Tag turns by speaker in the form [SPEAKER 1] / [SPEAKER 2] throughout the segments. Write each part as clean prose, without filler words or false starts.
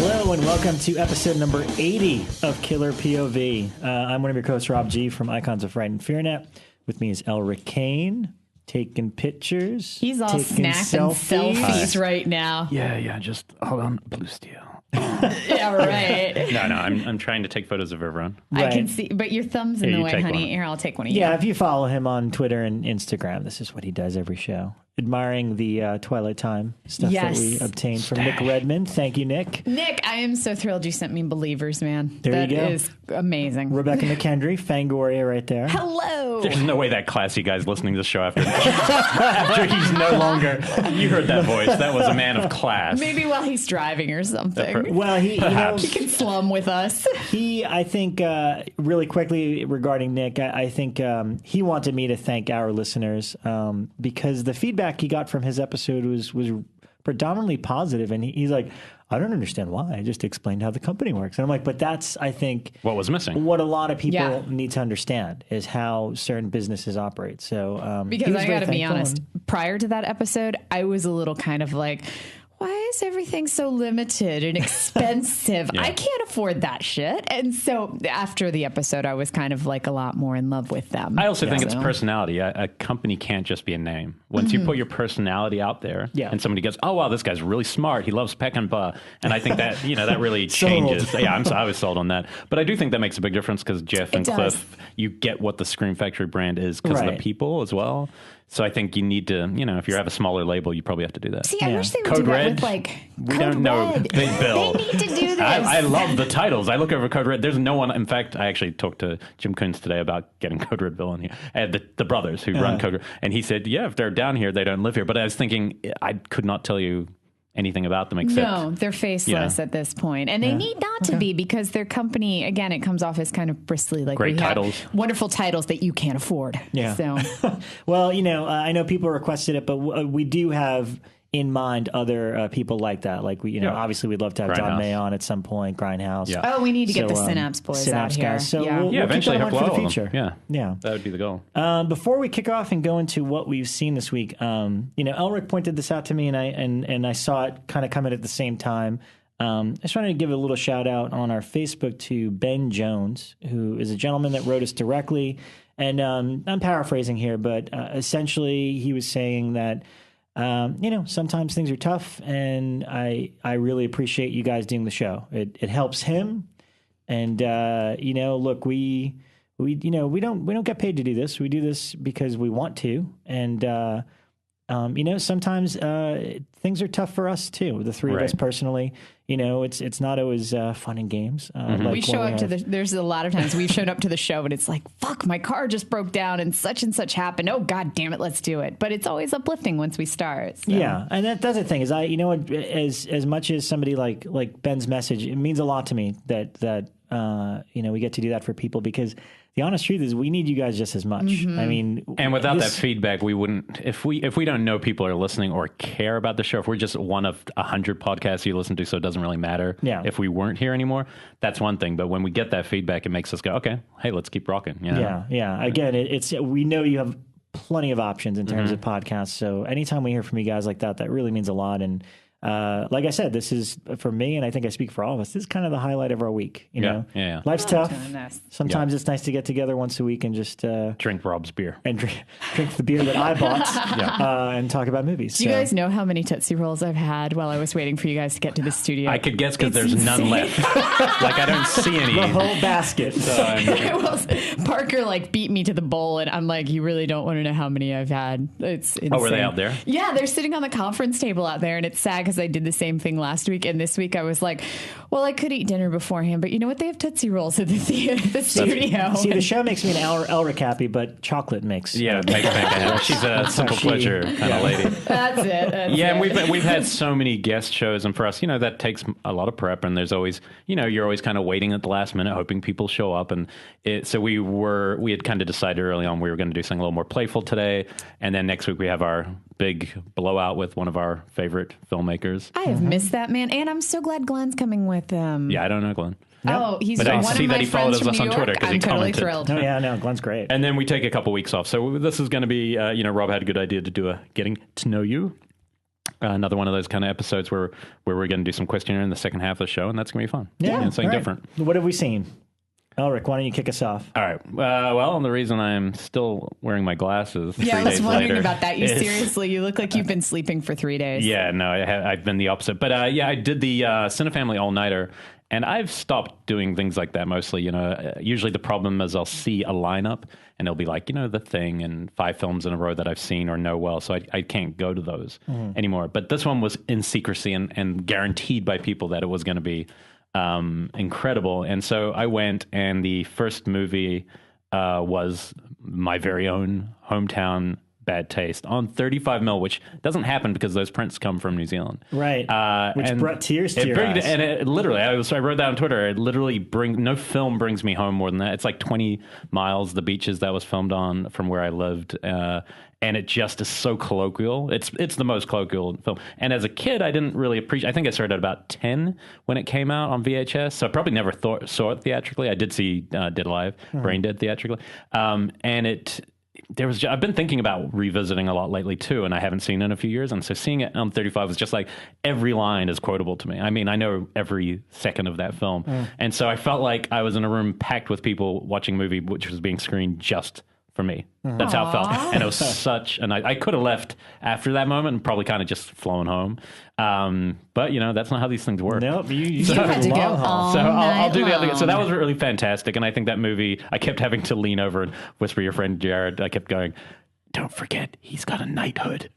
[SPEAKER 1] Hello and welcome to episode number 80 of Killer POV. I'm one of your co-hosts, Rob G. from Icons of Fright and FEARnet. With me is Elric Kane, taking pictures.
[SPEAKER 2] He's all
[SPEAKER 1] taking
[SPEAKER 2] snapping selfies right now.
[SPEAKER 3] Yeah, just hold on, blue steel.
[SPEAKER 2] Yeah, right.
[SPEAKER 3] No, I'm trying to take photos of everyone.
[SPEAKER 1] Right.
[SPEAKER 2] I can see, but your thumb's in
[SPEAKER 3] Here,
[SPEAKER 2] the
[SPEAKER 3] you
[SPEAKER 2] way,
[SPEAKER 3] take
[SPEAKER 2] honey.
[SPEAKER 3] one.
[SPEAKER 2] Here, I'll take one of you.
[SPEAKER 1] Yeah, if you follow him on Twitter and Instagram, this is what he does every show. Admiring the Twilight Time stuff that we obtained from Nick Redmond. Thank you, Nick.
[SPEAKER 2] Nick, I am so thrilled you sent me Believers, man.
[SPEAKER 1] There you go.
[SPEAKER 2] That is amazing.
[SPEAKER 1] Rebekah McKendry, Fangoria right there.
[SPEAKER 2] Hello.
[SPEAKER 3] There's no way that classy guy's listening to the show after he's no longer. You heard that voice. That was a man of class.
[SPEAKER 2] Maybe while he's driving or something.
[SPEAKER 1] Well, he
[SPEAKER 2] can slum with us.
[SPEAKER 1] I think, really quickly regarding Nick, I think he wanted me to thank our listeners because the feedback he got from his episode was predominantly positive, and he's like, I don't understand why. I just explained how the company works. And I'm like, but that's, I think,
[SPEAKER 3] what was missing.
[SPEAKER 1] What a lot of people need to understand is how certain businesses operate. So,
[SPEAKER 2] because I got to be honest, prior to that episode, I was a little kind of like, why is everything so limited and expensive? I can't afford that shit. And so after the episode, I was kind of like a lot more in love with them.
[SPEAKER 3] I also think it's personality. A company can't just be a name. Once you put your personality out there and somebody goes, oh, wow, this guy's really smart. He loves Peckinpah. And I think that, that really changes. Yeah, I was sold on that. But I do think that makes a big difference because Jeff and Cliff, you get what the Scream Factory brand is because of the people as well. So I think you need to, if you have a smaller label, you probably have to do that.
[SPEAKER 2] See, I wish they would
[SPEAKER 3] Code
[SPEAKER 2] do
[SPEAKER 3] Red,
[SPEAKER 2] that with like
[SPEAKER 3] we
[SPEAKER 2] Code
[SPEAKER 3] don't know.
[SPEAKER 2] Red.
[SPEAKER 3] They
[SPEAKER 2] need to do this.
[SPEAKER 3] I love the titles. I look over Code Red. There's no one. In fact, I actually talked to Jim Coons today about getting Code Red Bill in here. The brothers who run Code Red. And he said, yeah, if they're down here, they don't live here. But I was thinking, I could not tell you anything about them except
[SPEAKER 2] they're faceless at this point, and they need not to be because their company, again, it comes off as kind of bristly, like
[SPEAKER 3] great titles,
[SPEAKER 2] wonderful titles that you can't afford. So
[SPEAKER 1] well, I know people requested it, but we do have in mind other people like that. Like obviously we'd love to have
[SPEAKER 3] Grindhouse.
[SPEAKER 1] Don May on at some point. Grindhouse.
[SPEAKER 2] Yeah. Oh, we need to get the Synapse boys out here.
[SPEAKER 1] Guys. So we'll
[SPEAKER 3] eventually
[SPEAKER 1] keep that in mind for the future.
[SPEAKER 3] Yeah, that would be the goal.
[SPEAKER 1] Before we kick off and go into what we've seen this week, Elric pointed this out to me, and I saw it kind of coming at the same time. I just wanted to give a little shout out on our Facebook to Ben Jones, who is a gentleman that wrote us directly, and I'm paraphrasing here, but essentially he was saying that. Sometimes things are tough, and I really appreciate you guys doing the show. It helps him, and look, we don't get paid to do this. We do this because we want to, and sometimes things are tough for us too. The three of us personally, it's not always fun and games. Like
[SPEAKER 2] we show up there's a lot of times we've shown up to the show and it's like, fuck, my car just broke down and such happened. Oh, God damn it, let's do it. But it's always uplifting once we start. So.
[SPEAKER 1] Yeah, and that's the thing is as much as somebody like Ben's message, it means a lot to me that we get to do that for people because the honest truth is we need you guys just as much.
[SPEAKER 2] Mm-hmm.
[SPEAKER 1] I mean,
[SPEAKER 3] and without that feedback, we wouldn't. If we don't know people are listening or care about the show, if we're just one of 100 podcasts you listen to, so it doesn't really matter. Yeah. If we weren't here anymore, that's one thing. But when we get that feedback, it makes us go, okay, hey, let's keep rocking.
[SPEAKER 1] Yeah. Again, it's we know you have plenty of options in terms of podcasts. So anytime we hear from you guys like that really means a lot. And like I said, this is for me, and I think I speak for all of us. This is kind of the highlight of our week. You know, life's tough. Sometimes it's nice to get together once a week and just
[SPEAKER 3] drink Rob's beer
[SPEAKER 1] and drink the beer that I bought, and talk about movies.
[SPEAKER 2] Do you guys know how many Tootsie Rolls I've had while I was waiting for you guys to get to the studio?
[SPEAKER 3] I could guess because there's none left. Like I don't see any.
[SPEAKER 1] The whole basket.
[SPEAKER 2] Parker beat me to the bowl, and I'm like, you really don't want to know how many I've had. It's insane.
[SPEAKER 3] Oh, were they out there?
[SPEAKER 2] Yeah, they're sitting on the conference table out there, and it's sad because I did the same thing last week, and this week I was like, well, I could eat dinner beforehand, but you know what? They have Tootsie Rolls at the studio.
[SPEAKER 1] See, the show makes me an Elric happy, but chocolate makes.
[SPEAKER 3] Yeah, it makes Bekah. She's a simple pleasure kind of lady.
[SPEAKER 2] That's it.
[SPEAKER 3] And we've had so many guest shows, and for us, that takes a lot of prep, and there's always, you're always kind of waiting at the last minute, hoping people show up, and so we had kind of decided early on we were going to do something a little more playful today, and then next week we have our big blowout with one of our favorite filmmakers.
[SPEAKER 2] I have missed that, man, and I'm so glad Glenn's coming with him.
[SPEAKER 3] Yeah, I don't know Glenn.
[SPEAKER 1] Nope.
[SPEAKER 2] Oh, he's
[SPEAKER 3] but I
[SPEAKER 2] one
[SPEAKER 3] see
[SPEAKER 2] of
[SPEAKER 3] that
[SPEAKER 2] my
[SPEAKER 3] he followed
[SPEAKER 2] friends
[SPEAKER 3] us
[SPEAKER 2] from
[SPEAKER 3] on
[SPEAKER 2] New
[SPEAKER 3] Twitter
[SPEAKER 2] York.
[SPEAKER 3] because
[SPEAKER 2] I'm
[SPEAKER 3] he
[SPEAKER 2] totally
[SPEAKER 3] commented.
[SPEAKER 2] thrilled.
[SPEAKER 1] Oh yeah, no, Glenn's great.
[SPEAKER 3] And then we take a couple weeks off. So this is going to be, Rob had a good idea to do a getting to know you. another one of those kind of episodes where we're going to do some questionnaire in the second half of the show, and that's going to be fun.
[SPEAKER 1] Yeah,
[SPEAKER 3] something different.
[SPEAKER 1] What have we seen? Elric, why don't you kick us off?
[SPEAKER 3] All right. Well, the reason I'm still wearing my glasses 3 days
[SPEAKER 2] I was wondering
[SPEAKER 3] later
[SPEAKER 2] about that. Seriously, you look like you've been sleeping for 3 days.
[SPEAKER 3] Yeah, no, I've been the opposite. But I did the Cinefamily all-nighter, and I've stopped doing things like that mostly. Usually the problem is I'll see a lineup, and it'll be like, The Thing and 5 films in a row that I've seen or know well, so I can't go to those anymore. But this one was in secrecy and guaranteed by people that it was going to be incredible. And so I went, and the first movie was my very own hometown Bad Taste on 35mm, which doesn't happen because those prints come from New Zealand.
[SPEAKER 1] Right. Which brought tears to your eyes.
[SPEAKER 3] And it literally, I wrote that on Twitter, it literally no film brings me home more than that. It's like 20 miles, the beaches that was filmed on from where I lived. And it just is so colloquial. It's the most colloquial film. And as a kid, I didn't really appreciate. I think I started at about 10 when it came out on VHS. So I probably never saw it theatrically. I did see Dead Alive, Brain Dead theatrically, and I've been thinking about revisiting a lot lately too, and I haven't seen it in a few years. And so seeing it on 35 was just like every line is quotable to me. I mean, I know every second of that film, and so I felt like I was in a room packed with people watching a movie which was being screened just for me. That's how it felt. And it was such, and I could have left after that moment and probably kind of just flown home. But that's not how these things work.
[SPEAKER 1] Nope. You
[SPEAKER 2] had to go all
[SPEAKER 3] So I'll do the
[SPEAKER 2] night
[SPEAKER 3] other. So that was really fantastic. And I think that movie, I kept having to lean over and whisper to your friend Jared. I kept going, don't forget, he's got a knighthood.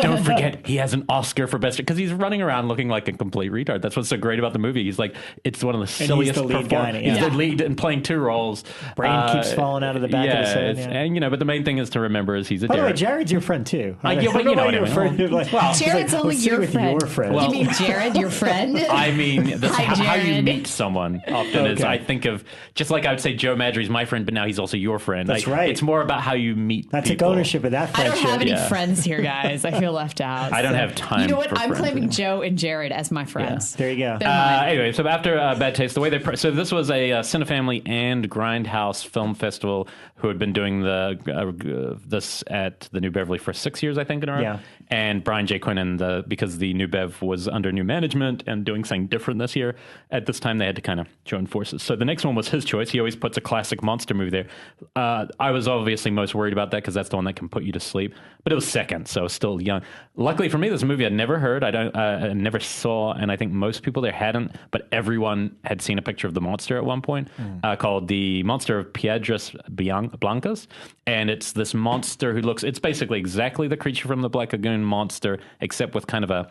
[SPEAKER 3] Don't forget, he has an Oscar for best, because he's running around looking like a complete retard. That's what's so great about the movie. He's like, it's one of the silliest performances. He's the lead and playing 2 roles.
[SPEAKER 1] Brain keeps falling out of the back of his head.
[SPEAKER 3] And but the main thing is to remember is he's a
[SPEAKER 1] By the way, Jared's your friend too.
[SPEAKER 3] But you know what I mean.
[SPEAKER 2] Jared's only your friend.
[SPEAKER 3] Well,
[SPEAKER 2] you mean Jared, your friend?
[SPEAKER 3] I mean, how you meet someone often is, I think of, just like I would say Joe Madry's my friend, but now he's also your friend.
[SPEAKER 1] That's right.
[SPEAKER 3] It's more about how you meet people.
[SPEAKER 1] Take ownership of that friendship.
[SPEAKER 2] I don't have any friends here, guys. I feel left out.
[SPEAKER 3] I don't have time.
[SPEAKER 2] You know what? I'm claiming Joe and Jared as my friends.
[SPEAKER 1] Yeah. There you go.
[SPEAKER 3] Anyway, so after Bad Taste, the way so this was a Cinefamily and Grindhouse Film Festival who had been doing this at the New Beverly for 6 years, I think, in a row.
[SPEAKER 1] Yeah.
[SPEAKER 3] And Brian J. Quinn, because the New Bev was under new management and doing something different this year, at this time they had to kind of join forces. So the next one was his choice. He always puts a classic monster movie there. I was obviously most worried about that because that's the one that can put you to sleep. But it was second, so still young. Luckily for me, this movie I'd never heard. I never saw, and I think most people there hadn't, but everyone had seen a picture of the monster at one point, called The Monster of Piedras Blancas. And it's this monster it's basically exactly the creature from the Black Lagoon monster, except with kind of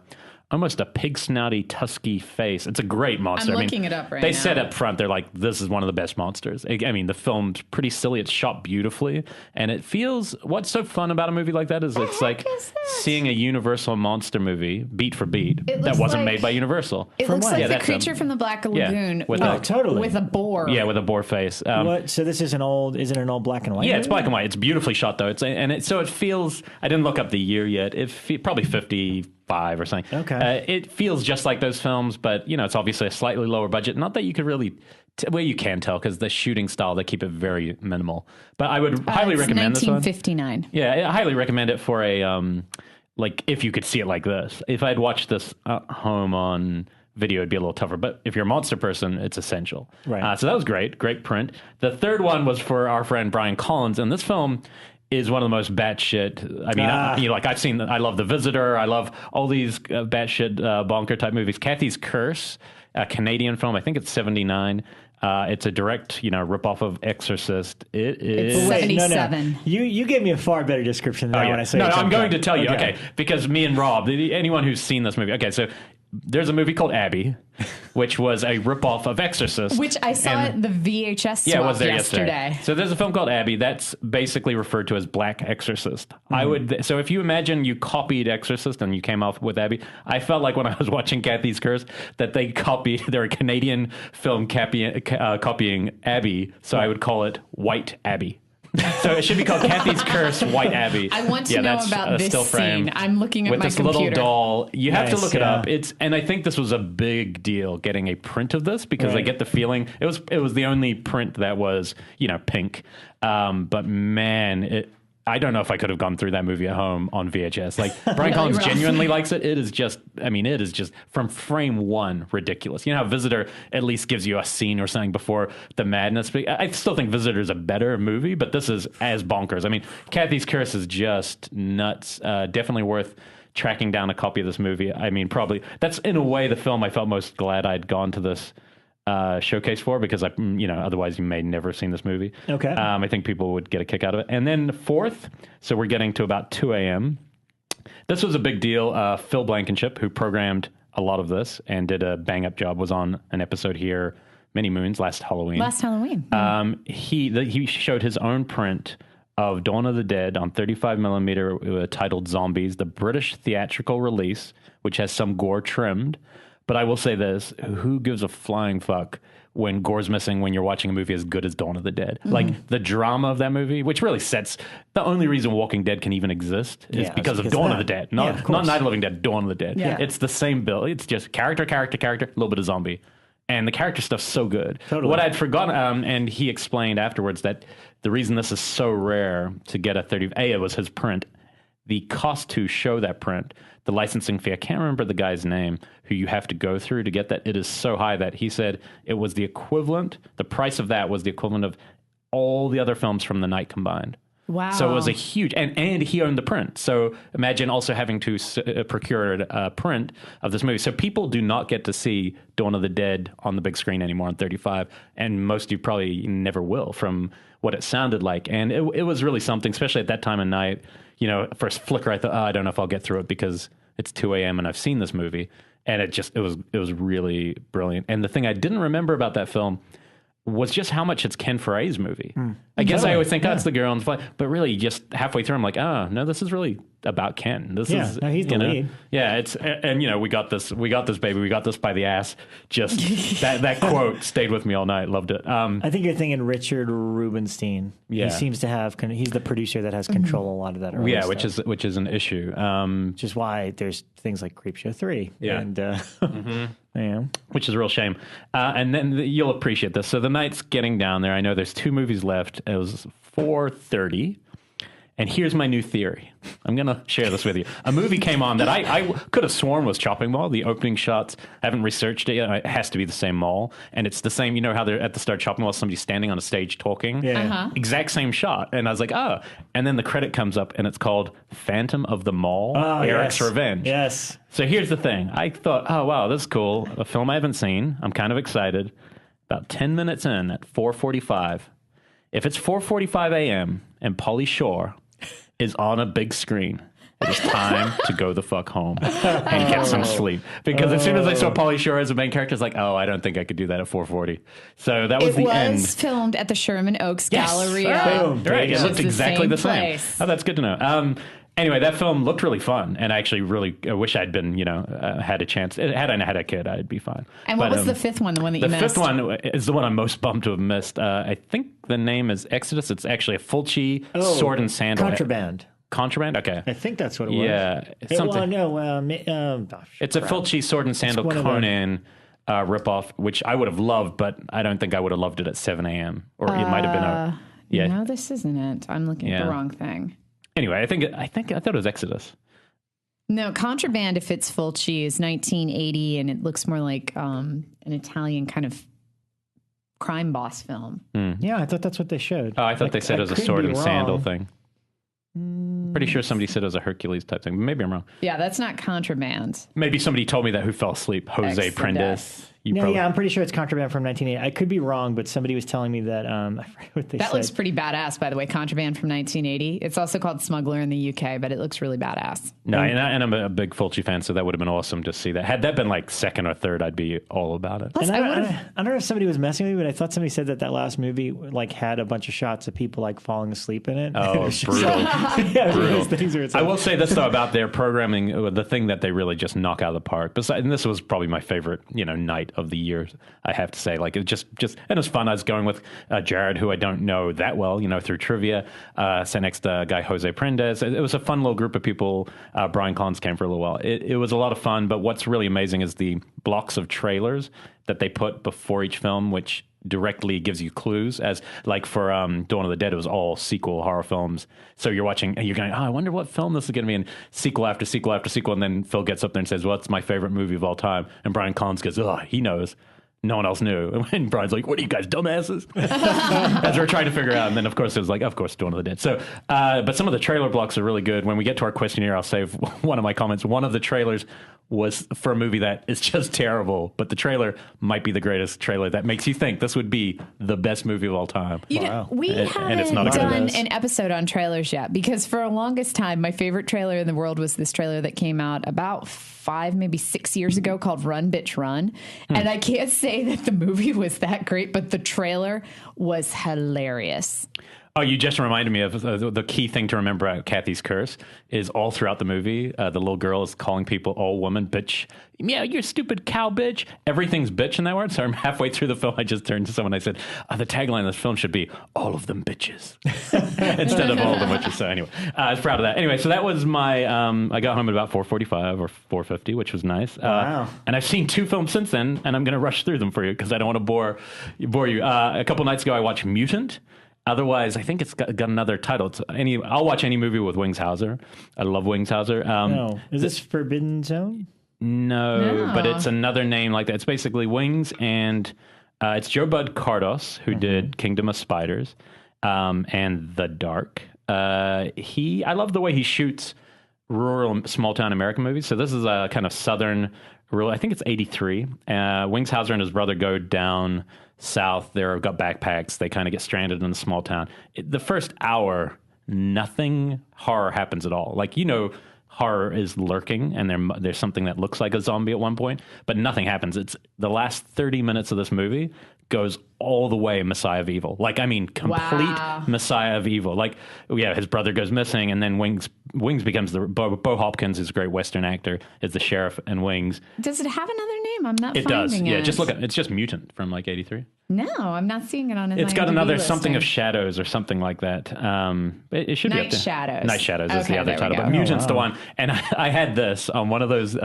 [SPEAKER 3] almost a pig snouty, tusky face. It's a great monster.
[SPEAKER 2] I'm looking it up right now.
[SPEAKER 3] They said up front, they're like, this is one of the best monsters. I mean, the film's pretty silly. It's shot beautifully. And it feels, what's so fun about a movie like that is it's like seeing a Universal monster movie, beat for beat, that wasn't made by Universal.
[SPEAKER 2] It looks like the creature from the Black Lagoon.
[SPEAKER 3] Yeah,
[SPEAKER 1] totally.
[SPEAKER 2] With a boar.
[SPEAKER 3] Yeah, with a boar face.
[SPEAKER 1] So this is is it an old black and white?
[SPEAKER 3] Yeah, it's black and white. It's beautifully shot, though. So it feels, I didn't look up the year yet. Probably 55 or something.
[SPEAKER 1] Okay.
[SPEAKER 3] It feels just like those films, but it's obviously a slightly lower budget. Not that you could really, you can tell because the shooting style, they keep it very minimal. But I would highly recommend this one.
[SPEAKER 2] 1959.
[SPEAKER 3] Yeah, I highly recommend it for a if you could see it like this. If I'd watched this at home on video, it'd be a little tougher. But if you're a monster person, it's essential.
[SPEAKER 1] Right.
[SPEAKER 3] So that was great print. The third one was for our friend Brian Collins, and this film is one of the most batshit. I mean, I love The Visitor. I love all these batshit bonker type movies. Cathy's Curse, a Canadian film. I think it's 79. It's a direct, ripoff of Exorcist. It's
[SPEAKER 2] 77.
[SPEAKER 1] No. You gave me a far better description than that when I say.
[SPEAKER 3] No, I'm going to tell you. Okay, because me and Rob, anyone who's seen this movie. Okay, so there's a movie called Abby, which was a ripoff of Exorcist.
[SPEAKER 2] Which I saw at the VHS swap
[SPEAKER 3] it was there
[SPEAKER 2] yesterday.
[SPEAKER 3] So there's a film called Abby that's basically referred to as Black Exorcist. So if you imagine you copied Exorcist and you came off with Abby, I felt like when I was watching Cathy's Curse that they're a Canadian film copying Abby, so I would call it White Abby. So it should be called Cathy's Curse, White Abbey.
[SPEAKER 2] I want to know about this scene. I'm looking at my computer.
[SPEAKER 3] With this little doll. You have to look it up. And I think this was a big deal, getting a print of this, because I get the feeling it was the only print that was, pink. But man, I don't know if I could have gone through that movie at home on VHS. Like, Brian Collins genuinely likes it. It is just from frame one ridiculous. You know how Visitor at least gives you a scene or something before the madness. But I still think Visitor is a better movie, but this is as bonkers. I mean, Cathy's Curse is just nuts. Definitely worth tracking down a copy of this movie. I mean, probably that's in a way the film I felt most glad I'd gone to this showcase for, because otherwise you may never have seen this movie.
[SPEAKER 1] Okay.
[SPEAKER 3] I think people would get a kick out of it. And then fourth, so we're getting to about 2 a.m. This was a big deal. Phil Blankenship, who programmed a lot of this and did a bang up job, was on an episode here many moons last Halloween. He showed his own print of Dawn of the Dead on 35 millimeter titled Zombies, the British theatrical release, which has some gore trimmed. But I will say this, who gives a flying fuck when gore's missing when you're watching a movie as good as Dawn of the Dead? Mm-hmm. Like, the drama of that movie, which really sets... The only reason Walking Dead can even exist is because of Dawn of the Dead. Not Night of the Living Dead, Dawn of the Dead.
[SPEAKER 1] Yeah.
[SPEAKER 3] It's the same bill. It's just character, a little bit of zombie. And the character stuff's so good.
[SPEAKER 1] Totally.
[SPEAKER 3] What I'd forgotten, and he explained afterwards that the reason this is so rare to get a 30... it was his print. The cost to show that print, the licensing fee, I can't remember the guy's name, who you have to go through to get that. It is so high that he said it was the equivalent, the price of that was the equivalent of all the other films from the night combined.
[SPEAKER 2] Wow.
[SPEAKER 3] So it was a huge, and he owned the print. So imagine also having to procure a print of this movie. So people do not get to see Dawn of the Dead on the big screen anymore on 35. And most of you probably never will from what it sounded like. And it was really something, especially at that time of night. You know, first flicker, I thought, I don't know if I'll get through it because it's 2 a.m. and I've seen this movie. And it was really brilliant. And the thing I didn't remember about that film was just how much it's Ken Foray's movie. I guess I always think, it's the girl on the flight. But really, just halfway through, I'm like, oh, no, this is really about Ken. This is,
[SPEAKER 1] no, he's the lead.
[SPEAKER 3] Yeah, we got this baby, we got this by the ass. Just that quote stayed with me all night. Loved it.
[SPEAKER 1] I think you're thinking Richard Rubenstein.
[SPEAKER 3] Yeah.
[SPEAKER 1] He seems to have, he's the producer that has control a lot of that early stuff.
[SPEAKER 3] which is an issue.
[SPEAKER 1] Which is why there's things like Creepshow 3.
[SPEAKER 3] Yeah.
[SPEAKER 1] And, yeah.
[SPEAKER 3] Which is a real shame. And then you'll appreciate this. So the night's getting down there. I know there's 2 movies left. It was 4:30. And here's my new theory. I'm going to share this with you. A movie came on that I could have sworn was Chopping Mall. The opening shots, I haven't researched it yet. It has to be the same mall. And it's the same, you know how they're at the start of Chopping Mall, somebody's standing on a stage talking?
[SPEAKER 1] Yeah.
[SPEAKER 2] Uh-huh.
[SPEAKER 3] Exact same shot. And I was like, oh. And then the credit comes up and it's called Phantom of the Mall, Eric's Revenge.
[SPEAKER 1] Yes.
[SPEAKER 3] So here's the thing. I thought, oh, wow, this is cool. A film I haven't seen. I'm kind of excited. About 10 minutes in at 4:45. If it's 4:45 a.m. and Pauly Shore is on a big screen, it is time to go the fuck home and get some sleep. Because as soon as I saw Pauly Shore as a main character, I was like, oh, I don't think I could do that at 4:40. So that was the end.
[SPEAKER 2] It was filmed at the Sherman Oaks Galleria.
[SPEAKER 1] Boom.
[SPEAKER 3] Right. It looked exactly the same.
[SPEAKER 2] Place.
[SPEAKER 3] Oh, that's good to know. Anyway, that film looked really fun, and I actually really wish I'd been, had a chance. Had I had a kid, I'd be fine.
[SPEAKER 2] And what was the fifth one, the one that you missed?
[SPEAKER 3] The fifth one is the one I'm most bummed to have missed. I think the name is Exodus. It's actually a Fulci sword and sandal.
[SPEAKER 1] Contraband?
[SPEAKER 3] Okay.
[SPEAKER 1] I think that's what it was.
[SPEAKER 3] Yeah.
[SPEAKER 1] It's
[SPEAKER 3] it's a Fulci sword and sandal Conan ripoff, which I would have loved, but I don't think I would have loved it at 7 a.m. Or it might have been a... Yeah.
[SPEAKER 2] No, this isn't it. I'm looking at the wrong thing.
[SPEAKER 3] Anyway, I thought it was Exodus.
[SPEAKER 2] No, Contraband, if it's Fulci, is 1980, and it looks more like an Italian kind of crime boss film.
[SPEAKER 1] Yeah, I thought that's what they showed.
[SPEAKER 3] Oh, I thought they said it was a sword and sandal thing. Pretty sure somebody said it was a Hercules type thing. Maybe I'm wrong.
[SPEAKER 2] Yeah, that's not Contraband.
[SPEAKER 3] Maybe somebody told me that who fell asleep. Jose Prendez.
[SPEAKER 1] Yeah, I'm pretty sure it's Contraband from 1980. I could be wrong, but somebody was telling me that I forget what they said.
[SPEAKER 2] That looks pretty badass, by the way. Contraband from 1980. It's also called Smuggler in the UK, but it looks really badass.
[SPEAKER 3] No, and I'm a big Fulci fan, so that would have been awesome to see that. Had that been like second or third, I'd be all about it.
[SPEAKER 1] Plus, I don't know if somebody was messing with me, but I thought somebody said that last movie like had a bunch of shots of people like falling asleep in it.
[SPEAKER 3] Oh, brutal.
[SPEAKER 1] Brutal. Things where it's like,
[SPEAKER 3] I will say this though about their programming, the thing that they really just knock out of the park. And this was probably my favorite, night of the year. I have to say, like, it just, and it was fun. I was going with Jared, who I don't know that well, through trivia. Sat next to guy Jose Prendez. It was a fun little group of people. Brian Collins came for a little while. It was a lot of fun. But what's really amazing is the blocks of trailers that they put before each film, which directly gives you clues. As like for Dawn of the Dead, it was all sequel horror films. So you're watching and you're going, I wonder what film this is going to be, and sequel after sequel after sequel. And then Phil gets up there and says, well, it's my favorite movie of all time. And Brian Collins goes, oh, he knows. No one else knew. And Brian's like, what are you guys, dumbasses? As we're trying to figure out. And then, of course, it was like, of course, Dawn of the Dead. So, but some of the trailer blocks are really good. When we get to our questionnaire, I'll save one of my comments. One of the trailers was for a movie that is just terrible, but the trailer might be the greatest trailer that makes you think this would be the best movie of all time.
[SPEAKER 2] You know, we haven't done an episode on trailers yet, because for the longest time, my favorite trailer in the world was this trailer that came out about 5, maybe 6 years ago called Run, Bitch, Run. And I can't say that the movie was that great, but the trailer was hilarious.
[SPEAKER 3] Oh, you just reminded me of the key thing to remember about Cathy's curse is all throughout the movie, the little girl is calling people all woman, bitch. Yeah, you're stupid cow bitch. Everything's bitch in that word. So I'm halfway through the film. I just turned to someone. I said, the tagline of this film should be all of them bitches instead of all of them bitches. So anyway, I was proud of that. Anyway, so that was my, I got home at about 4:45 or 4:50, which was nice. Wow. And I've seen 2 films since then, and I'm going to rush through them for you because I don't want to bore you. A couple nights ago, I watched Mutant. Otherwise, I think it's got another title. I'll watch any movie with Wings Hauser. I love Wings Hauser.
[SPEAKER 1] No. Is this Forbidden Zone?
[SPEAKER 3] No, but it's another name like that. It's basically Wings, and it's Joe Bud Cardos, who did Kingdom of Spiders and The Dark. I love the way he shoots rural, small-town American movies. So this is a kind of southern, rural, I think it's 83. Wings Hauser and his brother go down south. They've got backpacks. They kind of get stranded in a small town. The first hour, nothing horror happens at all. Like, horror is lurking, and there's something that looks like a zombie at one point, but nothing happens. It's the last 30 minutes of this movie goes all the way Messiah of Evil. Like, I mean, complete Messiah of Evil. Like, yeah, his brother goes missing, and then Wings becomes Bo Hopkins, who's a great Western actor, is the sheriff in Wings.
[SPEAKER 2] Does it have another name? I'm not finding it.
[SPEAKER 3] It does, yeah. Just look at it. It's just Mutant from like 83.
[SPEAKER 2] No, I'm not seeing it on his
[SPEAKER 3] It's got another something of Shadows or something like that. It should be up there.
[SPEAKER 2] Shadows.
[SPEAKER 3] Night Shadows is the other title, but Mutant's the one. And I had this on one of those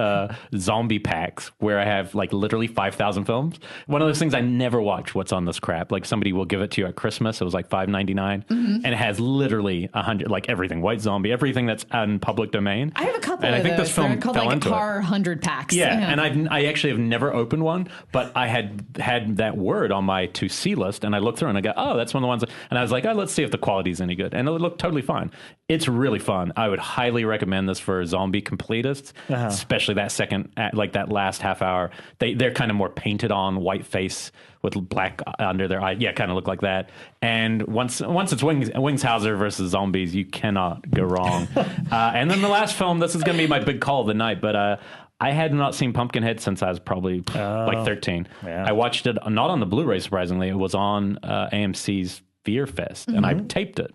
[SPEAKER 3] zombie packs where I have like literally 5,000 films. One of those things I never watch. What's on this crap? Like somebody will give it to you at Christmas. It was like $5.99, and it has literally 100, like everything, White Zombie, everything that's in public domain.
[SPEAKER 2] I have a couple
[SPEAKER 3] and
[SPEAKER 2] of
[SPEAKER 3] I think
[SPEAKER 2] those.
[SPEAKER 3] this film
[SPEAKER 2] They're called
[SPEAKER 3] fell
[SPEAKER 2] like
[SPEAKER 3] into
[SPEAKER 2] a car 100 packs.
[SPEAKER 3] Yeah, and I actually have never opened one, but I had that word on my to see list, and I looked through and I go, oh, that's one of the ones, and I was like, oh, let's see if the quality's any good, and it looked totally fine. It's really fun. I would highly recommend this for zombie completists, especially that second, like that last half hour. They're kind of more painted on, white face with black under their eye. Yeah, kind of look like that. And once it's Wings Hauser versus zombies, you cannot go wrong. And then the last film, this is going to be my big call of the night, but I had not seen Pumpkinhead since I was probably like 13. Yeah. I watched it not on the Blu-ray, surprisingly. It was on AMC's Fear Fest, and I taped it.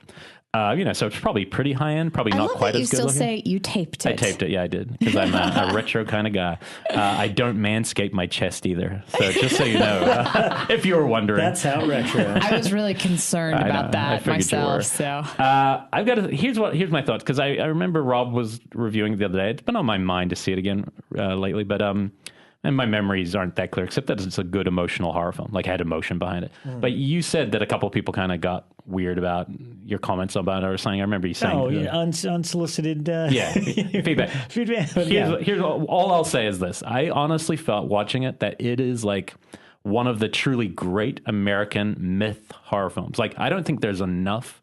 [SPEAKER 3] So it's probably pretty high end, probably not quite as good looking.
[SPEAKER 2] You still say you taped it.
[SPEAKER 3] I taped it, yeah, I did, because I'm a retro kind of guy. I don't manscape my chest either, so just so you know, if you were wondering.
[SPEAKER 1] That's how retro.
[SPEAKER 2] I was really concerned about that myself. So
[SPEAKER 3] I've got here's my thoughts, because I remember Rob was reviewing it the other day. It's been on my mind to see it again lately, but and my memories aren't that clear, except that it's a good emotional horror film. Like, had emotion behind it. But you said that a couple of people kind of got weird about your comments about it or something. I remember you saying...
[SPEAKER 1] unsolicited...
[SPEAKER 3] feedback. Here's all I'll say is this. I honestly felt watching it that it is like one of the truly great American myth horror films. Like, I don't think there's enough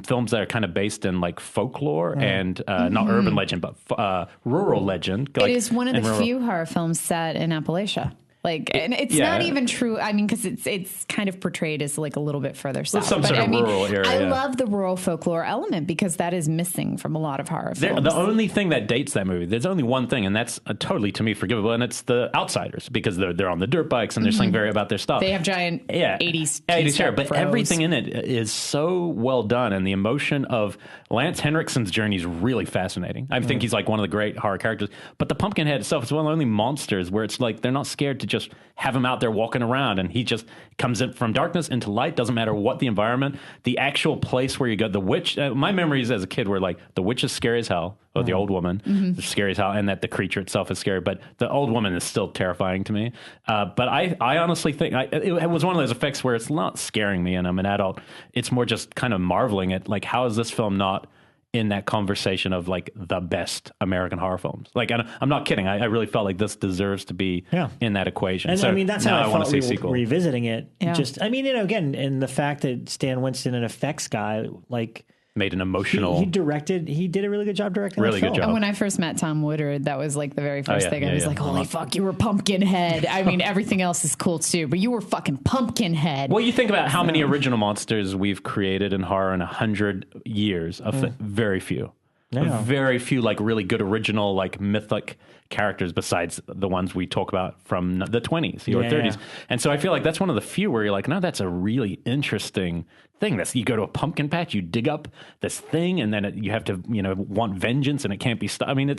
[SPEAKER 3] films that are kind of based in like folklore and not urban legend, but rural legend.
[SPEAKER 2] It is one of the few horror films set in Appalachia. Like, and it's not even true. I mean, because it's kind of portrayed as like a little bit further south.
[SPEAKER 3] Some sort of rural area.
[SPEAKER 2] I love the rural folklore element because that is missing from a lot of horror films.
[SPEAKER 3] The only thing that dates that movie, there's only one thing, and that's totally, to me, forgivable, and it's the outsiders, because they're on the dirt bikes and they're saying very about their stuff.
[SPEAKER 2] They have giant 80s
[SPEAKER 3] hair, but everything in it is so well done, and the emotion of Lance Henriksen's journey is really fascinating. I think he's like one of the great horror characters, but the Pumpkinhead itself is one of the only monsters where it's like they're not scared to just have him out there walking around, and he just comes in from darkness into light. Doesn't matter what the environment, the actual place where you go. The witch. My memories as a kid were like the witch is scary as hell, or the old woman is scary as hell, and that the creature itself is scary. But the old woman is still terrifying to me. But I honestly think it was one of those effects where it's not scaring me, and I'm an adult. It's more just kind of marveling at like, how is this film not in that conversation of like the best American horror films? Like, and I'm not kidding. I really felt like this deserves to be in that equation.
[SPEAKER 1] And
[SPEAKER 3] so
[SPEAKER 1] I mean, that's how I
[SPEAKER 3] want to see
[SPEAKER 1] felt revisiting it. Just, I mean, again, and the fact that Stan Winston, an effects guy, like,
[SPEAKER 3] made an emotional.
[SPEAKER 1] He did a really good job directing.
[SPEAKER 3] Really good job.
[SPEAKER 2] And when I first met Tom Woodard, that was like the very first thing. I was like, holy fuck, you were Pumpkinhead. I mean, everything else is cool too, but you were fucking Pumpkinhead.
[SPEAKER 3] Well, you think about how many original monsters we've created in horror in 100 years. Very few. Yeah. Very few like really good original like mythic characters besides the ones we talk about from the 20s or 30s. And so I feel like that's one of the few where you're like, no, that's a really interesting thing. That's, you go to a pumpkin patch, you dig up this thing, and then you have to, want vengeance, and it can't be stopped. I mean,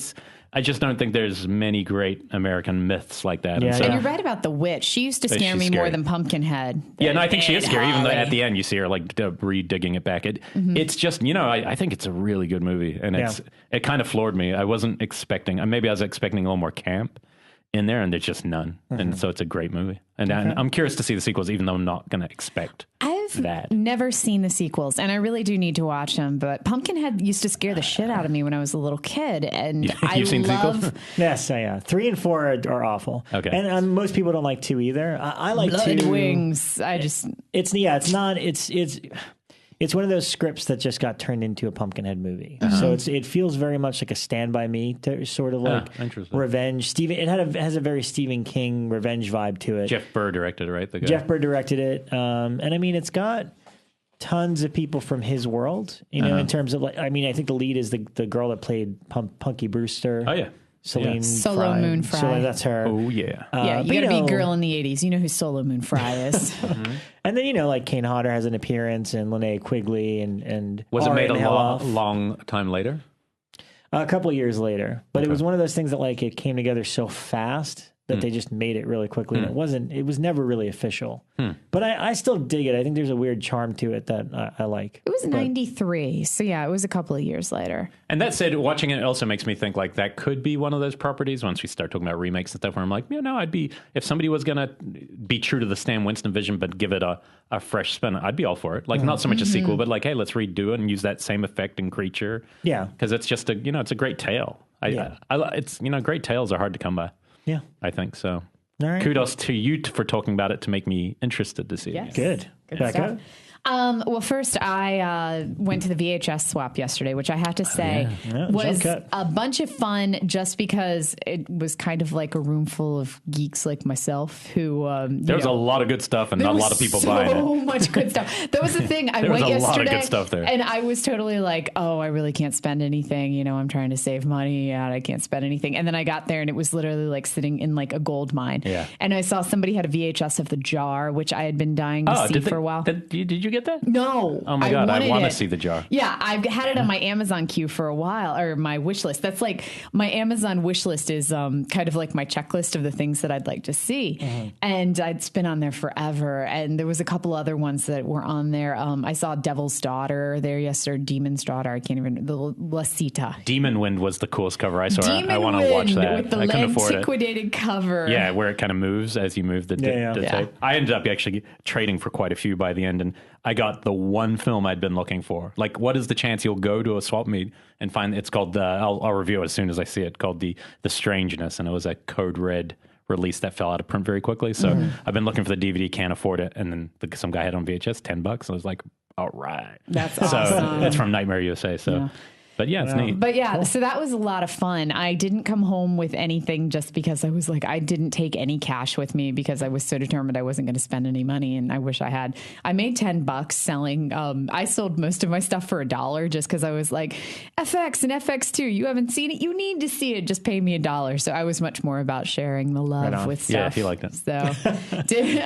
[SPEAKER 3] I just don't think there's many great American myths like that.
[SPEAKER 2] And you're right about the witch. She used to scare me more than Pumpkinhead.
[SPEAKER 3] Yeah, no, I think she is scary, even though at the end you see her like re-digging it back. It's just, I think it's a really good movie, and it kind of floored me. I wasn't expecting, maybe I was expecting a little more camp in there, and there's just none. And so it's a great movie. And I'm curious to see the sequels, even though I'm not going to expect that.
[SPEAKER 2] Never seen the sequels, and I really do need to watch them. But Pumpkinhead used to scare the shit out of me when I was a little kid, and
[SPEAKER 3] You've seen sequels?
[SPEAKER 1] Yes, 3 and 4 are awful. Okay, and most people don't like 2 either. I like
[SPEAKER 2] Blood
[SPEAKER 1] 2.
[SPEAKER 2] Wings.
[SPEAKER 1] It's one of those scripts that just got turned into a Pumpkinhead movie. So it feels very much like a Stand By Me sort of like revenge. It has a very Stephen King revenge vibe to it.
[SPEAKER 3] Jeff Burr directed it, right?
[SPEAKER 1] Jeff Burr directed it. And I mean, it's got tons of people from his world, in terms of like, I mean, I think the lead is the girl that played Punky Brewster.
[SPEAKER 3] Oh, yeah.
[SPEAKER 2] Celine Solo Moon Fry.
[SPEAKER 1] So that's her.
[SPEAKER 3] Oh, yeah.
[SPEAKER 2] You gotta be a girl in the 80s. You know who Solo Moon Fry is.
[SPEAKER 1] And then, like Kane Hodder has an appearance, and Linnea Quigley, and
[SPEAKER 3] was it made a long time later?
[SPEAKER 1] A couple of years later. But it was one of those things that like it came together so fast that they just made it really quickly. And it was never really official. But I still dig it. I think there's a weird charm to it that I like.
[SPEAKER 2] It was 93. So it was a couple of years later.
[SPEAKER 3] And that said, watching it also makes me think like that could be one of those properties once we start talking about remakes and stuff where I'm like, if somebody was going to be true to the Stan Winston vision, but give it a fresh spin, I'd be all for it. Like not so much a sequel, but like, hey, let's redo it and use that same effect and creature. Yeah. Because it's just it's a great tale. Great tales are hard to come by. Yeah, I think so. All right. Kudos to you for talking about it to make me interested to see it.
[SPEAKER 1] Good stuff.
[SPEAKER 2] Well, first I went to the VHS swap yesterday, which I have to say was a bunch of fun just because it was kind of like a room full of geeks like myself who...
[SPEAKER 3] there was a lot of good stuff and not a lot of people buying it.
[SPEAKER 2] So much good stuff. That was the thing. I went yesterday, a lot of good stuff there. And I was totally like, I really can't spend anything. I'm trying to save money and I can't spend anything. And then I got there and it was literally like sitting in like a gold mine. Yeah. And I saw somebody had a VHS of The Jar, which I had been dying to see for a while.
[SPEAKER 3] Did you get that?
[SPEAKER 2] No.
[SPEAKER 3] Oh my God, I want to see The Jar.
[SPEAKER 2] Yeah, I've had it on my Amazon queue for a while, or my wish list. That's like, my Amazon wish list is kind of like my checklist of the things that I'd like to see. And it's been on there forever. And there was a couple other ones that were on there. I saw Devil's Daughter there yesterday, Demon's Daughter. I can't even, the La Cita.
[SPEAKER 3] Demon Wind was the coolest cover I saw. I want to watch that.
[SPEAKER 2] With the antiquated cover.
[SPEAKER 3] Yeah, where it kind of moves as you move the tape. I ended up actually trading for quite a few by the end, and I got the one film I'd been looking for. Like, what is the chance you'll go to a swap meet and find it's called I'll review it as soon as I see it, called the Strangeness, and it was a Code Red release that fell out of print very quickly. So I've been looking for the DVD, can't afford it, and then some guy had on VHS $10. I was like, all right,
[SPEAKER 2] that's awesome.
[SPEAKER 3] So it's from Nightmare USA. So. Yeah. But yeah, it's neat.
[SPEAKER 2] But yeah, so that was a lot of fun. I didn't come home with anything just because I was like, I didn't take any cash with me because I was so determined I wasn't going to spend any money. And I wish I had. I made $10 selling. I sold most of my stuff for $1 just because I was like, FX and FX2, you haven't seen it. You need to see it. Just pay me $1. So I was much more about sharing the love with stuff.
[SPEAKER 3] Yeah, if you like that.
[SPEAKER 2] So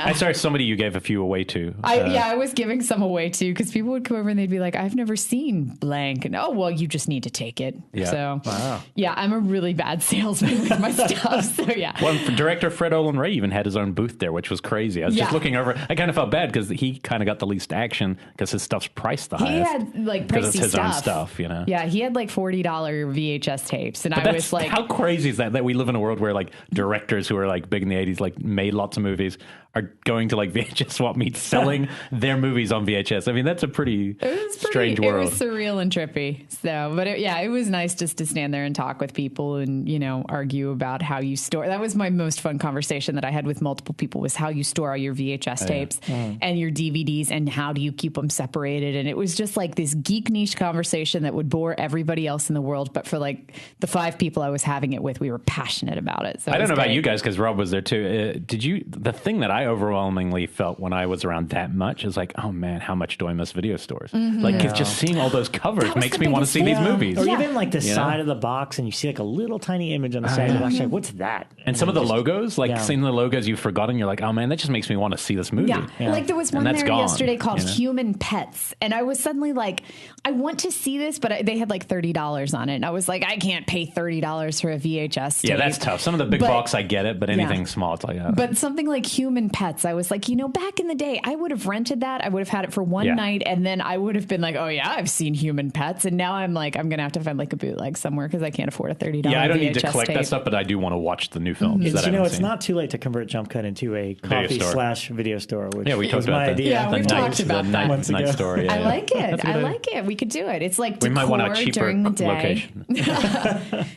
[SPEAKER 3] I saw somebody you gave a few away to.
[SPEAKER 2] I was giving some away too because people would come over and they'd be like, I've never seen blank. And you just just need to take it.
[SPEAKER 3] Yeah.
[SPEAKER 2] So, yeah, I'm a really bad salesman with my stuff. So, yeah.
[SPEAKER 3] Well, director Fred Olen Ray even had his own booth there, which was crazy. I was just looking over. I kind of felt bad because he kind of got the least action because his stuff's priced the highest.
[SPEAKER 2] He had like
[SPEAKER 3] because
[SPEAKER 2] pricey
[SPEAKER 3] it's his
[SPEAKER 2] stuff.
[SPEAKER 3] own stuff, you know.
[SPEAKER 2] Yeah, he had like $40 VHS tapes, and
[SPEAKER 3] But
[SPEAKER 2] I was like,
[SPEAKER 3] how crazy is that we live in a world where like directors who are like big in the 80s, like made lots of movies, are going to like VHS swap meets selling their movies on VHS. I mean, that's a pretty strange world.
[SPEAKER 2] It was surreal and trippy. So, but it was nice just to stand there and talk with people and, you know, argue about how you store. That was my most fun conversation that I had with multiple people, was how you store all your VHS tapes and your DVDs and how do you keep them separated. And it was just like this geek niche conversation that would bore everybody else in the world. But for like the 5 people I was having it with, we were passionate about it. So
[SPEAKER 3] I don't know about you guys, because Rob was there too. The thing that I overwhelmingly felt when I was around that much is like, oh man, how much do I miss video stores? Like, it's just seeing all those covers makes me want to see these movies.
[SPEAKER 1] Or even like the side of the box, and you see like a little tiny image on the side of the box. Like, what's that?
[SPEAKER 3] And some of the logos, like seeing the logos you've forgotten, you're like, oh man, that just makes me want to see this movie.
[SPEAKER 2] Yeah. Like there was one there yesterday called Human Pets. And I was suddenly like, I want to see this, but they had like $30 on it. And I was like, I can't pay $30 for a VHS tape.
[SPEAKER 3] Yeah, that's tough. Some of the big box, I get it, but anything small, it's like,
[SPEAKER 2] But something like Human Pets, I was like, you know, back in the day, I would have rented that. I would have had it for one night, and then I would have been like, oh yeah, I've seen Human Pets. And now I'm like, I'm going to have to find like a bootleg somewhere because I can't afford a $30
[SPEAKER 3] I don't
[SPEAKER 2] VHS
[SPEAKER 3] need to collect that stuff, but I do want to watch the new films.
[SPEAKER 1] It's not too late to convert Jump Cut into a coffee/video store, which
[SPEAKER 3] we talked
[SPEAKER 1] was
[SPEAKER 3] about
[SPEAKER 1] my
[SPEAKER 3] that.
[SPEAKER 1] idea.
[SPEAKER 2] Yeah, we talked about that
[SPEAKER 1] months ago.
[SPEAKER 3] Night store,
[SPEAKER 2] I like it. I like it. We could do it. It's like
[SPEAKER 3] we might want a cheaper
[SPEAKER 2] during the day.
[SPEAKER 3] location,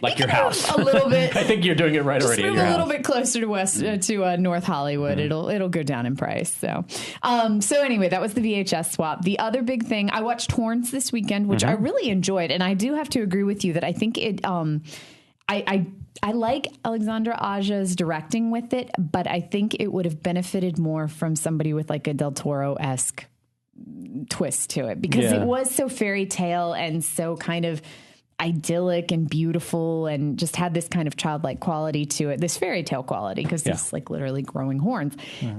[SPEAKER 3] like your house.
[SPEAKER 2] A little bit.
[SPEAKER 3] I think you're doing it right already.
[SPEAKER 2] Just move a little bit closer to North Hollywood. It'll go down in price. So, so anyway, that was the VHS swap. The other big thing, I watched Horns this weekend, which I really enjoyed, and I do have to agree with you that I think it. I like Alexandra Aja's directing with it, but I think it would have benefited more from somebody with like a Del Toro-esque twist to it, because it was so fairy tale and so kind of idyllic and beautiful and just had this kind of childlike quality to it, this fairy tale quality, because it's like literally growing horns.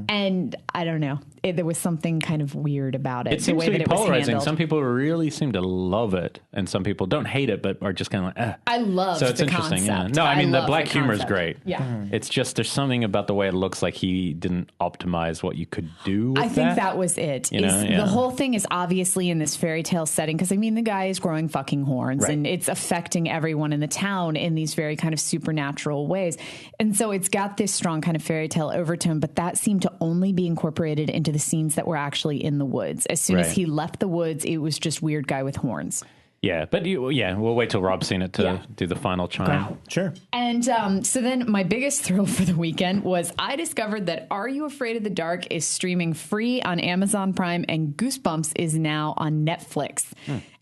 [SPEAKER 2] And I don't know, there was something kind of weird about it.
[SPEAKER 3] It seems to be polarizing. Some people really seem to love it, and some people don't hate it, but are just kind of like,
[SPEAKER 2] I love
[SPEAKER 3] so it's
[SPEAKER 2] the
[SPEAKER 3] interesting.
[SPEAKER 2] concept.
[SPEAKER 3] No, I mean, the black humor is great.
[SPEAKER 2] Yeah.
[SPEAKER 3] It's just there's something about the way it looks like he didn't optimize what you could do with
[SPEAKER 2] I think that was it. The whole thing is obviously in this fairy tale setting, because I mean, the guy is growing fucking horns, and it's affecting everyone in the town in these very kind of supernatural ways. And so it's got this strong kind of fairy tale overtone, but that seemed to only be incorporated into the scenes that were actually in the woods. As soon as he left the woods, it was just weird guy with horns.
[SPEAKER 3] Yeah, but we'll wait till Rob's seen it to do the final chime.
[SPEAKER 1] Okay. Sure.
[SPEAKER 2] And so then my biggest thrill for the weekend was I discovered that Are You Afraid of the Dark is streaming free on Amazon Prime, and Goosebumps is now on Netflix.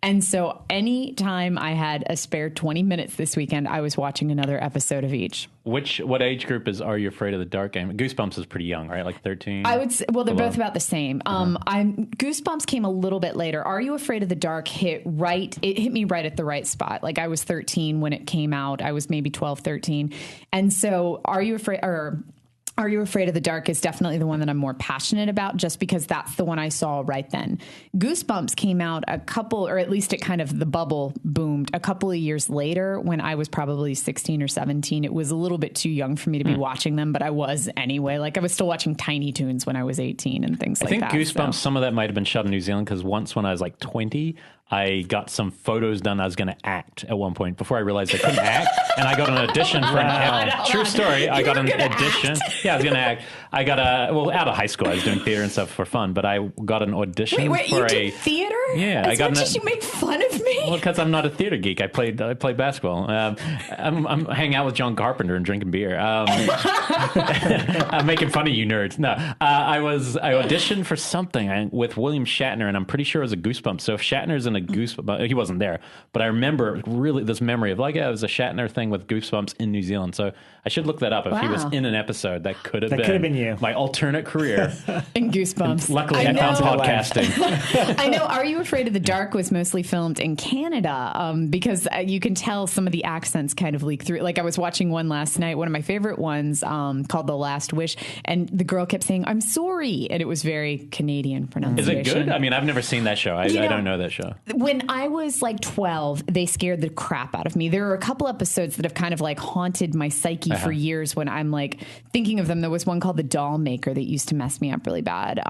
[SPEAKER 2] And so anytime I had a spare 20 minutes this weekend, I was watching another episode of each.
[SPEAKER 3] What age group is Are You Afraid of the Dark? Goosebumps is pretty young, right? Like 13?
[SPEAKER 2] I would say, well, they're both about the same. Goosebumps came a little bit later. Are You Afraid of the Dark hit me right at the right spot. Like I was 13 when it came out. I was maybe 12, 13. And so Are You Afraid of the Dark is definitely the one that I'm more passionate about, just because that's the one I saw right then. Goosebumps came out or at least it kind of, the bubble boomed a couple of years later when I was probably 16 or 17. It was a little bit too young for me to be watching them, but I was anyway. Like I was still watching Tiny Toons when I was 18 and things like that.
[SPEAKER 3] I think Goosebumps, some of that might have been shot in New Zealand, because once when I was like 20, I got some photos done. I was going to act at one point before I realized I couldn't act. And I got an audition for true story. I got an audition. Yeah, I was going to act. I got out of high school, I was doing theater and stuff for fun, but I got an audition
[SPEAKER 2] Wait,
[SPEAKER 3] for
[SPEAKER 2] you did theater?
[SPEAKER 3] Yeah.
[SPEAKER 2] As much as you make fun of me?
[SPEAKER 3] Well, because I'm not a theater geek. I play basketball. I'm hanging out with John Carpenter and drinking beer. I'm making fun of you nerds. No, I auditioned for something with William Shatner, and I'm pretty sure it was a Goosebumps. So if Shatner's in a Goosebumps, he wasn't there, but I remember really this memory of it was a Shatner thing with Goosebumps in New Zealand. So I should look that up. If he was in an episode, that could have been
[SPEAKER 1] you.
[SPEAKER 3] My alternate career
[SPEAKER 2] in Goosebumps.
[SPEAKER 3] And luckily, I found podcasting.
[SPEAKER 2] I know. Are You You Afraid of the Dark was mostly filmed in Canada because you can tell some of the accents kind of leak through. Like I was watching one last night, one of my favorite ones called The Last Wish, and the girl kept saying, "I'm sorry," and it was very Canadian pronunciation.
[SPEAKER 3] Is it good? I mean, I've never seen that show. I don't know that show.
[SPEAKER 2] When I was like 12, they scared the crap out of me. There are a couple episodes that have kind of like haunted my psyche for years when I'm like thinking of them. There was one called The Doll Maker that used to mess me up really bad.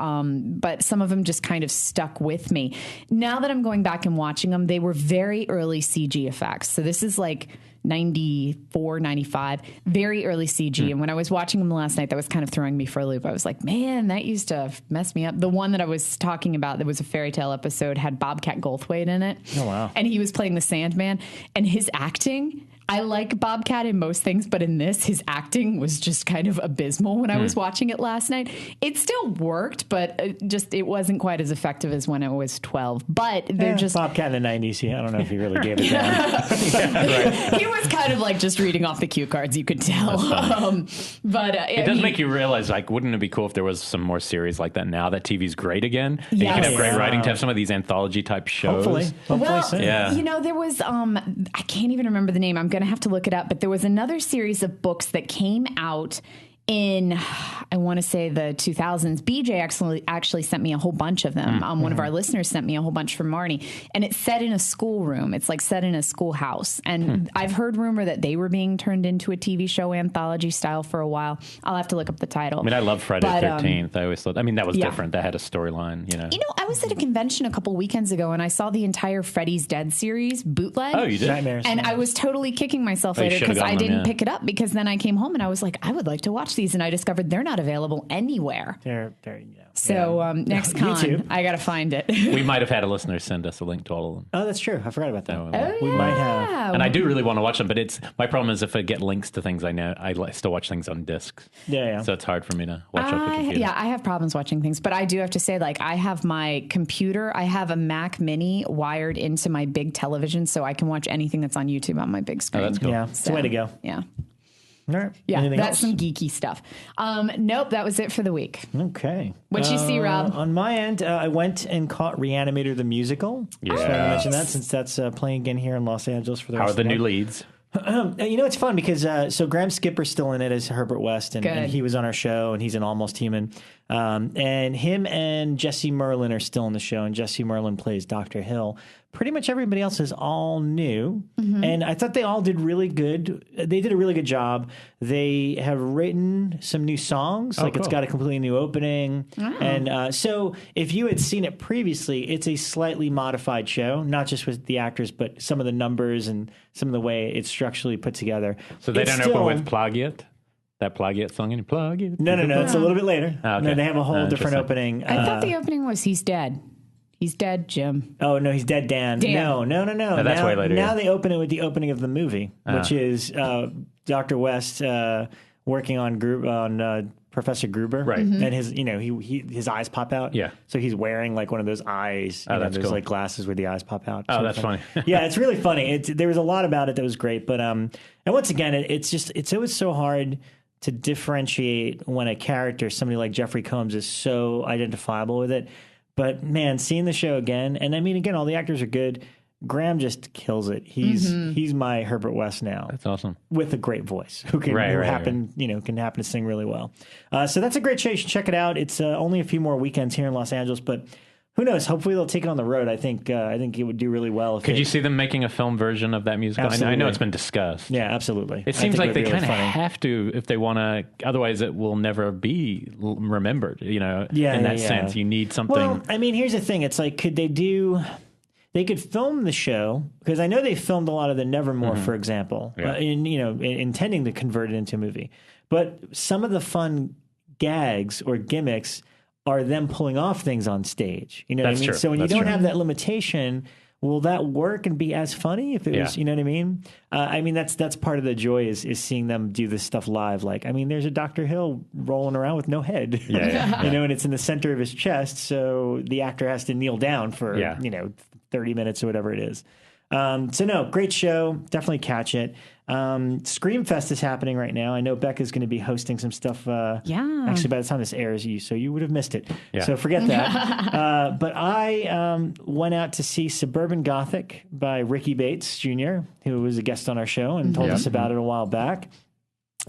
[SPEAKER 2] But some of them just kind of stuck with me. Now that I'm going back and watching them, they were very early CG effects. So this is like 94, 95, very early CG. And when I was watching them last night, that was kind of throwing me for a loop. I was like, man, that used to mess me up. The one that I was talking about that was a fairy tale episode had Bobcat Goldthwait in it.
[SPEAKER 1] Oh, wow.
[SPEAKER 2] And he was playing the Sandman. And his acting, I like Bobcat in most things, but in this, his acting was just kind of abysmal when I was watching it last night. It still worked, but it wasn't quite as effective as when I was 12. But they're just...
[SPEAKER 1] Bobcat in the 90s, I don't know if he really gave it down.
[SPEAKER 2] He was kind of like just reading off the cue cards, you could tell. But
[SPEAKER 3] it does make you realize, like, wouldn't it be cool if there was some more series like that now that TV's great again? And you can have great writing to have some of these anthology type shows.
[SPEAKER 1] Hopefully soon.
[SPEAKER 2] Yeah. You know, there was, I can't even remember the name. I'm going to have to look it up, but there was another series of books that came out in, I want to say the 2000s. BJ actually sent me a whole bunch of them. One of our listeners sent me a whole bunch from Marnie, and it's set in a schoolroom. It's like set in a schoolhouse. And I've heard rumor that they were being turned into a TV show anthology style for a while. I'll have to look up the title.
[SPEAKER 3] I mean, I love Friday the 13th. I always thought, that was different. That had a storyline,
[SPEAKER 2] You know, I was at a convention a couple weekends ago and I saw the entire Freddy's Dead series bootleg.
[SPEAKER 3] Oh, you did?
[SPEAKER 1] Nightmares.
[SPEAKER 2] And I was totally kicking myself later because I didn't pick it up, because then I came home and I was like, I would like to watch these, and I discovered they're not available anywhere.
[SPEAKER 1] They're
[SPEAKER 2] So next con,
[SPEAKER 1] YouTube.
[SPEAKER 2] I got to find it.
[SPEAKER 3] We might have had a listener send us a link to all of them.
[SPEAKER 1] Oh, that's true. I forgot about that.
[SPEAKER 2] We
[SPEAKER 1] might have.
[SPEAKER 3] And I do really want to watch them, but my problem is if I get links to things I know, I still watch things on discs.
[SPEAKER 1] Yeah.
[SPEAKER 3] So it's hard for me to watch off the computer.
[SPEAKER 2] Yeah, I have problems watching things, but I do have to say, like, I have my computer, I have a Mac Mini wired into my big television, so I can watch anything that's on YouTube on my big screen.
[SPEAKER 3] Oh, that's cool.
[SPEAKER 1] Yeah, it's the way to go.
[SPEAKER 2] Yeah.
[SPEAKER 1] All right.
[SPEAKER 2] Yeah,
[SPEAKER 1] Anything
[SPEAKER 2] that's
[SPEAKER 1] else?
[SPEAKER 2] some geeky stuff. Nope, that was it for the week.
[SPEAKER 1] Okay.
[SPEAKER 2] What'd you see, Rob?
[SPEAKER 1] On my end, I went and caught Re-Animator the musical.
[SPEAKER 3] Yeah.
[SPEAKER 1] So I mentioned that since that's playing again here in Los Angeles for the
[SPEAKER 3] How
[SPEAKER 1] rest
[SPEAKER 3] are
[SPEAKER 1] of
[SPEAKER 3] the new leads?
[SPEAKER 1] It's fun because so Graham Skipper's still in it as Herbert West, and he was on our show, and he's an Almost Human. And him and Jesse Merlin are still in the show, and Jesse Merlin plays Dr. Hill. Pretty much everybody else is all new, and I thought they all did really good. They did a really good job. They have written some new songs. It's got a completely new opening. And so if you had seen it previously, it's a slightly modified show, not just with the actors, but some of the numbers and some of the way it's structurally put together.
[SPEAKER 3] So they don't open with Plagiat? That Plagiat song? Plagiat?
[SPEAKER 1] No. It's a little bit later.
[SPEAKER 3] Okay.
[SPEAKER 1] No, they have a whole different opening.
[SPEAKER 2] I thought the opening was He's Dead. He's dead, Jim.
[SPEAKER 1] Oh, no, he's dead, Dan. No.
[SPEAKER 3] That's way later.
[SPEAKER 1] Now they open it with the opening of the movie, which is Dr. West working on Professor Gruber.
[SPEAKER 3] Right.
[SPEAKER 1] And his eyes pop out.
[SPEAKER 3] Yeah.
[SPEAKER 1] So he's wearing like one of those eyes,
[SPEAKER 3] that's cool.
[SPEAKER 1] like glasses where the eyes pop out.
[SPEAKER 3] Oh, that's funny.
[SPEAKER 1] Yeah, it's really funny. There was a lot about it that was great. But and once again, it's always so hard to differentiate when a character, somebody like Jeffrey Combs, is so identifiable with it. But man, seeing the show again, and I mean, again, all the actors are good. Graham just kills it. He's my Herbert West now.
[SPEAKER 3] That's awesome.
[SPEAKER 1] With a great voice, can happen to sing really well. So that's a great show. You should check it out. It's only a few more weekends here in Los Angeles, but who knows? Hopefully they'll take it on the road. I think it would do really well.
[SPEAKER 3] Could you see them making a film version of that musical?
[SPEAKER 1] Absolutely.
[SPEAKER 3] I know it's been discussed.
[SPEAKER 1] Yeah, absolutely.
[SPEAKER 3] It seems like they kind of have to if they want to. Otherwise, it will never be remembered. In that sense, you need something.
[SPEAKER 1] Well, I mean, here's the thing. It's like, could they do? They could film the show, because I know they filmed a lot of the Nevermore, for example, intending to convert it into a movie. But some of the fun gags or gimmicks are them pulling off things on stage. You know what I mean?
[SPEAKER 3] True.
[SPEAKER 1] So when you don't have that limitation, will that work and be as funny if it was, you know what I mean? I mean, that's part of the joy is seeing them do this stuff live. Like, I mean, there's a Dr. Hill rolling around with no head, and it's in the center of his chest. So the actor has to kneel down for, 30 minutes or whatever it is. So no, great show. Definitely catch it. Screamfest is happening right now. I know Bekah's going to be hosting some stuff. Actually, by the time this airs, you would have missed it. Yeah. So forget that. But I went out to see Suburban Gothic by Ricky Bates Jr., who was a guest on our show and told us about it a while back.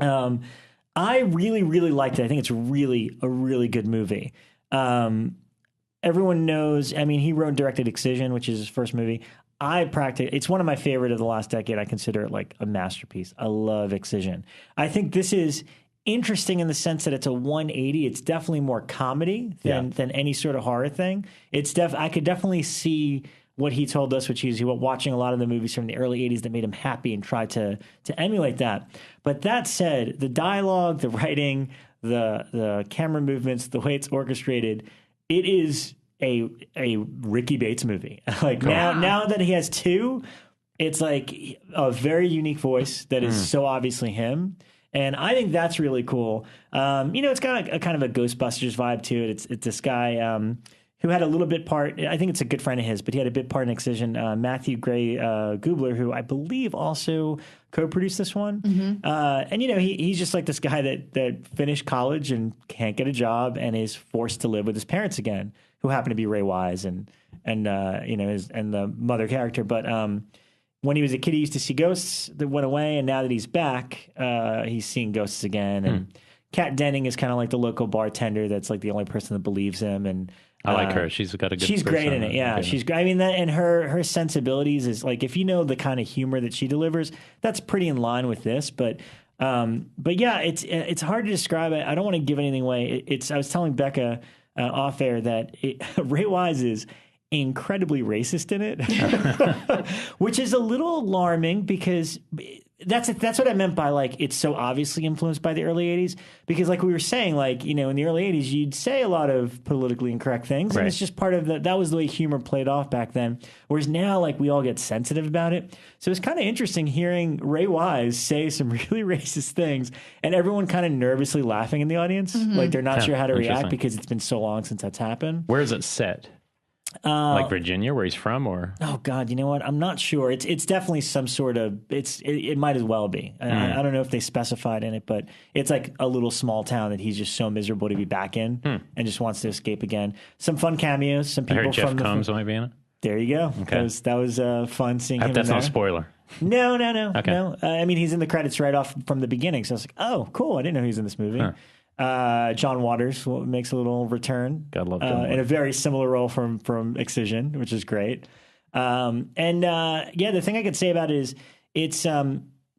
[SPEAKER 1] I really, really liked it. I think it's a really good movie. Everyone knows, I mean, he wrote and directed Excision, which is his first movie. It's one of my favorite of the last decade. I consider it like a masterpiece. I love Excision. I think this is interesting in the sense that it's a 180. It's definitely more comedy than any sort of horror thing. I could definitely see what he told us, which he was watching a lot of the movies from the early 80s that made him happy and tried to emulate that. But that said, the dialogue, the writing, the camera movements, the way it's orchestrated, it is a Ricky Bates movie. Like now that he has two, it's like a very unique voice that is so obviously him. And I think that's really cool. It's got a kind of a Ghostbusters vibe to it. It's this guy who had a little bit part. I think it's a good friend of his, but he had a bit part in Excision. Matthew Gray Gubler, who I believe also co-produced this one. And he's just like this guy that finished college and can't get a job and is forced to live with his parents again, who happen to be Ray Wise and the mother character. But when he was a kid, he used to see ghosts that went away, and now that he's back, he's seeing ghosts again. And Kat Denning is kind of like the local bartender that's like the only person that believes him. And
[SPEAKER 3] I like her. She's got a good.
[SPEAKER 1] She's great in it. Yeah, she's great. I mean, and her sensibilities is like, if you know the kind of humor that she delivers, that's pretty in line with this. But yeah, it's hard to describe it. I don't want to give anything away. I was telling Bekah off air that Ray Wise is incredibly racist in it, which is a little alarming because that's what I meant by like it's so obviously influenced by the early 80s, because like we were saying, like, in the early 80s you'd say a lot of politically incorrect things, and it's just part of that was the way humor played off back then, whereas now like we all get sensitive about it. So it's kind of interesting hearing Ray Wise say some really racist things and everyone kind of nervously laughing in the audience, like they're not sure how to react because it's been so long since that's happened.
[SPEAKER 3] Where is it set? Like Virginia, where he's from, or
[SPEAKER 1] God, you know what? I'm not sure. It's definitely some sort of. It might as well be. I don't know if they specified in it, but it's like a little small town that he's just so miserable to be back in and just wants to escape again. Some fun cameos. Some people.
[SPEAKER 3] I heard Jeff Combs might be in it.
[SPEAKER 1] There you go. Okay. That was fun seeing him.
[SPEAKER 3] That's not a spoiler.
[SPEAKER 1] No.
[SPEAKER 3] Okay.
[SPEAKER 1] No. I mean, he's in the credits right off from the beginning, so I was like, oh, cool. I didn't know he was in this movie. Huh. John Waters makes a little return.
[SPEAKER 3] God love John
[SPEAKER 1] in a very similar role from Excision, which is great. The thing I could say about it is it's I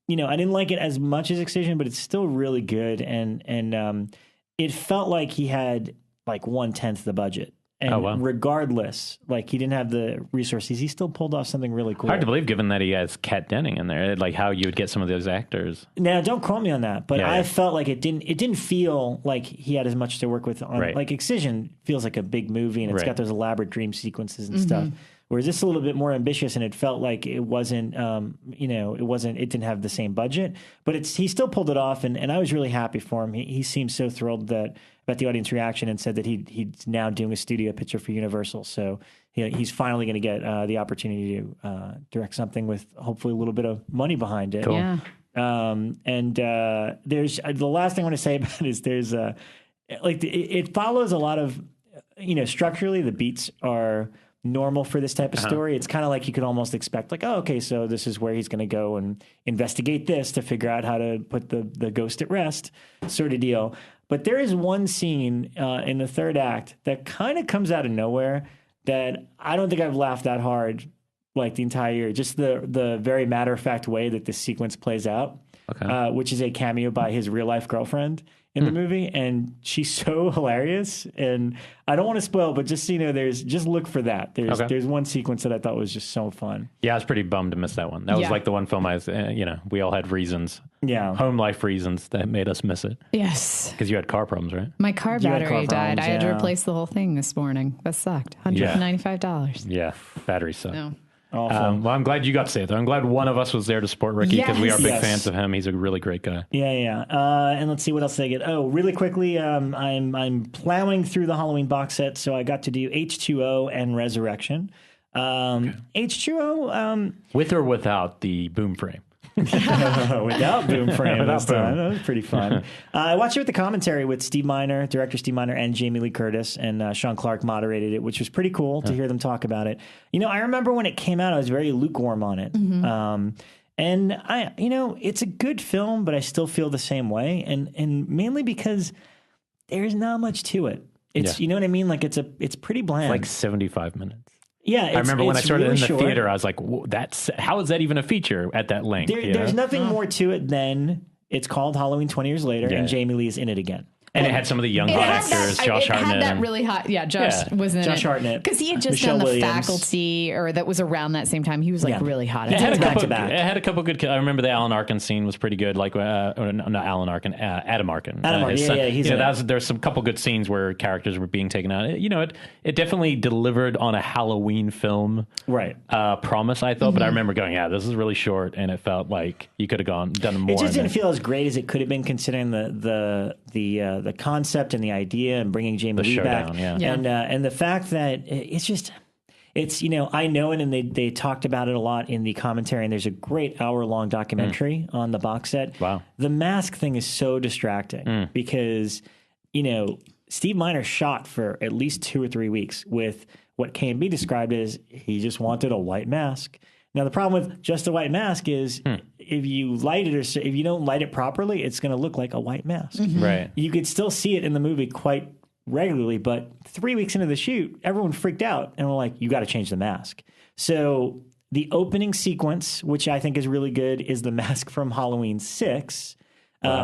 [SPEAKER 1] didn't like it as much as Excision, but it's still really good, and it felt like he had like 1/10 the budget. And regardless, like he didn't have the resources, he still pulled off something really cool.
[SPEAKER 3] Hard to believe, given that he has Kat Denning in there, like how you would get some of those actors.
[SPEAKER 1] Now, don't quote me on that, but I felt like it didn't feel like he had as much to work with on. Like Excision feels like a big movie, and it's got those elaborate dream sequences and stuff. Whereas this is a little bit more ambitious, and it felt like it wasn't, it didn't have the same budget, but he still pulled it off, and I was really happy for him. He seemed so thrilled about the audience reaction, and said that he's now doing a studio picture for Universal, so he's finally going to get the opportunity to direct something with hopefully a little bit of money behind it.
[SPEAKER 3] Cool. Yeah.
[SPEAKER 1] There's the last thing I want to say about it is there's it follows a lot of, structurally the beats are normal for this type of story. It's kind of like you could almost expect, like, oh, okay, so this is where he's going to go and investigate this to figure out how to put the ghost at rest, sort of deal. But there is one scene in the third act that kind of comes out of nowhere that I don't think I've laughed that hard like the entire year. Just the very matter-of-fact way that this sequence plays out, which is a cameo by his real-life girlfriend in the movie, and she's so hilarious. And I don't want to spoil, but just so you know, just look for that. There's one sequence that I thought was just so fun.
[SPEAKER 3] Yeah, I was pretty bummed to miss that one. That was like the one film we all had reasons. Yeah, home life reasons that made us miss it.
[SPEAKER 2] Yes,
[SPEAKER 3] because you had car problems, right?
[SPEAKER 2] My car battery died. I had to replace the whole thing this morning. That sucked. $195.
[SPEAKER 3] Yeah, battery sucked.
[SPEAKER 2] No.
[SPEAKER 3] Well, I'm glad you got to say it, though. I'm glad one of us was there to support Ricky, because we are big fans of him. He's a really great guy.
[SPEAKER 1] Yeah. And let's see, what else did I get? Oh, really quickly, I'm plowing through the Halloween box set, so I got to do H2O and Resurrection. H2O.
[SPEAKER 3] With or without the boom frame?
[SPEAKER 1] Without boom frame this time. That was pretty fun. I watched it with the commentary with Steve Miner, director Steve Miner, and Jamie Lee Curtis, and Sean Clark moderated it, which was pretty cool to hear them talk about it. I remember when it came out, I was very lukewarm on it. And it's a good film, but I still feel the same way, and mainly because there's not much to it. It's you know what I mean? Like it's pretty bland.
[SPEAKER 3] It's like 75 minutes.
[SPEAKER 1] Yeah,
[SPEAKER 3] I remember when I started
[SPEAKER 1] really
[SPEAKER 3] in the
[SPEAKER 1] short.
[SPEAKER 3] theater, I was like, how is that even a feature at that length?
[SPEAKER 1] There's nothing more to it than it's called Halloween 20 years later, and Jamie Lee is in it again.
[SPEAKER 3] And it had some of the young hot actors, Josh Hartnett.
[SPEAKER 2] It had that really hot, Josh was in
[SPEAKER 1] Josh
[SPEAKER 2] it.
[SPEAKER 1] Hartnett.
[SPEAKER 2] Because he had just
[SPEAKER 1] Michelle
[SPEAKER 2] done The
[SPEAKER 1] Williams.
[SPEAKER 2] Faculty, or that was around that same time. He was really hot.
[SPEAKER 3] It had
[SPEAKER 1] back-to-back.
[SPEAKER 3] a couple good. I remember the Alan Arkin scene was pretty good. Like not Alan Arkin, Adam Arkin.
[SPEAKER 1] Adam Arkin, he's
[SPEAKER 3] there's some couple good scenes where characters were being taken out. It definitely delivered on a Halloween film promise, I thought. But I remember going, this is really short, and it felt like you could have done more.
[SPEAKER 1] It just didn't feel as great as it could have been, considering the concept and the idea and bringing Jamie Lee back, and the fact that it's I know it, and they talked about it a lot in the commentary, and there's a great hour-long documentary on the box set.
[SPEAKER 3] Wow.
[SPEAKER 1] The mask thing is so distracting because Steve Miner shot for at least 2 or 3 weeks with what can be described as he just wanted a white mask. Now, the problem with just a white mask is if you light it, or if you don't light it properly, it's going to look like a white mask.
[SPEAKER 3] Right.
[SPEAKER 1] You could still see it in the movie quite regularly, but 3 weeks into the shoot, everyone freaked out and were like, you got to change the mask. So the opening sequence, which I think is really good, is the mask from Halloween 6,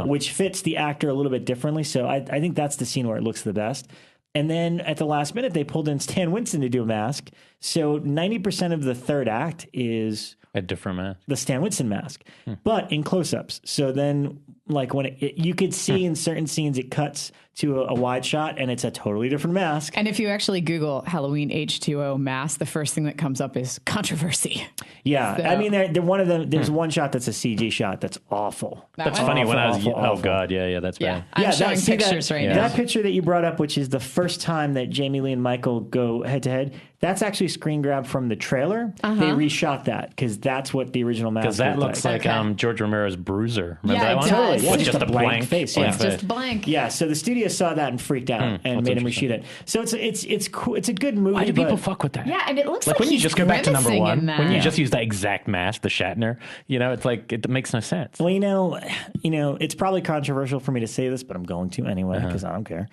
[SPEAKER 1] which fits the actor a little bit differently. So I think that's the scene where it looks the best. And then at the last minute, they pulled in Stan Winston to do a mask. So 90% of the third act is
[SPEAKER 3] a different mask,
[SPEAKER 1] the Stan Winston mask, but in close-ups. So then, like when you could see in certain scenes, it cuts to a wide shot, and it's a totally different mask.
[SPEAKER 2] And if you actually Google Halloween H2O mask, the first thing that comes up is controversy.
[SPEAKER 1] Yeah, so. I mean, they're one of them. There's one shot that's a CG shot that's awful.
[SPEAKER 3] That's funny.
[SPEAKER 1] Awful,
[SPEAKER 3] when I was,
[SPEAKER 1] awful,
[SPEAKER 3] oh god, yeah, that's bad.
[SPEAKER 2] I'm showing pictures right now.
[SPEAKER 1] That picture that you brought up, which is the first time that Jamie Lee and Michael go head to head, that's actually a screen grab from the trailer. They reshot that because that's what the original mask.
[SPEAKER 3] Because that looks like George Romero's Bruiser. Remember that one?
[SPEAKER 1] Totally. Yeah,
[SPEAKER 3] it's just a blank
[SPEAKER 1] face.
[SPEAKER 2] It's just blank.
[SPEAKER 1] Yeah, so the studio saw that and freaked out and made him reshoot it. So it's cool. It's a good movie.
[SPEAKER 3] Why do people fuck with that?
[SPEAKER 2] Yeah, and it looks like
[SPEAKER 3] when you just go back to number one, when you
[SPEAKER 2] Yeah.
[SPEAKER 3] just use the exact mask, the Shatner, it's like it makes no sense.
[SPEAKER 1] Well, it's probably controversial for me to say this, but I'm going to anyway because I don't care.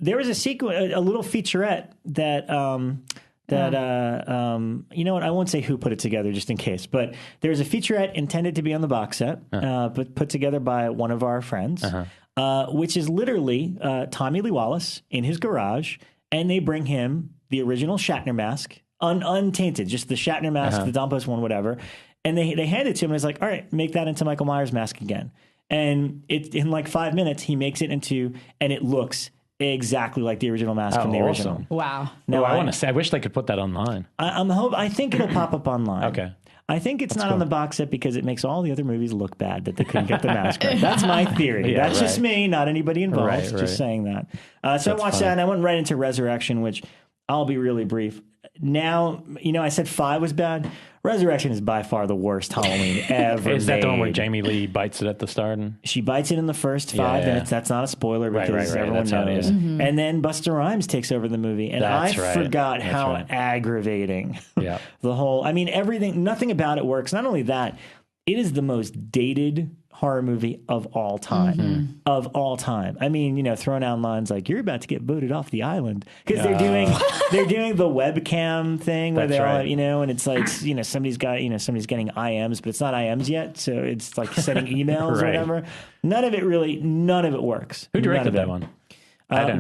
[SPEAKER 1] There was a little featurette that. You know what? I won't say who put it together just in case, but there's a featurette intended to be on the box set, but put together by one of our friends, which is literally Tommy Lee Wallace in his garage, and they bring him the original Shatner mask, untainted, just the Shatner mask, the Don Post one, whatever, and they hand it to him, and he's like, all right, make that into Michael Myers mask again. And in like 5 minutes, he makes it into, and it looks exactly like the original mask from the original.
[SPEAKER 3] Awesome.
[SPEAKER 2] Wow.
[SPEAKER 1] No,
[SPEAKER 3] I want to say. I wish they could put that online.
[SPEAKER 1] I think it'll pop up online.
[SPEAKER 3] Okay.
[SPEAKER 1] I think it's not on the box set because it makes all the other movies look bad that they couldn't get the mask right. That's my theory. That's just me, not anybody involved. Just saying that. So I watched that, and I went right into Resurrection, which I'll be really brief. Now, I said 5 was bad. Resurrection is by far the worst Halloween ever.
[SPEAKER 3] Is that the one where Jamie Lee bites it at the start?
[SPEAKER 1] She bites it in the first 5 minutes. That's not a spoiler because everyone knows. And then Busta Rhymes takes over the movie. And I forgot how aggravating the whole... I mean, everything, nothing about it works. Not only that, it is the most dated horror movie of all time. Of all time. I mean, throwing out lines like, you're about to get booted off the island. Because they're doing the webcam thing where they're all, and it's like, somebody's getting IMs, but it's not IMs yet. So it's like sending emails or whatever. None of it works.
[SPEAKER 3] Who directed that one?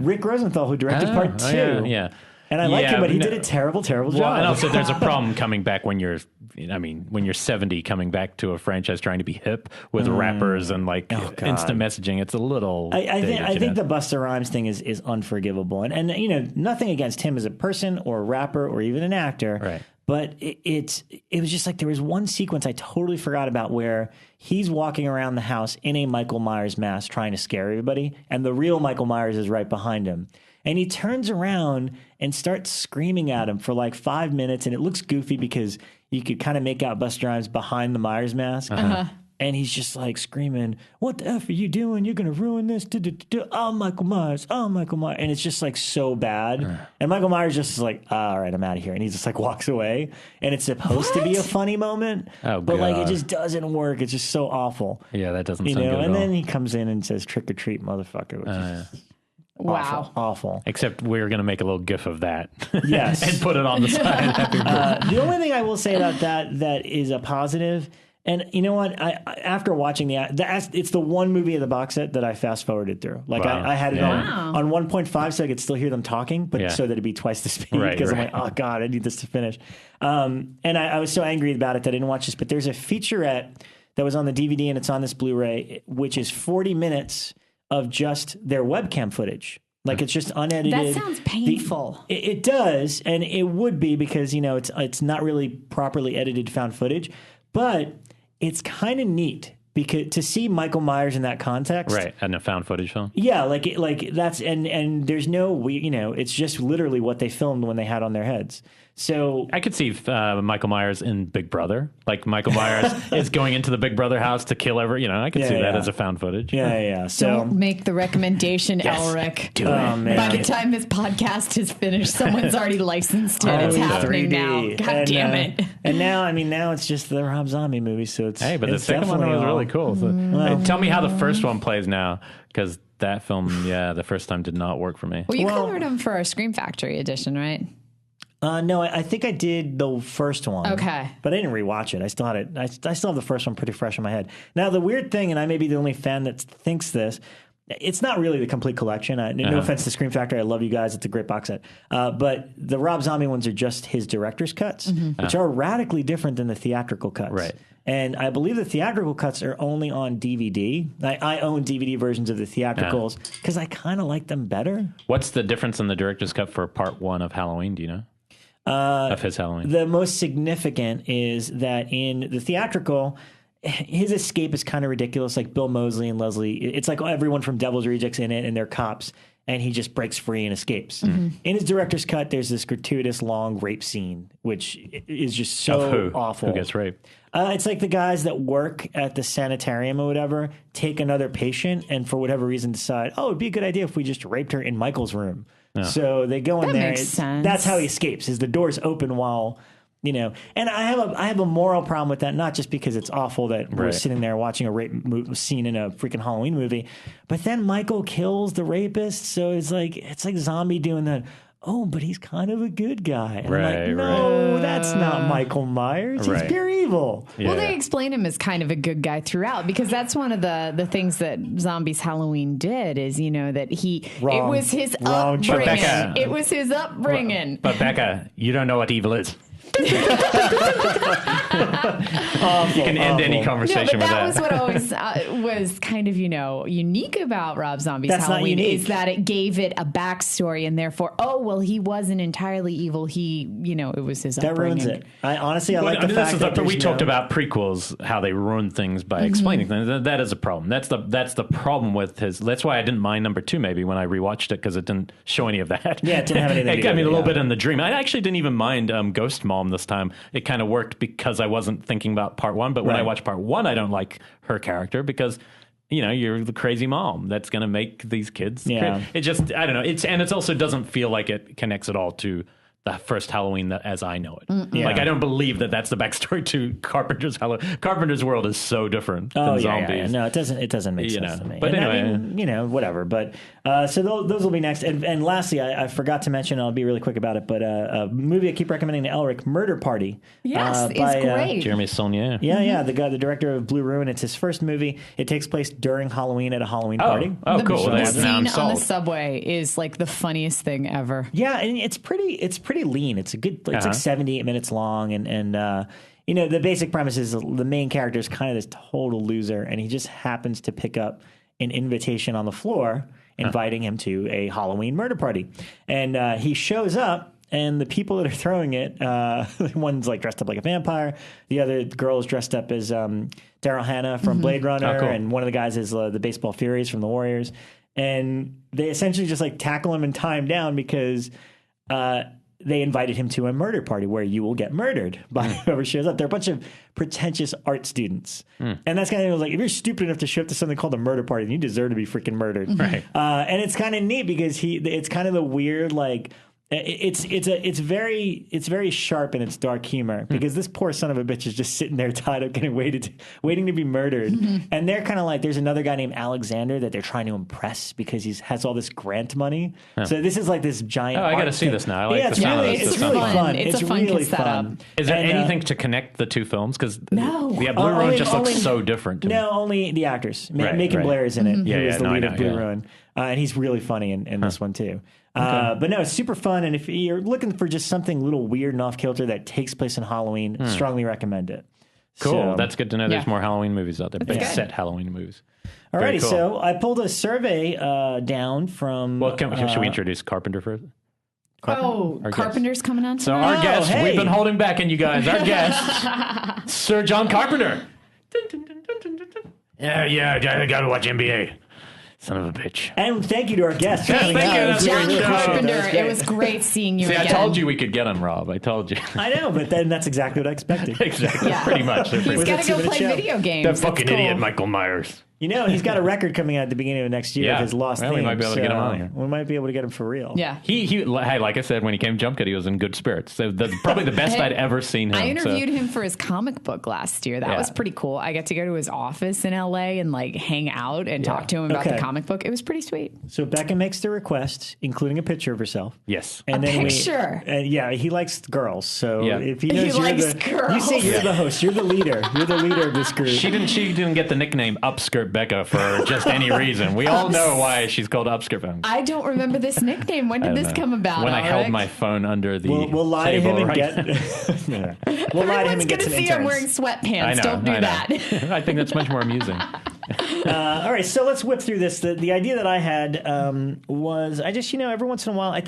[SPEAKER 1] Rick Rosenthal, who directed part 2.
[SPEAKER 3] Yeah.
[SPEAKER 1] And I like him, but he did a terrible, terrible job.
[SPEAKER 3] And also there's a problem coming back when you're 70, coming back to a franchise trying to be hip with rappers and instant messaging. It's a little...
[SPEAKER 1] I think the Busta Rhymes thing is unforgivable. And nothing against him as a person or a rapper or even an actor.
[SPEAKER 3] Right.
[SPEAKER 1] But it was just like there was one sequence I totally forgot about where he's walking around the house in a Michael Myers mask trying to scare everybody. And the real Michael Myers is right behind him. and he turns around and starts screaming at him for like 5 minutes, and it looks goofy because you could kind of make out Busta Rhymes behind the Myers mask. And he's just like screaming, "What the F are you doing? You're going to ruin this. Oh, Michael Myers. Oh, Michael Myers." And it's just like so bad. And Michael Myers just is like, all right, I'm out of here. And he just like walks away. And it's supposed to be a funny moment. But like it just doesn't work. It's just so awful.
[SPEAKER 3] Yeah, that doesn't sound good at
[SPEAKER 1] And
[SPEAKER 3] all.
[SPEAKER 1] then he comes in and says, "Trick or treat, motherfucker." Which is awful.
[SPEAKER 3] Except we're going to make a little gif of that.
[SPEAKER 1] Yes.
[SPEAKER 3] And put it on the side.
[SPEAKER 1] The only thing I will say about that is a positive. And you know what? After watching it's the one movie of the box set that I fast forwarded through. Like I had it on 1.5 so I could still hear them talking, but so that it'd be twice the speed because I'm like, oh God, I need this to finish. And I was so angry about it that I didn't watch this. But there's a featurette that was on the DVD and it's on this Blu-ray, which is 40 minutes of just their webcam footage. Like it's just unedited.
[SPEAKER 2] That sounds painful.
[SPEAKER 1] It does, and it would be because it's not really properly edited found footage, but it's kind of neat because to see Michael Myers in that context,
[SPEAKER 3] right? And a found footage film,
[SPEAKER 1] yeah, like that's and there's no it's just literally what they filmed when they had on their heads. So
[SPEAKER 3] I could see Michael Myers in Big Brother. Like Michael Myers is going into the Big Brother house to kill I could see that as a found footage.
[SPEAKER 1] Yeah. So
[SPEAKER 2] don't make the recommendation, Elric.
[SPEAKER 3] Do it.
[SPEAKER 2] By the time this podcast is finished, someone's already licensed it. It's happening
[SPEAKER 1] 3D.
[SPEAKER 2] now. God damn it.
[SPEAKER 1] And now it's just the Rob Zombie movie. So it's
[SPEAKER 3] but the second one was really cool. So, tell me how the first one plays now, because that film, the first time did not work for me.
[SPEAKER 2] Well, you covered them for our Scream Factory edition, right?
[SPEAKER 1] No, I think I did the first one.
[SPEAKER 2] Okay.
[SPEAKER 1] But I didn't rewatch it. I still had it. I still have the first one pretty fresh in my head. Now, the weird thing, and I may be the only fan that thinks this, it's not really the complete collection. No offense to Scream Factory. I love you guys. It's a great box set. But the Rob Zombie ones are just his director's cuts, which are radically different than the theatrical cuts.
[SPEAKER 3] Right.
[SPEAKER 1] And I believe the theatrical cuts are only on DVD. I own DVD versions of the theatricals because I kind of like them better.
[SPEAKER 3] What's the difference in the director's cut for part 1 of Halloween? Do you know? Of his Halloween.
[SPEAKER 1] The most significant is that in the theatrical, his escape is kind of ridiculous. Like Bill Moseley and Leslie, it's like everyone from Devil's Rejects in it, and they're cops, and he just breaks free and escapes. In his director's cut, there's this gratuitous long rape scene, which is just so awful.
[SPEAKER 3] Who gets raped?
[SPEAKER 1] It's like the guys that work at the sanitarium or whatever take another patient, and for whatever reason decide, it'd be a good idea if we just raped her in Michael's room. So they go in there.
[SPEAKER 2] Makes sense.
[SPEAKER 1] That's how he escapes. Is the doors open while and I have a moral problem with that. Not just because it's awful that we're sitting there watching a rape scene in a freaking Halloween movie, but then Michael kills the rapist. So it's like Zombie doing that. Oh, but he's kind of a good guy. And I'm like, no, that's not Michael Myers. He's pure evil.
[SPEAKER 2] Well, they explain him as kind of a good guy throughout because that's one of the things that Zombies Halloween did is, that it was his upbringing. It was his upbringing.
[SPEAKER 3] But Bekah, you don't know what evil is. You can end any conversation with that.
[SPEAKER 2] That was what always was kind of, unique about Rob Zombie's Halloween is that it gave it a backstory and therefore, he wasn't entirely evil. He, it was his upbringing.
[SPEAKER 1] That ruins it. I like the fact that
[SPEAKER 3] we talked about prequels, how they ruin things by explaining things. That is a problem. That's the problem with his. That's why I didn't mind number 2 maybe when I rewatched it because it didn't show any of that.
[SPEAKER 1] Yeah, it didn't have anything.
[SPEAKER 3] It got me a little bit in the dream. I actually didn't even mind Ghost Mom this time. It kind of worked because I wasn't thinking about part 1. But when I watch part 1, I don't like her character because you're the crazy mom that's going to make these kids. Yeah. It just, I don't know. It also doesn't feel like it connects at all to the first Halloween as I know it. Like I don't believe that that's the backstory to Carpenter's Halloween. Carpenter's world is so different than zombies.
[SPEAKER 1] Yeah. No, it doesn't make sense to me.
[SPEAKER 3] But anyway,
[SPEAKER 1] whatever. But so those will be next. And lastly, I forgot to mention. I'll be really quick about it. But a movie I keep recommending to Elric, Murder Party.
[SPEAKER 2] Yes, it's great.
[SPEAKER 3] Jeremy Saulnier.
[SPEAKER 1] Yeah. The director of Blue Ruin. It's his first movie. It takes place during Halloween at a Halloween party.
[SPEAKER 2] Oh,
[SPEAKER 3] cool.
[SPEAKER 2] The scene on the subway is like the funniest thing ever.
[SPEAKER 1] Yeah, and it's pretty lean. It's a good. It's like 78 minutes long, and the basic premise is the main character is kind of this total loser, and he just happens to pick up an invitation on the floor inviting him to a Halloween murder party, and he shows up. And the people that are throwing it, one's like dressed up like a vampire. The other girl is dressed up as Daryl Hannah from Blade Runner, and one of the guys is the Baseball Furies from the Warriors. and they essentially just like tackle him and tie him down because they invited him to a murder party where you will get murdered by whoever shows up. They're a bunch of pretentious art students. And that's kind of like, if you're stupid enough to show up to something called a murder party, then you deserve to be freaking murdered.
[SPEAKER 3] Right.
[SPEAKER 1] And it's kind of neat because it's kind of the weird, like, it's very sharp in its dark humor because this poor son of a bitch is just sitting there tied up, waiting to be murdered. And they're kind of like, there's another guy named Alexander that they're trying to impress because he has all this grant money. So this is like this giant.
[SPEAKER 3] Oh, I got to see this now. I like
[SPEAKER 1] yeah,
[SPEAKER 3] the sound of this.
[SPEAKER 1] It's really fun.
[SPEAKER 2] It's a fun
[SPEAKER 1] really
[SPEAKER 2] setup.
[SPEAKER 1] fun.
[SPEAKER 3] Is there anything to connect the two films? Because
[SPEAKER 2] No.
[SPEAKER 3] Blue Ruin just looks so different. To me.
[SPEAKER 1] No, only the actors.
[SPEAKER 3] Right,
[SPEAKER 1] Macon Blair is in it.
[SPEAKER 3] Yeah,
[SPEAKER 1] who is the
[SPEAKER 3] no, I
[SPEAKER 1] lead
[SPEAKER 3] know,
[SPEAKER 1] of Blue
[SPEAKER 3] yeah.
[SPEAKER 1] Ruin. And he's really funny in this one, too. But no, it's super fun. And if you're looking for just something a little weird and off-kilter that takes place in Halloween, strongly recommend it.
[SPEAKER 3] Cool.
[SPEAKER 1] So,
[SPEAKER 3] That's good to know. There's more Halloween movies out there. Big
[SPEAKER 2] good.
[SPEAKER 3] set Halloween movies.
[SPEAKER 1] Alrighty,
[SPEAKER 3] Cool.
[SPEAKER 1] so I pulled a survey down from...
[SPEAKER 3] Well, should we introduce Carpenter first?
[SPEAKER 2] Oh,
[SPEAKER 3] Our
[SPEAKER 2] Carpenter's coming on
[SPEAKER 3] So
[SPEAKER 2] tonight?
[SPEAKER 3] our guest,
[SPEAKER 1] hey.
[SPEAKER 3] we've been holding back on you guys. Our guest, Sir John Carpenter. Yeah, I got to watch NBA. Son of a bitch.
[SPEAKER 1] And thank you to our guest.
[SPEAKER 3] Yeah, thank you. That's
[SPEAKER 2] John
[SPEAKER 3] great.
[SPEAKER 2] Carpenter, it was great seeing you
[SPEAKER 3] See,
[SPEAKER 2] again.
[SPEAKER 3] I told you we could get him, Rob. I told you.
[SPEAKER 1] I know, but then that's exactly what I expected.
[SPEAKER 3] Exactly.
[SPEAKER 2] Yeah.
[SPEAKER 3] Pretty much.
[SPEAKER 2] He's
[SPEAKER 1] Was
[SPEAKER 2] got
[SPEAKER 1] it
[SPEAKER 2] to go
[SPEAKER 1] 2-minute
[SPEAKER 2] play
[SPEAKER 1] show?
[SPEAKER 2] video games.
[SPEAKER 3] That
[SPEAKER 2] That's
[SPEAKER 3] fucking
[SPEAKER 2] cool.
[SPEAKER 3] idiot, Michael Myers.
[SPEAKER 1] You know, he's got a record coming out at the beginning of next year
[SPEAKER 3] Yeah.
[SPEAKER 1] of his lost
[SPEAKER 3] Well, we
[SPEAKER 1] theme,
[SPEAKER 3] might be able to get him on here.
[SPEAKER 1] We might be able to get him for real.
[SPEAKER 2] Yeah.
[SPEAKER 3] He hey, like I said, when he came to Jump Cut, he was in good spirits. So that's probably the best
[SPEAKER 2] Hey,
[SPEAKER 3] I'd ever seen him.
[SPEAKER 2] I interviewed him for his comic book last year. That
[SPEAKER 3] Yeah.
[SPEAKER 2] was pretty cool. I got to go to his office in LA and like hang out and talk to him about
[SPEAKER 1] Okay.
[SPEAKER 2] the comic book. It was pretty sweet.
[SPEAKER 1] So Bekah makes the request, including a picture of herself.
[SPEAKER 3] Yes.
[SPEAKER 1] And
[SPEAKER 2] A
[SPEAKER 1] then
[SPEAKER 2] picture?
[SPEAKER 1] Yeah, he likes girls. So
[SPEAKER 3] Yeah.
[SPEAKER 1] if he knows you're
[SPEAKER 2] likes
[SPEAKER 1] the,
[SPEAKER 2] girls.
[SPEAKER 1] you say you're the host, you're the leader, you're the leader of this group.
[SPEAKER 3] She didn't get the nickname Upskirt Bekah for just any reason. We all know why she's called Upskirt.
[SPEAKER 2] I don't remember this nickname. When did this come about?
[SPEAKER 3] When I held
[SPEAKER 2] Elric?
[SPEAKER 3] my phone under the
[SPEAKER 1] We'll lie to
[SPEAKER 3] table
[SPEAKER 1] him and
[SPEAKER 3] right
[SPEAKER 1] get. No. We'll lie to him
[SPEAKER 2] Everyone's
[SPEAKER 1] and get
[SPEAKER 2] gonna
[SPEAKER 1] some
[SPEAKER 2] see I'm
[SPEAKER 1] interns.
[SPEAKER 2] wearing sweatpants.
[SPEAKER 3] I know,
[SPEAKER 2] Don't do
[SPEAKER 3] I know.
[SPEAKER 2] that.
[SPEAKER 3] I think that's much more amusing.
[SPEAKER 1] All right, so let's whip through this. The idea that I had was I just, every once in a while, I'm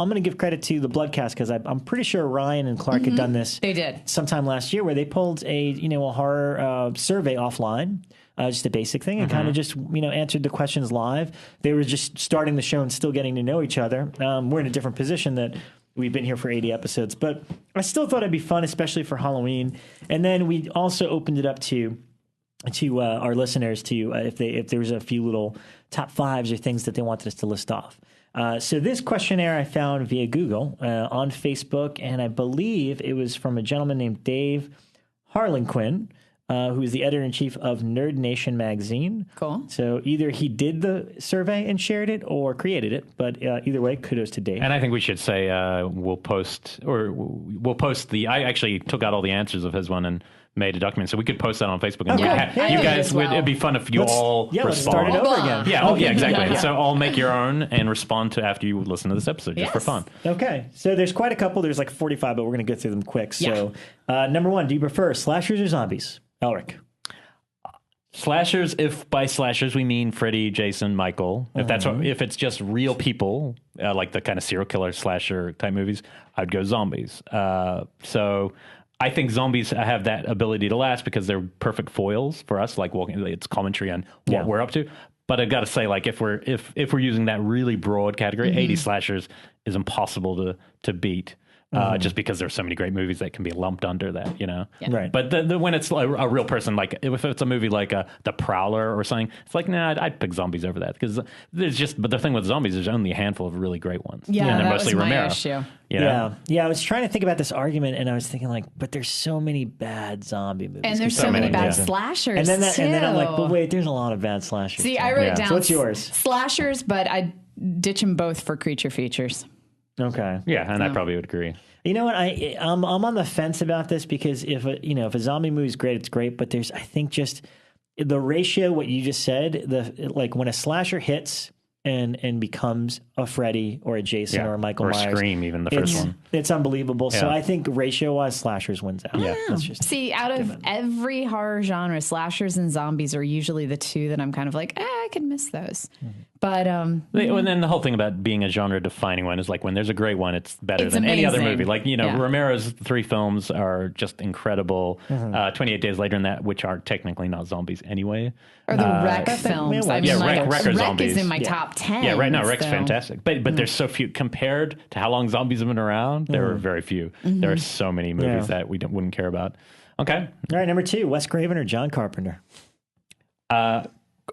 [SPEAKER 1] going to give credit to the Bloodcast because I'm pretty sure Ryan and Clark had done this.
[SPEAKER 2] They did.
[SPEAKER 1] Sometime last year where they pulled a horror survey offline. Just a basic thing, and kind of just answered the questions live. They were just starting the show and still getting to know each other. We're in a different position that we've been here for 80 episodes, but I still thought it'd be fun, especially for Halloween. And then we also opened it up to our listeners to if there was a few little top fives or things that they wanted us to list off. So this questionnaire I found via Google on Facebook, and I believe it was from a gentleman named Dave Harlequin. Who is the editor-in-chief of Nerd Nation magazine.
[SPEAKER 2] Cool.
[SPEAKER 1] So either he did the survey and shared it or created it, but either way, kudos to Dave.
[SPEAKER 3] And I think we should say we'll post the. I actually took out all the answers of his one and made a document, so we could post that on Facebook. And
[SPEAKER 1] Okay.
[SPEAKER 3] you
[SPEAKER 2] Yeah,
[SPEAKER 3] guys
[SPEAKER 2] as well.
[SPEAKER 3] it'd be fun if you
[SPEAKER 1] let's
[SPEAKER 3] respond.
[SPEAKER 1] start it over again.
[SPEAKER 3] Yeah, exactly.
[SPEAKER 1] Yeah.
[SPEAKER 3] So I'll make your own and respond to after you listen to this episode, just for
[SPEAKER 2] Yes.
[SPEAKER 3] fun.
[SPEAKER 1] Okay, so there's quite a couple. There's like 45, but we're going to go through them quick. So number one, do you prefer slashers or zombies? Elric.
[SPEAKER 3] Slashers, if by slashers we mean Freddy, Jason, Michael, if it's just real people, like the kind of serial killer slasher type movies, I'd go zombies. So I think zombies have that ability to last because they're perfect foils for us, like it's commentary on what we're up to. But I've got to say, like if we're using that really broad category, 80 slashers is impossible to beat. Just because there's so many great movies that can be lumped under that,
[SPEAKER 1] Right.
[SPEAKER 3] But when it's a real person, like if it's a movie like The Prowler or something, it's like, nah, I'd pick zombies over that because but the thing with zombies, there's only a handful of really great ones.
[SPEAKER 2] Yeah,
[SPEAKER 3] and they're
[SPEAKER 2] that
[SPEAKER 3] mostly
[SPEAKER 2] was my
[SPEAKER 3] Romero.
[SPEAKER 2] issue.
[SPEAKER 1] Yeah. I was trying to think about this argument, and I was thinking but there's so many bad zombie movies,
[SPEAKER 2] And there's
[SPEAKER 3] So
[SPEAKER 2] so many
[SPEAKER 3] many,
[SPEAKER 2] bad
[SPEAKER 3] yeah.
[SPEAKER 2] slashers,
[SPEAKER 1] and then I'm like,
[SPEAKER 2] too.
[SPEAKER 1] but wait, there's a lot of bad slashers.
[SPEAKER 2] See,
[SPEAKER 1] too.
[SPEAKER 2] I wrote down
[SPEAKER 1] So what's yours?
[SPEAKER 2] slashers, but I'd ditch them both for creature features.
[SPEAKER 1] Okay.
[SPEAKER 3] Yeah, and I probably would agree.
[SPEAKER 1] You know what? I'm on the fence about this because if a zombie movie is great, it's great. But I think just the ratio, what you just said, like when a slasher hits and becomes a Freddy or a Jason or a Michael Myers,
[SPEAKER 3] Scream, even the first one.
[SPEAKER 1] It's unbelievable. So
[SPEAKER 3] Yeah.
[SPEAKER 1] I think ratio-wise, slashers wins out.
[SPEAKER 3] Yeah.
[SPEAKER 1] That's just
[SPEAKER 2] See, out of every horror genre, slashers and zombies are usually the two that I'm kind of like, I could miss those. But
[SPEAKER 3] and then the whole thing about being a genre defining one is like when there's a great one, it's better than any other movie. Like, Romero's 3 films are just incredible. 28 Days Later in that, which are technically not zombies anyway.
[SPEAKER 2] Or the Wreck films.
[SPEAKER 3] Wreck are zombies.
[SPEAKER 2] Is in my top 10.
[SPEAKER 3] Yeah, right now Wreck's fantastic. But there's so few compared to how long zombies have been around. There are very few. There are so many movies that we wouldn't care about. Okay.
[SPEAKER 1] All right, number 2, Wes Craven or John Carpenter?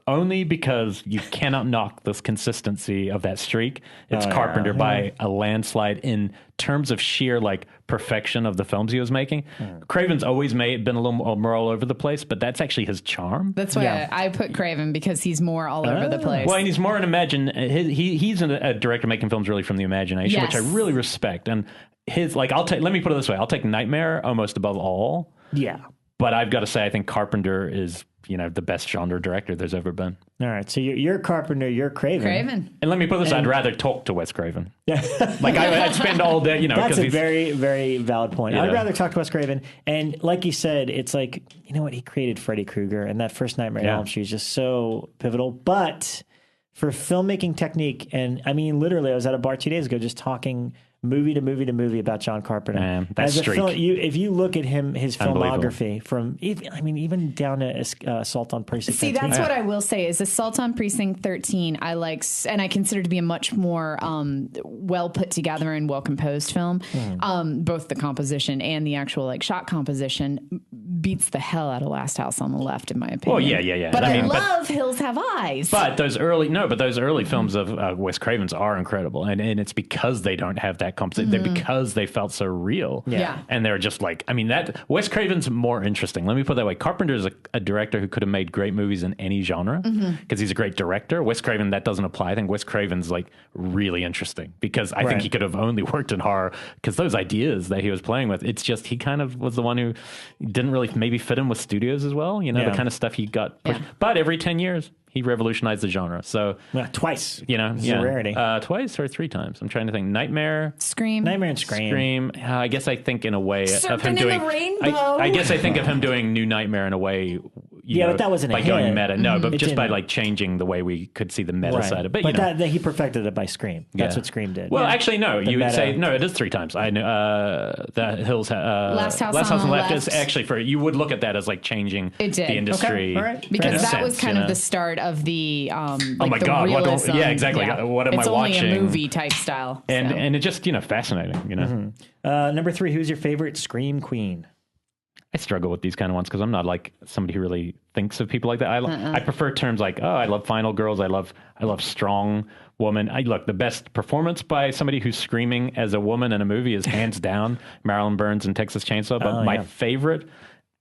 [SPEAKER 3] Only because you cannot knock this consistency of that streak. It's Carpenter by a landslide in terms of sheer like perfection of the films he was making. Craven's always been a little more all over the place, but that's actually his charm.
[SPEAKER 2] That's why I put Craven, because he's more all over the place.
[SPEAKER 3] Well, and he's more he's a director making films really from the imagination, which I really respect. And let me put it this way. I'll take Nightmare almost above all.
[SPEAKER 1] Yeah.
[SPEAKER 3] But I've got to say, I think Carpenter is, the best genre director there's ever been.
[SPEAKER 1] All right. So you're Carpenter, you're Craven.
[SPEAKER 3] And let me put this, I'd rather talk to Wes Craven. Like I'd spend all day,
[SPEAKER 1] That's a very, very valid point.
[SPEAKER 3] Yeah.
[SPEAKER 1] I'd rather talk to Wes Craven. And like you said, it's like, he created Freddy Krueger, and that first Nightmare on Elm Street is just so pivotal. But for filmmaking technique, and I mean, literally, I was at a bar 2 days ago just talking movie to movie about John Carpenter.
[SPEAKER 3] Man, that streak.
[SPEAKER 1] If you look at his filmography from even down to Assault on Precinct 13.
[SPEAKER 2] See, that's what I will say is Assault on Precinct 13. I like, and I consider to be a much more well put together and well composed film. Both the composition and the actual like shot composition beats the hell out of Last House on the Left, in my opinion.
[SPEAKER 3] Well, yeah.
[SPEAKER 2] But I love Hills Have Eyes.
[SPEAKER 3] But those early films of Wes Craven's are incredible, and it's because they don't have that composition, because they felt so real.
[SPEAKER 2] Yeah.
[SPEAKER 3] And they're just like, that Wes Craven's more interesting. Let me put it that way. Carpenter is a director who could have made great movies in any genre because he's a great director. Wes Craven, that doesn't apply. I think Wes Craven's like really interesting because I think he could have only worked in horror because those ideas that he was playing with, it's just, he kind of was the one who didn't really maybe fit in with studios as well. The kind of stuff he got pushed. But every 10 years, he revolutionized the genre. So
[SPEAKER 1] twice,
[SPEAKER 3] it's
[SPEAKER 1] a rarity.
[SPEAKER 3] Twice or 3 times. I'm trying to think. Nightmare,
[SPEAKER 1] Nightmare and Scream.
[SPEAKER 3] I guess I think in a way of him doing.
[SPEAKER 2] The Rainbow.
[SPEAKER 3] I guess I think of him doing New Nightmare in a way.
[SPEAKER 1] But that wasn't
[SPEAKER 3] by going meta. No, but just by like changing the way we could see the meta side of it. But
[SPEAKER 1] that he perfected it by Scream. That's what Scream did.
[SPEAKER 3] Well, actually, no. You would say no. It is 3 times. I know the Hills.
[SPEAKER 2] Last House
[SPEAKER 3] on
[SPEAKER 2] the
[SPEAKER 3] Left is actually you would look at that as like changing the industry.
[SPEAKER 1] Okay. All right.
[SPEAKER 2] Because that was kind of the start of the
[SPEAKER 3] oh my God!
[SPEAKER 2] realism.
[SPEAKER 3] Exactly. What am I watching?
[SPEAKER 2] It's only a movie type style,
[SPEAKER 3] and it just fascinating.
[SPEAKER 1] Number 3, who's your favorite Scream queen?
[SPEAKER 3] I struggle with these kind of ones because I'm not like somebody who really thinks of people like that. I prefer terms like, I love final girls. I love strong woman. The best performance by somebody who's screaming as a woman in a movie is hands down Marilyn Burns in Texas Chainsaw. But my favorite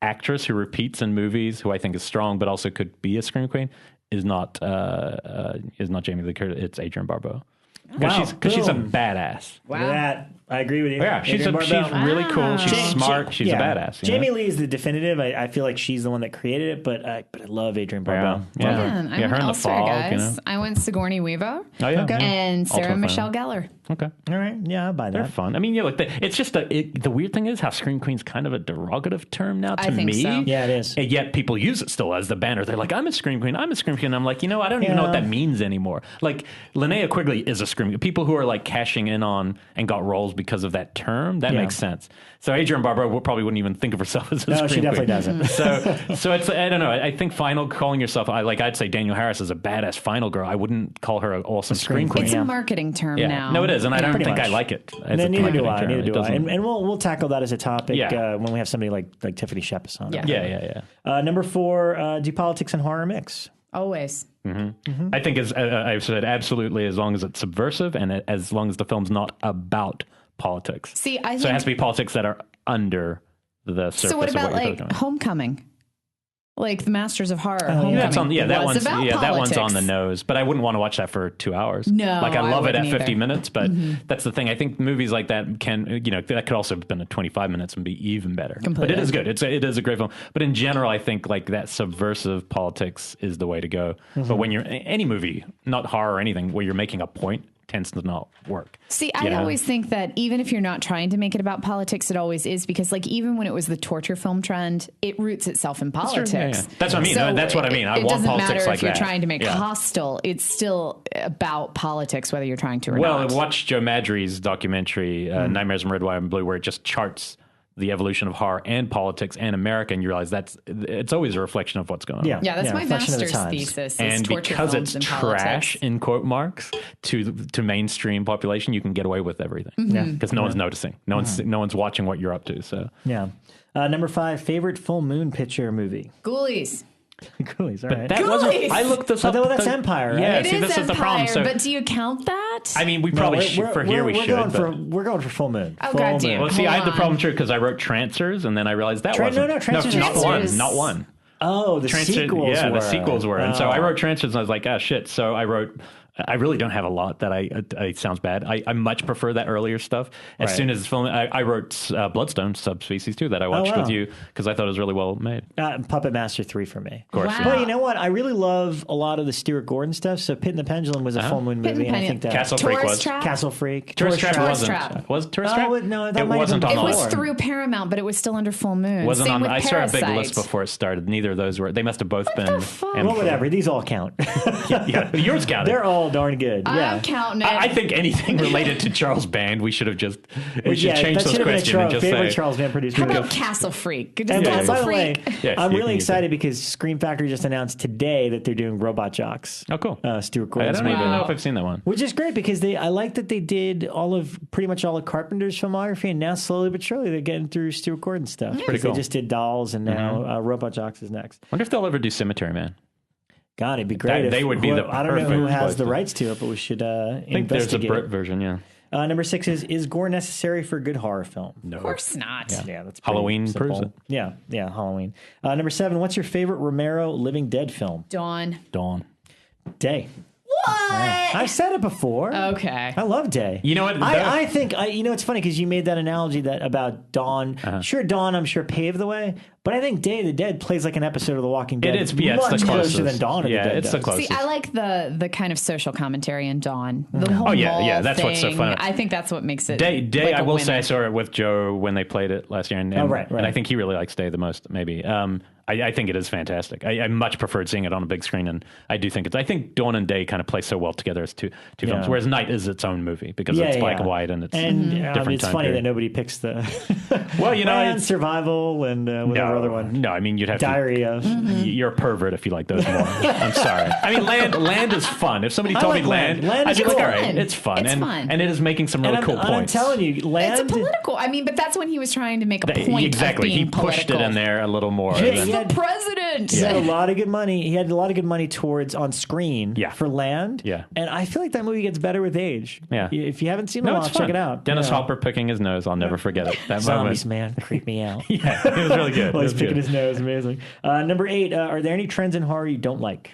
[SPEAKER 3] actress who repeats in movies, who I think is strong but also could be a scream queen, is not Jamie Lee Curtis. It's Adrienne Barbeau. Because she's a badass.
[SPEAKER 1] Wow. Look at that. I agree with you.
[SPEAKER 3] Yeah, she's really cool. She's smart. She's a badass.
[SPEAKER 1] Jamie Lee is the definitive. I feel like she's the one that created it, but I love Adrienne Barbeau.
[SPEAKER 3] Yeah, her in The Fog.
[SPEAKER 2] Guys. I went Sigourney Weaver.
[SPEAKER 3] Oh, yeah. Okay.
[SPEAKER 2] And Sarah Michelle Gellar.
[SPEAKER 3] Okay.
[SPEAKER 1] All right. Yeah, I'll buy that.
[SPEAKER 3] They're fun. I mean, it's just the weird thing is how Scream Queen's kind of a derogative term now to me.
[SPEAKER 2] I think so.
[SPEAKER 1] Yeah, it is.
[SPEAKER 3] And yet people use it still as the banner. They're like, I'm a Scream Queen. I'm a Scream Queen. I'm like, I don't even know what that means anymore. Like, Linnea Quigley is a Scream Queen. People who are like cashing in on and got roles because of that term, that makes sense. So Adrienne Barbeau probably wouldn't even think of herself as a Scream Queen. No,
[SPEAKER 1] she definitely doesn't.
[SPEAKER 3] So it's, I don't know. I think calling yourself, I'd say Danielle Harris is a badass final girl. I wouldn't call her an awesome Scream Queen.
[SPEAKER 2] It's a marketing term now.
[SPEAKER 3] No, it is. And I don't think I like it.
[SPEAKER 1] Neither do I. And we'll tackle that as a topic when we have somebody like Tiffany Shepis on.
[SPEAKER 3] Yeah.
[SPEAKER 1] Number 4, do politics and horror mix?
[SPEAKER 2] Always.
[SPEAKER 3] I think, as I've said, absolutely, as long as it's subversive and as long as the film's not about politics.
[SPEAKER 2] So it
[SPEAKER 3] has to be politics that are under the surface.
[SPEAKER 2] So what about
[SPEAKER 3] of what
[SPEAKER 2] Homecoming? Like the Masters of Horror. Homecoming.
[SPEAKER 3] That one's on the nose. But I wouldn't want to watch that for 2 hours.
[SPEAKER 2] No,
[SPEAKER 3] like I love it at 50
[SPEAKER 2] either.
[SPEAKER 3] Minutes, but that's the thing. I think movies like that can, that could also have been at 25 minutes and be even better.
[SPEAKER 2] Completely.
[SPEAKER 3] But it is good. It is a great film. But in general, I think like that subversive politics is the way to go. But when you're any movie, not horror or anything, where you're making a point, tends to not work.
[SPEAKER 2] See, I always think that even if you're not trying to make it about politics, it always is, because like even when it was the torture film trend, it roots itself in politics.
[SPEAKER 3] That's what I mean.
[SPEAKER 2] So
[SPEAKER 3] that's what I mean. I want politics like that.
[SPEAKER 2] It doesn't matter if you're trying to make hostile. It's still about politics, whether you're trying to or not.
[SPEAKER 3] Well, watch Joe Madry's documentary, Nightmares in Red, White, and Blue, where it just charts the evolution of horror and politics and America, and you realize it's always a reflection of what's going on.
[SPEAKER 2] Yeah, that's my master's thesis.
[SPEAKER 3] And because it's trash in quote marks to mainstream population, you can get away with everything. Because no one's noticing. No one's watching what you're up to. So
[SPEAKER 1] number 5, favorite full moon picture movie.
[SPEAKER 2] Ghoulies.
[SPEAKER 1] Ghoulies, all right.
[SPEAKER 3] That wasn't. I looked this up.
[SPEAKER 1] Oh, that's Empire, right?
[SPEAKER 3] Yeah,
[SPEAKER 2] it is
[SPEAKER 3] this is the problem. So,
[SPEAKER 2] but do you count that?
[SPEAKER 3] I mean, we probably should. For here, we should.
[SPEAKER 1] We're going for full moon.
[SPEAKER 2] Oh, goddamn.
[SPEAKER 3] Well, see, I had the problem too because I wrote Trancers, and then I realized that wasn't. Not one.
[SPEAKER 1] Oh, the sequels.
[SPEAKER 3] Yeah, the sequels were. And so I wrote Trancers, and I was like, shit. So I wrote. I really don't have a lot that it sounds bad. I much prefer that earlier stuff. As soon as it's filmed, I wrote Bloodstone Subspecies too that I watched with you because I thought it was really well made.
[SPEAKER 1] Puppet Master 3 for me.
[SPEAKER 3] Of course.
[SPEAKER 2] Wow.
[SPEAKER 1] But you know what? I really love a lot of the Stuart Gordon stuff. So Pit and the Pendulum was a full moon movie. And I think that
[SPEAKER 3] Castle Freak was.
[SPEAKER 1] Castle Freak.
[SPEAKER 3] Tourist Trap wasn't.
[SPEAKER 2] Trap.
[SPEAKER 3] Was Tourist Trap?
[SPEAKER 1] No, that
[SPEAKER 3] it wasn't on
[SPEAKER 2] It
[SPEAKER 3] the
[SPEAKER 2] was
[SPEAKER 3] list.
[SPEAKER 2] through Paramount, but it was still under full moon.
[SPEAKER 3] Wasn't
[SPEAKER 2] Same
[SPEAKER 3] on.
[SPEAKER 2] with
[SPEAKER 3] I saw a big
[SPEAKER 2] Parasite.
[SPEAKER 3] list before it started. Neither of those were. They must have both been.
[SPEAKER 1] Well, whatever. These all count.
[SPEAKER 3] Yeah, yours counted.
[SPEAKER 1] They're all darn good. Yeah.
[SPEAKER 2] I'm counting it.
[SPEAKER 3] I think anything related to Charles Band, we should have just change those questions and just
[SPEAKER 1] favorite
[SPEAKER 3] say
[SPEAKER 1] Charles Band produced
[SPEAKER 2] How
[SPEAKER 1] movie.
[SPEAKER 2] about Castle Freak?
[SPEAKER 1] And
[SPEAKER 2] Castle
[SPEAKER 1] by the
[SPEAKER 2] Freak.
[SPEAKER 1] way, I'm really excited because Scream Factory just announced today that they're doing Robot Jocks.
[SPEAKER 3] Oh, cool.
[SPEAKER 1] Stuart
[SPEAKER 3] I
[SPEAKER 1] Gordon's
[SPEAKER 3] don't even
[SPEAKER 1] movie.
[SPEAKER 3] know if I've seen that one.
[SPEAKER 1] Which is great because I like that they did pretty much all of Carpenter's filmography, and now slowly but surely they're getting through Stuart Gordon stuff.
[SPEAKER 3] Pretty cool.
[SPEAKER 1] They just did Dolls, and now Robot Jocks is next.
[SPEAKER 3] Wonder if they'll ever do Cemetery Man.
[SPEAKER 1] God, it'd be great.
[SPEAKER 3] They would be the
[SPEAKER 1] I don't know who
[SPEAKER 3] perfect
[SPEAKER 1] has
[SPEAKER 3] place
[SPEAKER 1] the
[SPEAKER 3] to-
[SPEAKER 1] rights to it, but we should
[SPEAKER 3] I think there's a
[SPEAKER 1] investigate
[SPEAKER 3] Brit
[SPEAKER 1] it.
[SPEAKER 3] version, yeah.
[SPEAKER 1] Number 6 is gore necessary for a good horror film?
[SPEAKER 3] No.
[SPEAKER 2] Of course not.
[SPEAKER 1] Yeah, that's pretty
[SPEAKER 3] Halloween
[SPEAKER 1] simple.
[SPEAKER 3] proves it.
[SPEAKER 1] Yeah, Halloween. Number 7, what's your favorite Romero Living Dead film?
[SPEAKER 2] Dawn.
[SPEAKER 1] Day.
[SPEAKER 2] What?
[SPEAKER 1] I've said it before.
[SPEAKER 2] Okay.
[SPEAKER 1] I love Day.
[SPEAKER 3] You know what?
[SPEAKER 1] I think it's funny because you made that analogy about Dawn. Sure, Dawn, I'm sure paved the way, but I think Day of the Dead plays like an episode of The Walking Dead.
[SPEAKER 3] It is, yeah, it's
[SPEAKER 1] much
[SPEAKER 3] the closest.
[SPEAKER 1] closer than Dawn of the Dead.
[SPEAKER 3] It's
[SPEAKER 1] does.
[SPEAKER 3] the closest.
[SPEAKER 2] See, I like the kind of social commentary in Dawn. The whole mall
[SPEAKER 3] that's
[SPEAKER 2] thing.
[SPEAKER 3] what's so fun.
[SPEAKER 2] I think that's what makes it.
[SPEAKER 3] Day.
[SPEAKER 2] Like
[SPEAKER 3] I
[SPEAKER 2] a
[SPEAKER 3] will
[SPEAKER 2] winner.
[SPEAKER 3] say I saw it with Joe when they played it last year, and
[SPEAKER 1] right.
[SPEAKER 3] and I think he really likes Day the most. Maybe. I think it is fantastic. I much preferred seeing it on a big screen, and I do think I think Dawn and Day kind of play so well together as two films, whereas Night is its own movie because it's black and white and it's different
[SPEAKER 1] it's
[SPEAKER 3] time
[SPEAKER 1] funny
[SPEAKER 3] period.
[SPEAKER 1] that nobody picks the
[SPEAKER 3] Well,
[SPEAKER 1] and Survival and whatever other one.
[SPEAKER 3] No, I mean you'd have
[SPEAKER 1] Diary of.
[SPEAKER 3] You're a pervert if you like those more. I'm sorry. I mean, Land is fun. If somebody told
[SPEAKER 1] like
[SPEAKER 3] me Land,
[SPEAKER 1] Land
[SPEAKER 3] I'd
[SPEAKER 1] is
[SPEAKER 3] be like,
[SPEAKER 1] cool.
[SPEAKER 3] all right, it's fun,
[SPEAKER 2] It's fun.
[SPEAKER 3] and it is making some really cool
[SPEAKER 1] And I'm
[SPEAKER 3] points.
[SPEAKER 1] telling you, Land.
[SPEAKER 2] It's a political. I mean, but that's when he was trying to make a point.
[SPEAKER 3] Exactly.
[SPEAKER 2] Of being
[SPEAKER 3] He pushed
[SPEAKER 2] political.
[SPEAKER 3] it in there a little more.
[SPEAKER 2] It's
[SPEAKER 3] than-
[SPEAKER 2] the president.
[SPEAKER 1] He had a lot of good money. He had a lot of good money towards on screen for Land.
[SPEAKER 3] Yeah.
[SPEAKER 1] And I feel like that movie gets better with age.
[SPEAKER 3] Yeah.
[SPEAKER 1] If you haven't seen
[SPEAKER 3] No,
[SPEAKER 1] it,
[SPEAKER 3] it's
[SPEAKER 1] check
[SPEAKER 3] fun.
[SPEAKER 1] it out.
[SPEAKER 3] Dennis Hopper picking his nose. I'll never forget it. That
[SPEAKER 1] Zombies,
[SPEAKER 3] moment.
[SPEAKER 1] man, creep me out.
[SPEAKER 3] Yeah, it was really good.
[SPEAKER 1] While he's
[SPEAKER 3] It was
[SPEAKER 1] picking
[SPEAKER 3] good.
[SPEAKER 1] his nose, amazing. Number 8, are there any trends in horror you don't like?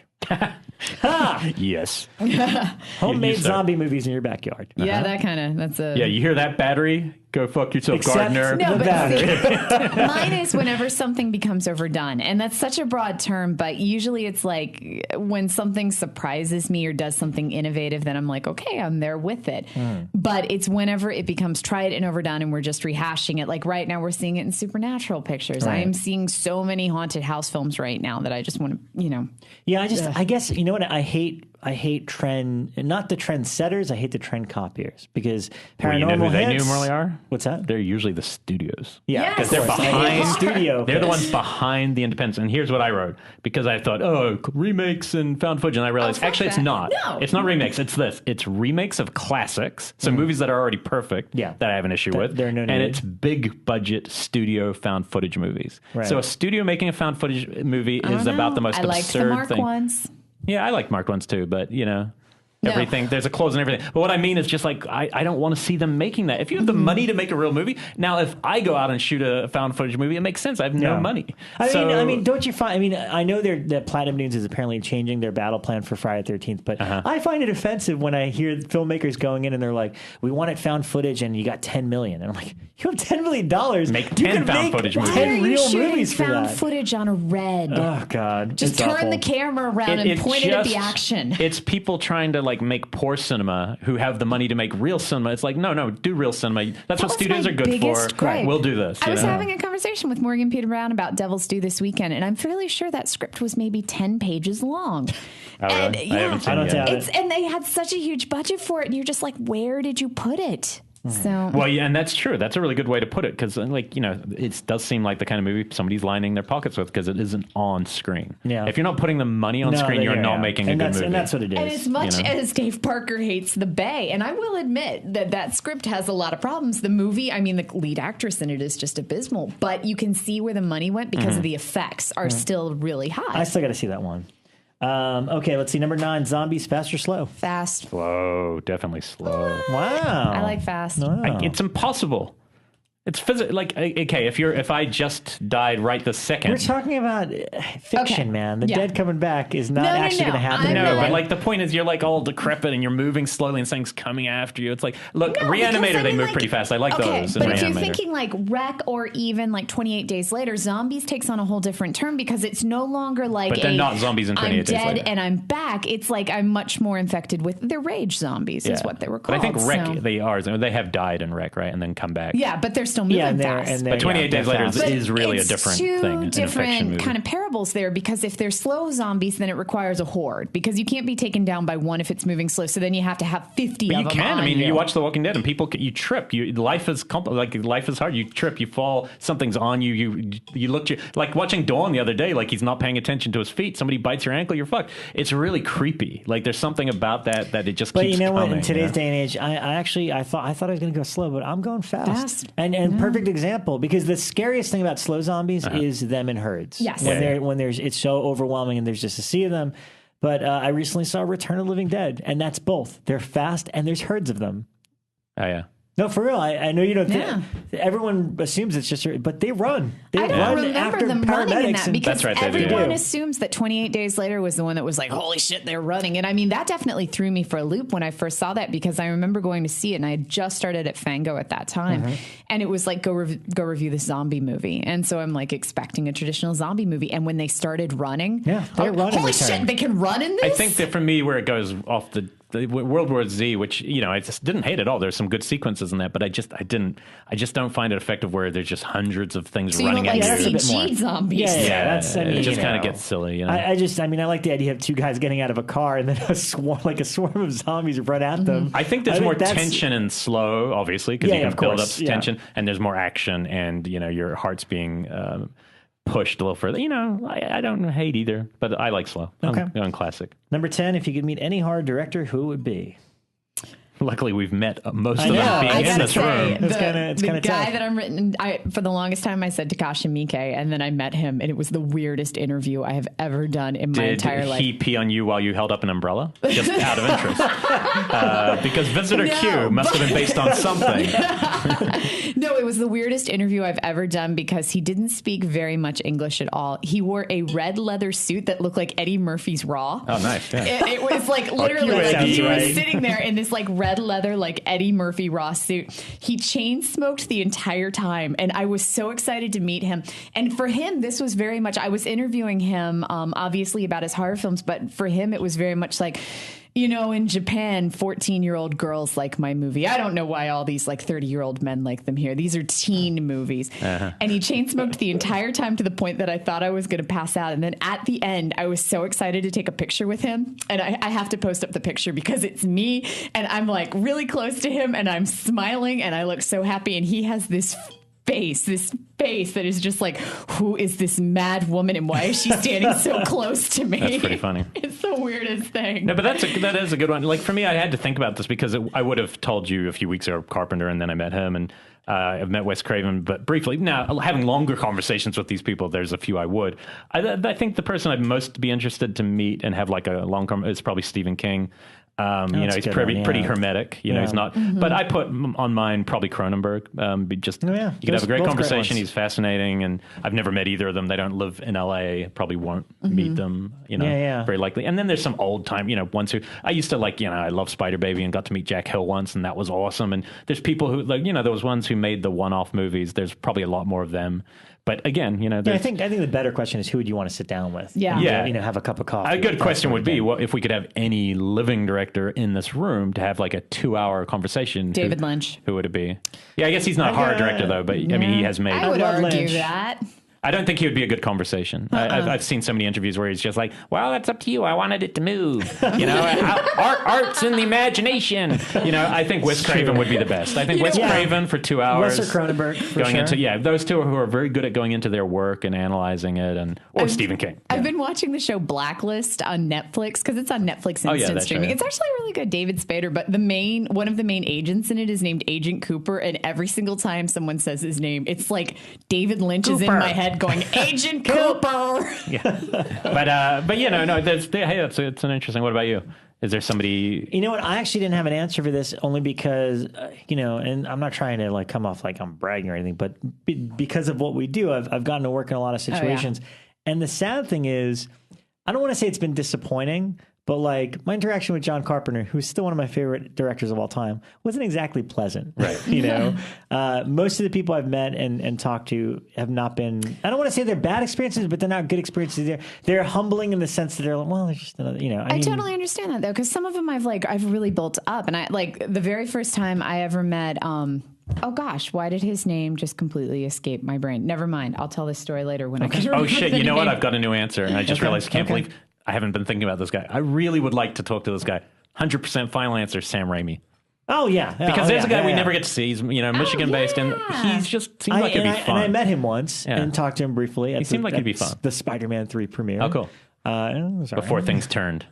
[SPEAKER 3] Yes.
[SPEAKER 1] Homemade
[SPEAKER 3] You start.
[SPEAKER 1] zombie movies in your backyard.
[SPEAKER 2] Yeah, that kind of. That's a.
[SPEAKER 3] Yeah, you hear that battery? Go fuck yourself,
[SPEAKER 1] Except
[SPEAKER 3] Gardner.
[SPEAKER 2] No,
[SPEAKER 1] the
[SPEAKER 2] but
[SPEAKER 1] battery.
[SPEAKER 2] see, mine is whenever something becomes overdone. And that's such a broad term, but usually it's like when something surprises me or does something innovative, then I'm like, okay, I'm there with it. But it's whenever it becomes tried and overdone and we're just rehashing it. Like right now we're seeing it in supernatural pictures.
[SPEAKER 1] Right.
[SPEAKER 2] I am seeing so many haunted house films right now that I just want to,
[SPEAKER 1] Yeah, I guess, you know what? I hate not the trend setters. I hate the trend copiers because paranormal
[SPEAKER 3] Well, you know who they
[SPEAKER 1] hits-
[SPEAKER 3] normally are?
[SPEAKER 1] What's that?
[SPEAKER 3] They're usually the studios.
[SPEAKER 1] Yeah,
[SPEAKER 2] Yes.
[SPEAKER 3] Because they're
[SPEAKER 1] of course. I hate
[SPEAKER 3] behind
[SPEAKER 1] studio.
[SPEAKER 3] They're the
[SPEAKER 1] hits.
[SPEAKER 3] ones behind the independents. And here's what I wrote because I thought, remakes and found footage, and I realized
[SPEAKER 2] fuck
[SPEAKER 3] actually it's
[SPEAKER 2] that.
[SPEAKER 3] not.
[SPEAKER 2] No.
[SPEAKER 3] It's not remakes. It's this. It's remakes of classics, so movies that are already perfect.
[SPEAKER 1] Yeah.
[SPEAKER 3] that I have an issue with.
[SPEAKER 1] they're no
[SPEAKER 3] and
[SPEAKER 1] need.
[SPEAKER 3] it's big budget studio found footage movies.
[SPEAKER 1] Right.
[SPEAKER 3] So a studio making a found footage movie is about the most
[SPEAKER 2] I like the
[SPEAKER 3] absurd
[SPEAKER 2] Mark
[SPEAKER 3] thing.
[SPEAKER 2] ones.
[SPEAKER 3] Yeah, I like marked ones too, but everything, there's a clause and everything. But what I mean is just like, I don't want to see them making that. If you have the money to make a real movie, now if I go out and shoot a found footage movie, it makes sense. I have no money.
[SPEAKER 1] I mean, don't you find, I know that Platinum Dunes is apparently changing their battle plan for Friday the 13th, but I find it offensive when I hear filmmakers going in and they're like, we want it found footage and you got $10 million. And I'm like, you have $10 million.
[SPEAKER 3] Make
[SPEAKER 1] You
[SPEAKER 3] 10
[SPEAKER 1] can
[SPEAKER 3] found
[SPEAKER 1] make
[SPEAKER 3] footage
[SPEAKER 1] 10
[SPEAKER 3] movies.
[SPEAKER 2] Why are you
[SPEAKER 1] real
[SPEAKER 2] shooting
[SPEAKER 1] movies for
[SPEAKER 2] found
[SPEAKER 1] that.
[SPEAKER 2] footage on a red?
[SPEAKER 1] Oh, God.
[SPEAKER 2] Just
[SPEAKER 1] It's
[SPEAKER 2] turn
[SPEAKER 1] awful.
[SPEAKER 2] the camera around and point it at the action.
[SPEAKER 3] It's people trying to like make poor cinema who have the money to make real cinema. It's like, no, do real cinema. That's what studios are good for.
[SPEAKER 2] Gripe.
[SPEAKER 3] We'll do this.
[SPEAKER 2] I was having a conversation with Morgan Peter Brown about Devil's Due this weekend, and I'm fairly sure that script was maybe 10 pages long.
[SPEAKER 3] Oh, really?
[SPEAKER 2] And,
[SPEAKER 3] I haven't seen it yet.
[SPEAKER 2] And they had such a huge budget for it, and you're just like, where did you put it? So
[SPEAKER 3] well, yeah, and that's true. That's a really good way to put it, because, like, it does seem like the kind of movie somebody's lining their pockets with, because it isn't on screen. Yeah. If you're not putting the money on screen, you're not making a good movie.
[SPEAKER 1] And that's what it is.
[SPEAKER 2] And as much as Dave Parker hates The Bay, and I will admit that script has a lot of problems. The movie, I mean, the lead actress in it is just abysmal, but you can see where the money went because of the effects are still really high.
[SPEAKER 1] I still got to see that one. Okay, let's see. Number 9, zombies, fast or slow?
[SPEAKER 2] Fast.
[SPEAKER 3] Slow, definitely slow.
[SPEAKER 1] Wow.
[SPEAKER 2] I like fast.
[SPEAKER 1] Wow.
[SPEAKER 3] It's impossible. It's like, okay, if I just died right this second.
[SPEAKER 1] We're talking about fiction, man. The dead coming back is not actually going to happen.
[SPEAKER 3] No, but like the point is, you're like all decrepit and you're moving slowly and things coming after you. It's like, look, Re-Animator, they move pretty fast. I like those.
[SPEAKER 2] But if you're thinking like Wreck or even like 28 Days Later, zombies takes on a whole different term, because it's no longer like
[SPEAKER 3] but they're not zombies in 28 Days Later.
[SPEAKER 2] I'm dead and I'm back. It's like I'm much more infected with the rage zombies is what they were called.
[SPEAKER 3] But I think Wreck, they are. They have died in Wreck, right? And then come back.
[SPEAKER 2] Yeah, but they're still moving fast.
[SPEAKER 3] But 28 Days Later is really a different thing.
[SPEAKER 2] It's two different kind of parables there, because if they're slow zombies, then it requires a horde, because you can't be taken down by one if it's moving slow. So then you have to have 50
[SPEAKER 3] but
[SPEAKER 2] of
[SPEAKER 3] you
[SPEAKER 2] them.
[SPEAKER 3] can. I mean, you watch The Walking Dead and people, you trip. Life is hard. You trip. You fall. Something's on you. You look like watching Dawn the other day. Like he's not paying attention to his feet. Somebody bites your ankle. You're fucked. It's really creepy. Like there's something about that it just keeps coming.
[SPEAKER 1] But you know what? In today's day and age, I thought I was going to go slow, but I'm going fast. And perfect example, because the scariest thing about slow zombies is them in herds.
[SPEAKER 2] Yes.
[SPEAKER 1] When it's so overwhelming and there's just a sea of them. But I recently saw Return of the Living Dead, and that's both. They're fast and there's herds of them.
[SPEAKER 3] Oh, yeah.
[SPEAKER 1] No, for real. I know you don't. Everyone assumes it's just, but they run.
[SPEAKER 2] I don't remember them running in that, because
[SPEAKER 3] that's right,
[SPEAKER 2] everyone assumes that 28 Days Later was the one that was like, holy shit, they're running. And I mean, that definitely threw me for a loop when I first saw that, because I remember going to see it, and I had just started at Fango at that time, and it was like, go review this zombie movie. And so I'm like expecting a traditional zombie movie, and when they started running,
[SPEAKER 1] they're running.
[SPEAKER 2] Holy shit, they can run in this.
[SPEAKER 3] I think that for me, where it goes off the World War Z, which I just didn't hate at all. There's some good sequences in that, but I just don't find it effective where there's just hundreds of things running at you.
[SPEAKER 2] CG zombies.
[SPEAKER 1] Yeah,
[SPEAKER 3] it just kind of gets silly.
[SPEAKER 1] I like the idea of two guys getting out of a car and then a swarm of zombies run at them.
[SPEAKER 3] I think there's more tension and slow, obviously, because you can build up tension, and there's more action, and your heart's being pushed a little further. I don't hate either, but I like slow. Okay. I'm going classic.
[SPEAKER 1] Number 10, if you could meet any horror director, who would it be?
[SPEAKER 3] Luckily, we've met most of them being in this room.
[SPEAKER 2] The guy that I'm written, for the longest time, I said Takashi Miike, and then I met him, and it was the weirdest interview I have ever done in my entire life.
[SPEAKER 3] Did he pee on you while you held up an umbrella? Just out of interest. Because Visitor Q must have been based on something.
[SPEAKER 2] No, it was the weirdest interview I've ever done, because he didn't speak very much English at all. He wore a red leather suit that looked like Eddie Murphy's Raw.
[SPEAKER 3] Oh, nice. Yeah.
[SPEAKER 2] It was like literally he was sitting there in this like red leather like Eddie Murphy Raw suit. He chain smoked the entire time, and I was so excited to meet him. And for him, this was very much, I was interviewing him obviously about his horror films, but for him it was very much like, in Japan, 14-year-old girls like my movie. I don't know why all these like 30-year-old men like them here. These are teen movies. And he chain smoked the entire time to the point that I thought I was going to pass out. And then at the end, I was so excited to take a picture with him. And I have to post up the picture because it's me. And I'm like really close to him, and I'm smiling, and I look so happy. And he has this face that is just like, who is this mad woman, and why is she standing so close to me?
[SPEAKER 3] That's pretty funny.
[SPEAKER 2] It's the weirdest thing.
[SPEAKER 3] No, but that is a good one. Like for me, I had to think about this, because I would have told you a few weeks ago Carpenter, and then I met him, and I've met Wes Craven, but briefly. Now, having longer conversations with these people, there's a few I would. I think the person I'd most be interested to meet and have like a long conversation is probably Stephen King. He's pretty hermetic. He's not. But I put on mine probably Cronenberg. You could have a great conversation. He's fascinating, and I've never met either of them. They don't live in LA. Probably won't meet them. Very likely. And then there's some old time. Ones who I used to like. I love Spider Baby and got to meet Jack Hill once, and that was awesome. And there's people who like. Those ones who made the one-off movies. There's probably a lot more of them. But again,
[SPEAKER 1] I think the better question is who would you want to sit down with?
[SPEAKER 2] Yeah.
[SPEAKER 1] Have a cup of coffee.
[SPEAKER 3] A good question would be, if we could have any living director in this room to have like a 2-hour conversation.
[SPEAKER 2] David Lynch.
[SPEAKER 3] Who would it be? Yeah, I guess he's not a horror director though, but I mean, he has made.
[SPEAKER 2] I would argue
[SPEAKER 1] Lynch.
[SPEAKER 2] that.
[SPEAKER 3] I don't think he would be a good conversation. I've seen so many interviews where he's just like, well, that's up to you. I wanted it to move. Art's in the imagination. I think Wes Craven would be the best. I think Wes Craven for 2 hours.
[SPEAKER 1] Wes or Cronenberg, for
[SPEAKER 3] going
[SPEAKER 1] sure.
[SPEAKER 3] into those two who are very good at going into their work and analyzing it, or Stephen King.
[SPEAKER 2] I've been watching the show Blacklist on Netflix because it's on Netflix instant streaming. It's actually really good. David Spader, but one of the main agents in it is named Agent Cooper, and every single time someone says his name, it's like David Lynch is in my head going, Agent Cooper.
[SPEAKER 3] Yeah. But it's an interesting. What about you? Is there somebody?
[SPEAKER 1] You know what? I actually didn't have an answer for this only because, and I'm not trying to like come off like I'm bragging or anything, but because of what we do, I've gotten to work in a lot of situations. And the sad thing is, I don't want to say it's been disappointing, but like my interaction with John Carpenter, who's still one of my favorite directors of all time, wasn't exactly pleasant. Right. Most of the people I've met and talked to have not been, I don't want to say they're bad experiences, but they're not good experiences. They're humbling in the sense that they're like, well, they're just another, I
[SPEAKER 2] totally understand that though. Cause some of them I've really built up, and I like the very first time I ever met, oh gosh, why did his name just completely escape my brain? Never mind. I'll tell this story later when I can remember.
[SPEAKER 3] Oh shit. You know what? I've got a new answer. And I just realized, can't believe I haven't been thinking about this guy. I really would like to talk to this guy. 100% final answer, Sam Raimi.
[SPEAKER 1] Oh, yeah.
[SPEAKER 3] Because there's a guy we never get to see. He's Michigan-based, and he's just seems like it'd be fun.
[SPEAKER 1] And I met him once and talked to him briefly.
[SPEAKER 3] He seemed like it'd be fun.
[SPEAKER 1] The Spider-Man 3 premiere.
[SPEAKER 3] Oh, cool. Before things turned.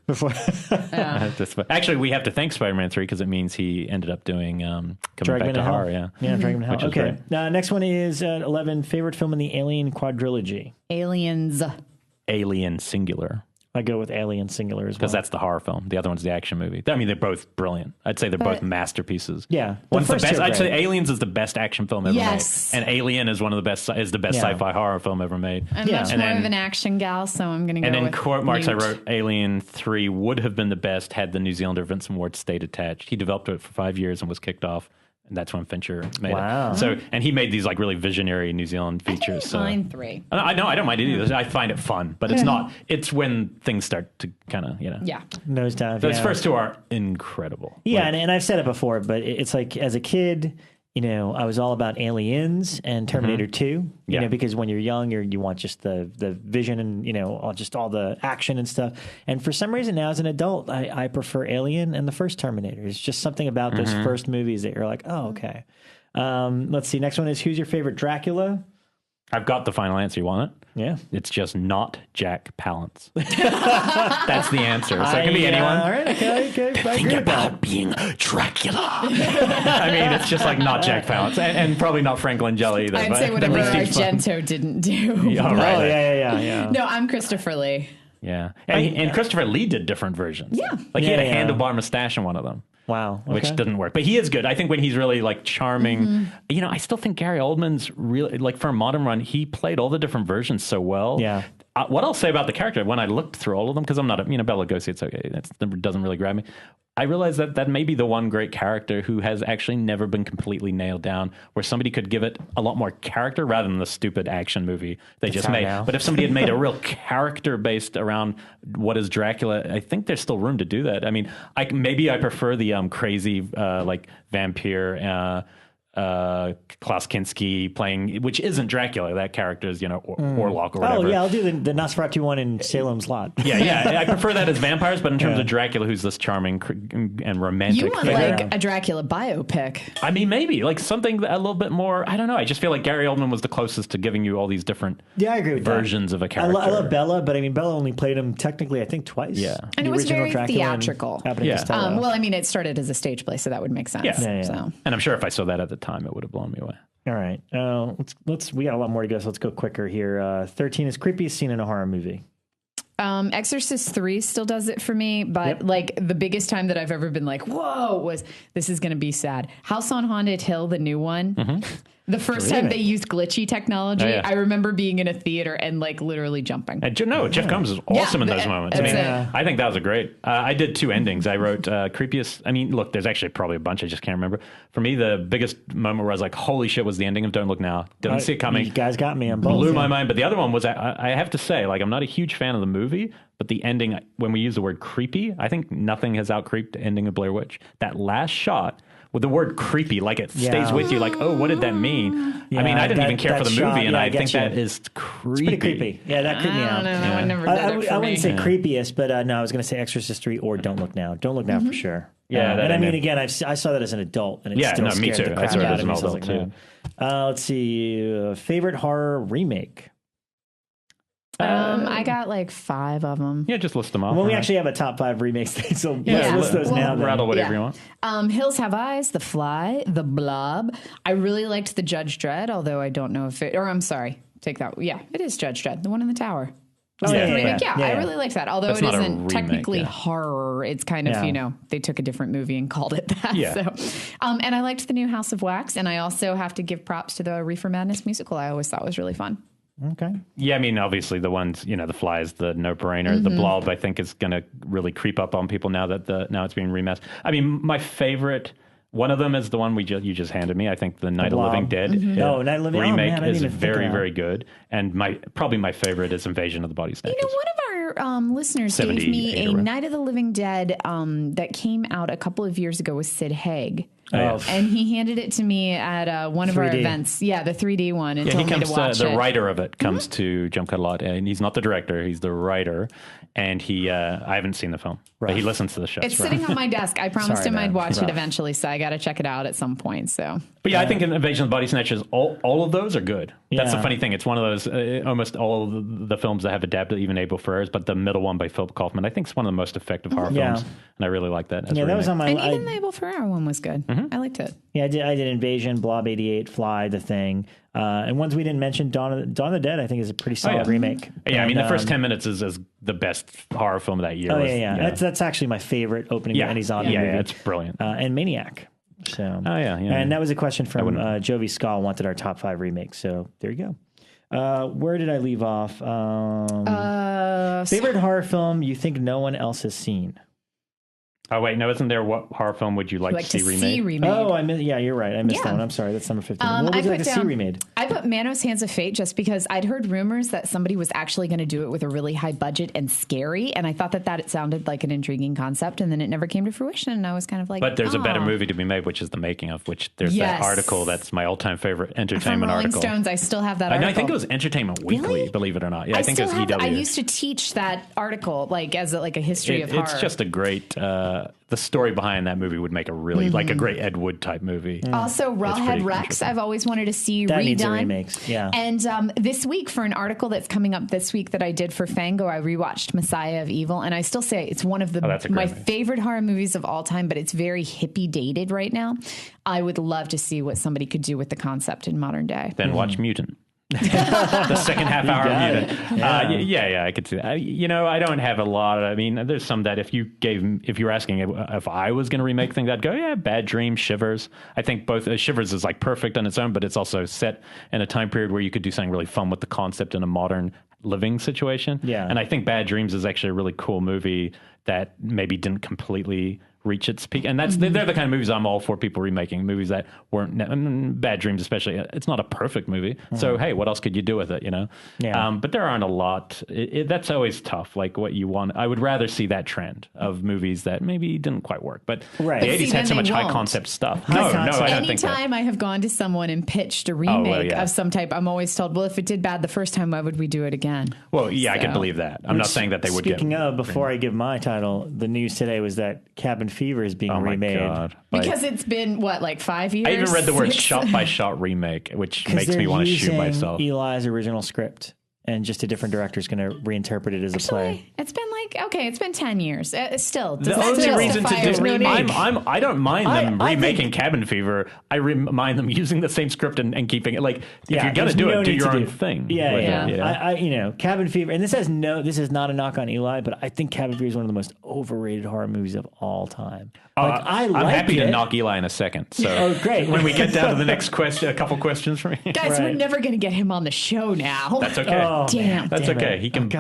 [SPEAKER 3] Actually, we have to thank Spider-Man 3 because it means he ended up doing coming back to horror. Yeah,
[SPEAKER 1] Dragon to Hell. Okay. Next one is 11, favorite film in the Alien quadrilogy.
[SPEAKER 2] Aliens.
[SPEAKER 3] Alien singular.
[SPEAKER 1] I go with Alien singular as well.
[SPEAKER 3] Because that's the horror film. The other one's the action movie. I mean, they're both brilliant. I'd say they're both masterpieces.
[SPEAKER 1] Yeah.
[SPEAKER 3] One's the best. I'd say Aliens is the best action film ever made. And Alien is the best sci-fi horror film ever made.
[SPEAKER 2] I'm much more of an action gal, so I'm going to go with
[SPEAKER 3] And in quote marks,
[SPEAKER 2] Mute.
[SPEAKER 3] I wrote Alien 3 would have been the best had the New Zealander Vincent Ward stayed attached. He developed it for 5 years and was kicked off. And that's when Fincher made it. So, and he made these like really visionary New Zealand features.
[SPEAKER 2] I find 3.
[SPEAKER 3] I know, I don't mind it either. I find it fun, but it's not. It's when things start to kind of,
[SPEAKER 1] nosedive.
[SPEAKER 3] Those first two are incredible.
[SPEAKER 1] Yeah, and I've said it before, but it's like as a kid, I was all about Aliens and Terminator 2. Because when you're young, you want just the vision and just all the action and stuff. And for some reason now, as an adult, I prefer Alien and the first Terminator. It's just something about those first movies that you're like, oh, okay. Let's see. Next one is, who's your favorite Dracula?
[SPEAKER 3] I've got the final answer. You want it?
[SPEAKER 1] Yeah.
[SPEAKER 3] It's just not Jack Palance. That's the answer. So it can be anyone.
[SPEAKER 1] All right. Okay.
[SPEAKER 3] The thing about being Dracula. I mean, it's just like not Jack Palance, and probably not Frank Langella either.
[SPEAKER 2] I'd say whatever Argento didn't do.
[SPEAKER 1] Yeah.
[SPEAKER 2] No, I'm Christopher Lee.
[SPEAKER 3] Yeah. And Christopher Lee did different versions.
[SPEAKER 2] Yeah.
[SPEAKER 3] Like he had a handlebar mustache in one of them.
[SPEAKER 1] Wow. Okay.
[SPEAKER 3] Which didn't work. But he is good. I think when he's really like charming, I still think Gary Oldman's really, like for a modern run, he played all the different versions so well.
[SPEAKER 1] Yeah.
[SPEAKER 3] What I'll say about the character, when I looked through all of them, because I'm not Bela Lugosi, it's okay. It doesn't really grab me. I realized that may be the one great character who has actually never been completely nailed down, where somebody could give it a lot more character rather than the stupid action movie they just made. But if somebody had made a real character based around what is Dracula, I think there's still room to do that. I mean, I prefer the crazy like vampire Klaus Kinski playing, which isn't Dracula. That character is, Orlok or whatever.
[SPEAKER 1] Oh, yeah, I'll do the Nosferatu one in Salem's Lot.
[SPEAKER 3] Yeah. I prefer that as vampires, but in terms of Dracula, who's this charming and romantic
[SPEAKER 2] You want like a Dracula biopic.
[SPEAKER 3] I mean, maybe. Like something a little bit more, I don't know. I just feel like Gary Oldman was the closest to giving you all these different
[SPEAKER 1] I agree with
[SPEAKER 3] versions of a character.
[SPEAKER 1] I love Bella, but I mean, Bella only played him technically, I think, twice.
[SPEAKER 3] Yeah.
[SPEAKER 2] And it was very theatrical.
[SPEAKER 1] Well,
[SPEAKER 2] I mean, it started as a stage play, so that would make sense.
[SPEAKER 3] Yeah.
[SPEAKER 2] So.
[SPEAKER 3] And I'm sure if I saw that at the time, it would have blown me away.
[SPEAKER 1] All right. We got a lot more to go, so let's go quicker here. 13 is creepiest scene in a horror movie.
[SPEAKER 2] Exorcist 3 still does it for me, but like the biggest time that I've ever been like, whoa, was this is going to be sad. House on Haunted Hill, the new one. The first time they used glitchy technology, I remember being in a theater and like literally jumping.
[SPEAKER 3] And Jeff Combs is awesome in those moments. I think that was a great. I did 2 endings. I wrote creepiest. I mean, look, there's actually probably a bunch. I just can't remember. For me, the biggest moment where I was like, "Holy shit!" was the ending of Don't Look Now. Didn't see it coming.
[SPEAKER 1] You guys got me on both.
[SPEAKER 3] Blew my mind. But the other one was, I have to say, like, I'm not a huge fan of the movie, but the ending, when we use the word creepy, I think nothing has out-creeped the ending of Blair Witch. That last shot. With the word creepy, like it stays with you, like, oh, what did that mean? Yeah, I mean, I didn't even care for the movie, and I think that is creepy.
[SPEAKER 1] It's pretty creepy. Yeah, that creeped me out.
[SPEAKER 2] I never did it for
[SPEAKER 1] I wouldn't say creepiest, but no, I was going to say Exorcist 3 or Don't Look Now. Don't Look Now for sure.
[SPEAKER 3] Yeah,
[SPEAKER 1] and I mean, again, I saw that as an adult, and it still
[SPEAKER 3] me
[SPEAKER 1] scared
[SPEAKER 3] too.
[SPEAKER 1] the crap out of me.
[SPEAKER 3] I saw it as an adult too.
[SPEAKER 1] Let's see, favorite horror remake.
[SPEAKER 2] I got like 5 of them.
[SPEAKER 3] Yeah, just list them off.
[SPEAKER 1] Well, we actually have a top 5 remakes thing, so let's list those now.
[SPEAKER 3] Rattle whatever you want.
[SPEAKER 2] Hills Have Eyes, The Fly, The Blob. I really liked the Judge Dredd, although I don't know if it, or I'm sorry, take that. Yeah, it is Judge Dredd, the one in the tower. I really liked that. Although it isn't technically horror, it's kind of, they took a different movie and called it that. Yeah. So, and I liked the new House of Wax, and I also have to give props to the Reefer Madness musical. I always thought was really fun.
[SPEAKER 1] Okay.
[SPEAKER 3] Yeah, I mean, obviously the ones, The Fly is the no-brainer. The Blob, I think, is going to really creep up on people now that now it's being remastered. I mean, my favorite, one of them is the one you just handed me. I think the Night of the Living Dead
[SPEAKER 1] Night of the Living
[SPEAKER 3] remake is very, very good. And probably my favorite is Invasion of the Body Snatchers.
[SPEAKER 2] One of our listeners gave me a Night of the Living Dead that came out a couple of years ago with Sid Haig. And he handed it to me at one of 3D. Our events. Yeah, the 3D one. And told me to watch
[SPEAKER 3] the writer of it comes to Jump Cut a lot. And he's not the director, he's the writer. And I haven't seen the film, but he listens to the show.
[SPEAKER 2] It's sitting on my desk. I promised him I'd watch it eventually, so I got to check it out at some point. So,
[SPEAKER 3] but I think in Invasion of the Body Snatchers, all of those are good. That's the funny thing. It's one of those, almost all of the films that have adapted, even Abel Ferrar's, but the middle one by Philip Kaufman, I think is one of the most effective horror films. And I really like that.
[SPEAKER 1] That was on my
[SPEAKER 2] And even the Abel Ferrara one was good. I liked it.
[SPEAKER 1] Yeah, I did Invasion, Blob 88, Fly, The Thing. And ones we didn't mention, Dawn of the Dead, I think, is a pretty solid remake.
[SPEAKER 3] Yeah, I mean, the first 10 minutes is the best horror film of that year.
[SPEAKER 1] That's actually my favorite opening of any zombie movie.
[SPEAKER 3] Yeah, it's brilliant.
[SPEAKER 1] And Maniac. So,
[SPEAKER 3] And
[SPEAKER 1] that was a question from Jovi Skull, wanted our top 5 remakes. So there you go. Where did I leave off? Favorite horror film you think no one else has seen?
[SPEAKER 3] Oh, wait, no, isn't there what horror film would you like to see remade?
[SPEAKER 1] Oh, you're right. I missed that one. I'm sorry. That's number 15. What would you like to see remade?
[SPEAKER 2] I put Manos Hands of Fate just because I'd heard rumors that somebody was actually going to do it with a really high budget and scary, and I thought that it sounded like an intriguing concept, and then it never came to fruition, and I was kind of like,
[SPEAKER 3] but there's a better movie to be made, which is The Making of, which there's that article that's my all-time favorite entertainment
[SPEAKER 2] Rolling
[SPEAKER 3] article.
[SPEAKER 2] Stones, I still have that article.
[SPEAKER 3] I think it was Entertainment Weekly, believe it or not. Yeah, I think it was EW.
[SPEAKER 2] I used to teach that article, like, as a history of horror.
[SPEAKER 3] It's just a great... the story behind that movie would make a really like a great Ed Wood type movie.
[SPEAKER 2] Also, Rawhead Rex, I've always wanted to see
[SPEAKER 1] that
[SPEAKER 2] redone.
[SPEAKER 1] Needs a remake. Yeah.
[SPEAKER 2] And this week, for an article that's coming up this week that I did for Fango, I rewatched Messiah of Evil, and I still say it's one of my favorite horror movies of all time, but it's very hippie dated right now. I would love to see what somebody could do with the concept in modern day.
[SPEAKER 3] Then watch Mutant. The second half hour of Mutant. I could see that. I don't have a lot. I mean, there's some that if you're asking if I was going to remake things, I'd go, Bad Dream, Shivers. I think both Shivers is like perfect on its own, but it's also set in a time period where you could do something really fun with the concept in a modern living situation. Yeah. And I think Bad Dreams is actually a really cool movie that maybe didn't completely reach its peak. And that's they're the kind of movies I'm all for, people remaking movies that weren't Bad Dreams especially. It's not a perfect movie. So, hey, what else could you do with it, Yeah. But there aren't a lot. That's always tough, like what you want. I would rather see that trend of movies that maybe didn't quite work. But the 80s had so much high concept stuff. No, I don't think that.
[SPEAKER 2] Anytime I have gone to someone and pitched a remake of some type, I'm always told, well, if it did bad the first time, why would we do it again?
[SPEAKER 3] Well, I can believe that. I'm not saying that they would get...
[SPEAKER 1] Speaking of, before I give my title, the news today was that Cabin Fever is being remade.
[SPEAKER 3] God.
[SPEAKER 2] Because it's been, 5 years?
[SPEAKER 3] I even read the word shot-by-shot remake, which makes me want to shoot myself.
[SPEAKER 1] Eli's original script. and just a different director is going to reinterpret it as a play.
[SPEAKER 2] It's been it's been 10 years. Still,
[SPEAKER 3] the only reason to do I don't mind them remaking Cabin Fever. I mind them using the same script and keeping it if you're going to do it, do your own thing.
[SPEAKER 1] Yeah. Cabin Fever, and this is not a knock on Eli, but I think Cabin Fever is one of the most overrated horror movies of all time.
[SPEAKER 3] I'm happy to knock Eli in a second. So
[SPEAKER 1] great.
[SPEAKER 3] When we get down to the next question, a couple questions for me.
[SPEAKER 2] Guys, we're never going to get him on the show now.
[SPEAKER 3] That's okay.
[SPEAKER 1] Oh,
[SPEAKER 2] damn.
[SPEAKER 3] That's okay. He can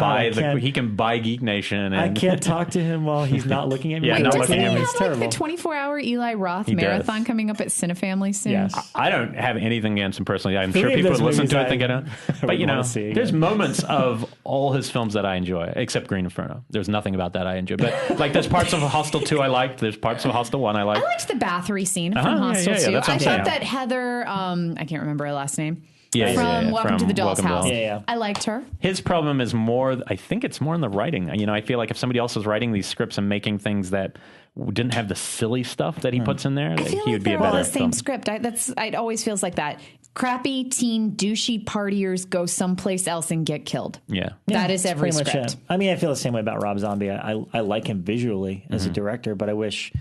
[SPEAKER 3] he can buy Geek Nation. And
[SPEAKER 1] I can't talk to him while he's not looking at me.
[SPEAKER 3] Not looking at me.
[SPEAKER 2] It's terrible. The 24-hour Eli Roth marathon coming up at Cinefamily soon.
[SPEAKER 1] Yes.
[SPEAKER 3] I don't have anything against him personally. I'm sure people would listen to it think I don't. But there's moments of all his films that I enjoy, except Green Inferno. There's nothing about that I enjoy. But there's parts of Hostel 2 I liked. There's parts of Hostel 1 I liked.
[SPEAKER 2] I liked the Bathory scene from Hostel 2. I thought that Heather, I can't remember her last name. From Welcome to the Doll's House. I liked her.
[SPEAKER 3] His problem is I think it's more in the writing. I feel like if somebody else was writing these scripts and making things that didn't have the silly stuff that he puts in there, he would be a better
[SPEAKER 2] all the same script. It always feels like that. Crappy teen douchey partiers go someplace else and get killed. That is every script.
[SPEAKER 1] I mean, I feel the same way about Rob Zombie. I like him visually as a director, but I wish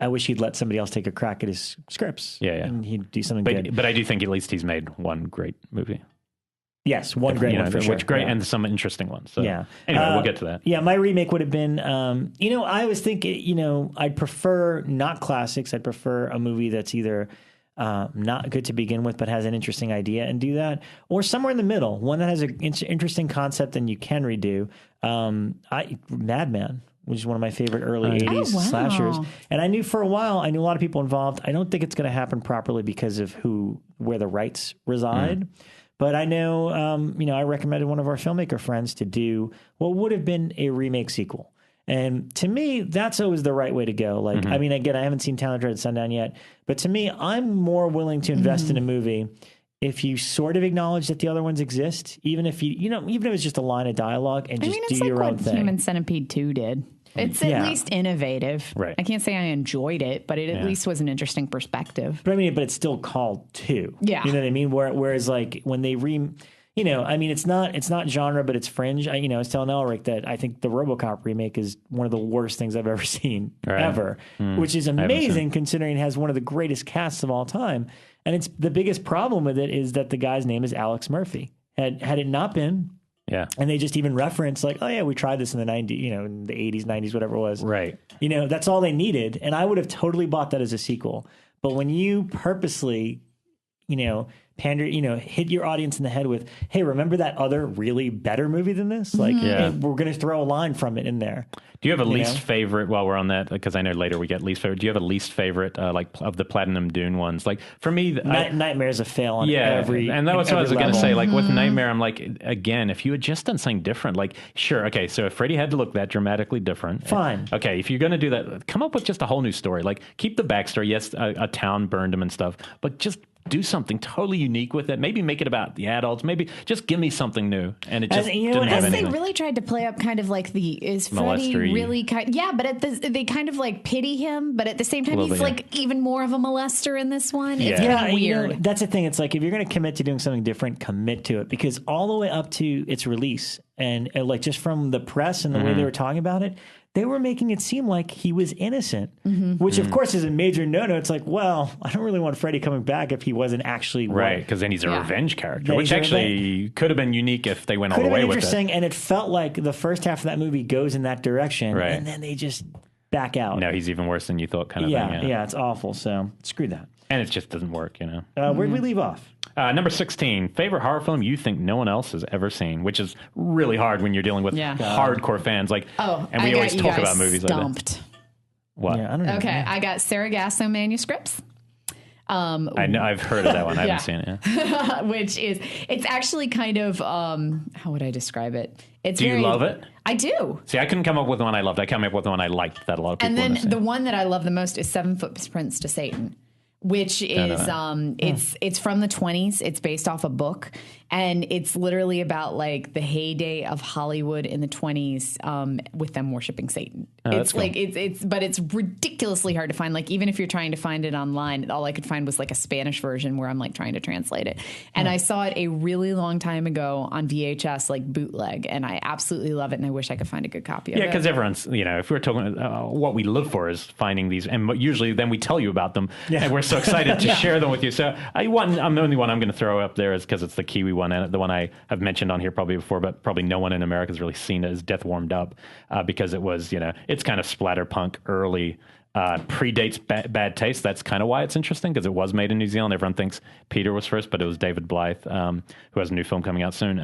[SPEAKER 1] he'd let somebody else take a crack at his scripts. And he'd do something good.
[SPEAKER 3] But I do think at least he's made one great movie.
[SPEAKER 1] Yes, one great one for sure.
[SPEAKER 3] And some interesting ones. So. Anyway, we'll get to that.
[SPEAKER 1] Yeah, my remake would have been, I was thinking, I'd prefer not classics. I'd prefer a movie that's either not good to begin with, but has an interesting idea and do that, or somewhere in the middle, one that has an interesting concept and you can redo. Madman, which is one of my favorite early 80s slashers. And I knew for a while, a lot of people involved. I don't think it's going to happen properly because of where the rights reside. But I know, I recommended one of our filmmaker friends to do what would have been a remake sequel. And to me, that's always the right way to go. I mean, again, I haven't seen Talent Dread Sundown yet, but to me, I'm more willing to invest in a movie if you sort of acknowledge that the other ones exist, even if even if it's just a line of dialogue and just do your own thing.
[SPEAKER 2] Human Centipede 2 did. It's at least innovative.
[SPEAKER 3] Right.
[SPEAKER 2] I can't say I enjoyed it, but it at least was an interesting perspective.
[SPEAKER 1] But it's still called 2.
[SPEAKER 2] Yeah.
[SPEAKER 1] You know what I mean? Whereas when they it's not genre, but it's fringe. I was telling Elric that I think the RoboCop remake is one of the worst things I've ever seen ever, which is amazing considering it has one of the greatest casts of all time. And it's the biggest problem with it is that the guy's name is Alex Murphy. Had it not been, and they just even reference we tried this in the 90s, in the 80s, 90s, whatever it was.
[SPEAKER 3] Right.
[SPEAKER 1] That's all they needed. And I would have totally bought that as a sequel. But when you purposely, pander, hit your audience in the head with, hey, remember that other really better movie than this? Hey, we're going to throw a line from it in there.
[SPEAKER 3] Do you have a least favorite while we're on that? Because I know later we get least favorite. Do you have a least favorite, of the Platinum Dune ones? For me,
[SPEAKER 1] Nightmare's a fail on every
[SPEAKER 3] and that was what I was going to say. With Nightmare, I'm again, if you had just done something different, sure, okay, so if Freddy had to look that dramatically different,
[SPEAKER 1] fine.
[SPEAKER 3] Okay, if you're going to do that, come up with just a whole new story. Keep the backstory. Yes, a town burned him and stuff, but just do something totally unique with it. Maybe make it about the adults. Maybe just give me something new. And it just didn't have anything.
[SPEAKER 2] They really tried to play up kind of is Freddy really kind? Yeah, but they kind of pity him, but at the same time he's even more of a molester in this one. It's kind of weird.
[SPEAKER 1] That's the thing. It's if you're going to commit to doing something different, commit to it, because all the way up to its release and just from the press and the way they were talking about it, they were making it seem like he was innocent, which of course is a major no-no. It's I don't really want Freddy coming back if he wasn't actually
[SPEAKER 3] right, because then he's a revenge character, which actually could have been unique if they went all the way with it.
[SPEAKER 1] Interesting, and it felt like the first half of that movie goes in that direction, and then they just back out.
[SPEAKER 3] No, he's even worse than you thought, kind of thing.
[SPEAKER 1] Yeah, it's awful. So screw that,
[SPEAKER 3] and it just doesn't work.
[SPEAKER 1] Where'd we leave off?
[SPEAKER 3] Number 16, favorite horror film you think no one else has ever seen, which is really hard when you're dealing with hardcore fans. And we always talk about movies like that. What?
[SPEAKER 1] Yeah, I don't know.
[SPEAKER 2] Okay, I got Sargasso Manuscripts.
[SPEAKER 3] I know, I've heard of that one. I haven't seen it yet.
[SPEAKER 2] Which it's actually kind of, how would I describe it?
[SPEAKER 3] Do you love it?
[SPEAKER 2] I do.
[SPEAKER 3] See, I couldn't come up with one I loved. I came up with one I liked that a lot of people.
[SPEAKER 2] And then the one that I love the most is 7 Footprints to Satan, which is it's from the 20s. It's based off a book, and it's literally about like the heyday of Hollywood in the 20s with them worshiping Satan. It's like cool. But it's ridiculously hard to find. Like even if you're trying to find it online, all I could find was like a Spanish version where I'm like trying to translate it. And I saw it a really long time ago on VHS, like bootleg, and I absolutely love it. And I wish I could find a good copy of it.
[SPEAKER 3] Yeah, because everyone's, if we're talking, what we live for is finding these, and usually then we tell you about them, and we're so excited to share them with you. So I'm the only one I'm going to throw up there is because it's the Kiwi one, and the one I have mentioned on here probably before, but probably no one in America has really seen it, is Death Warmed Up, because it was, it's kind of splatterpunk early, predates Bad Taste. That's kind of why it's interesting, because it was made in New Zealand. Everyone thinks Peter was first, but it was David Blythe, who has a new film coming out soon.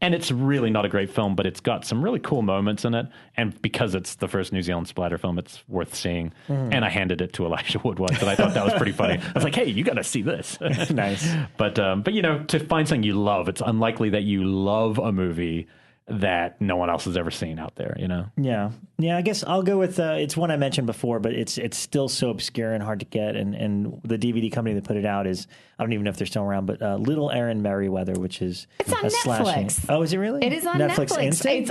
[SPEAKER 3] And it's really not a great film, but it's got some really cool moments in it. And because it's the first New Zealand splatter film, it's worth seeing. And I handed it to Elijah Wood once, and I thought that was pretty funny. I was like, hey, you got to see this.
[SPEAKER 1] Nice.
[SPEAKER 3] But to find something you love, it's unlikely that you love a movie that no one else has ever seen out there,
[SPEAKER 1] Yeah. I guess I'll go with it's one I mentioned before, but it's still so obscure and hard to get, and the DVD company that put it out is, I don't even know if they're still around, but Little Aaron Merriweather, which is
[SPEAKER 2] it's on Netflix.
[SPEAKER 1] Oh, is it really?
[SPEAKER 2] It is on Netflix.
[SPEAKER 1] Instant?
[SPEAKER 2] It's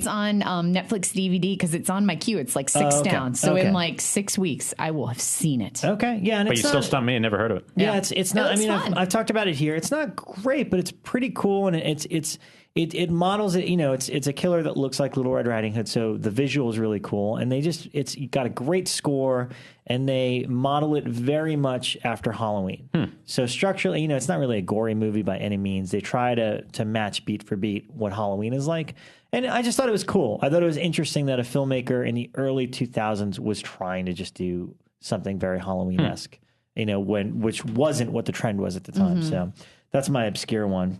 [SPEAKER 2] on Netflix DVD, because it's on my queue. It's like 6 down, so in like 6 weeks I will have seen it.
[SPEAKER 1] Okay, yeah, and
[SPEAKER 3] but you still stumped me and never heard of it.
[SPEAKER 1] Yeah, it's not. I mean, I've talked about it here. It's not great, but it's pretty cool, and it models it. It's a killer that looks like Little Red Riding Hood, so the visual is really cool, and it's got a great score, and they model it very much after Halloween. So structurally, it's not really a gory movie by any means. They try to match beat for beat what Halloween is like, and I just thought it was cool. I thought it was interesting that a filmmaker in the early 2000s was trying to just do something very Halloween-esque, which wasn't what the trend was at the time. So. That's my obscure one.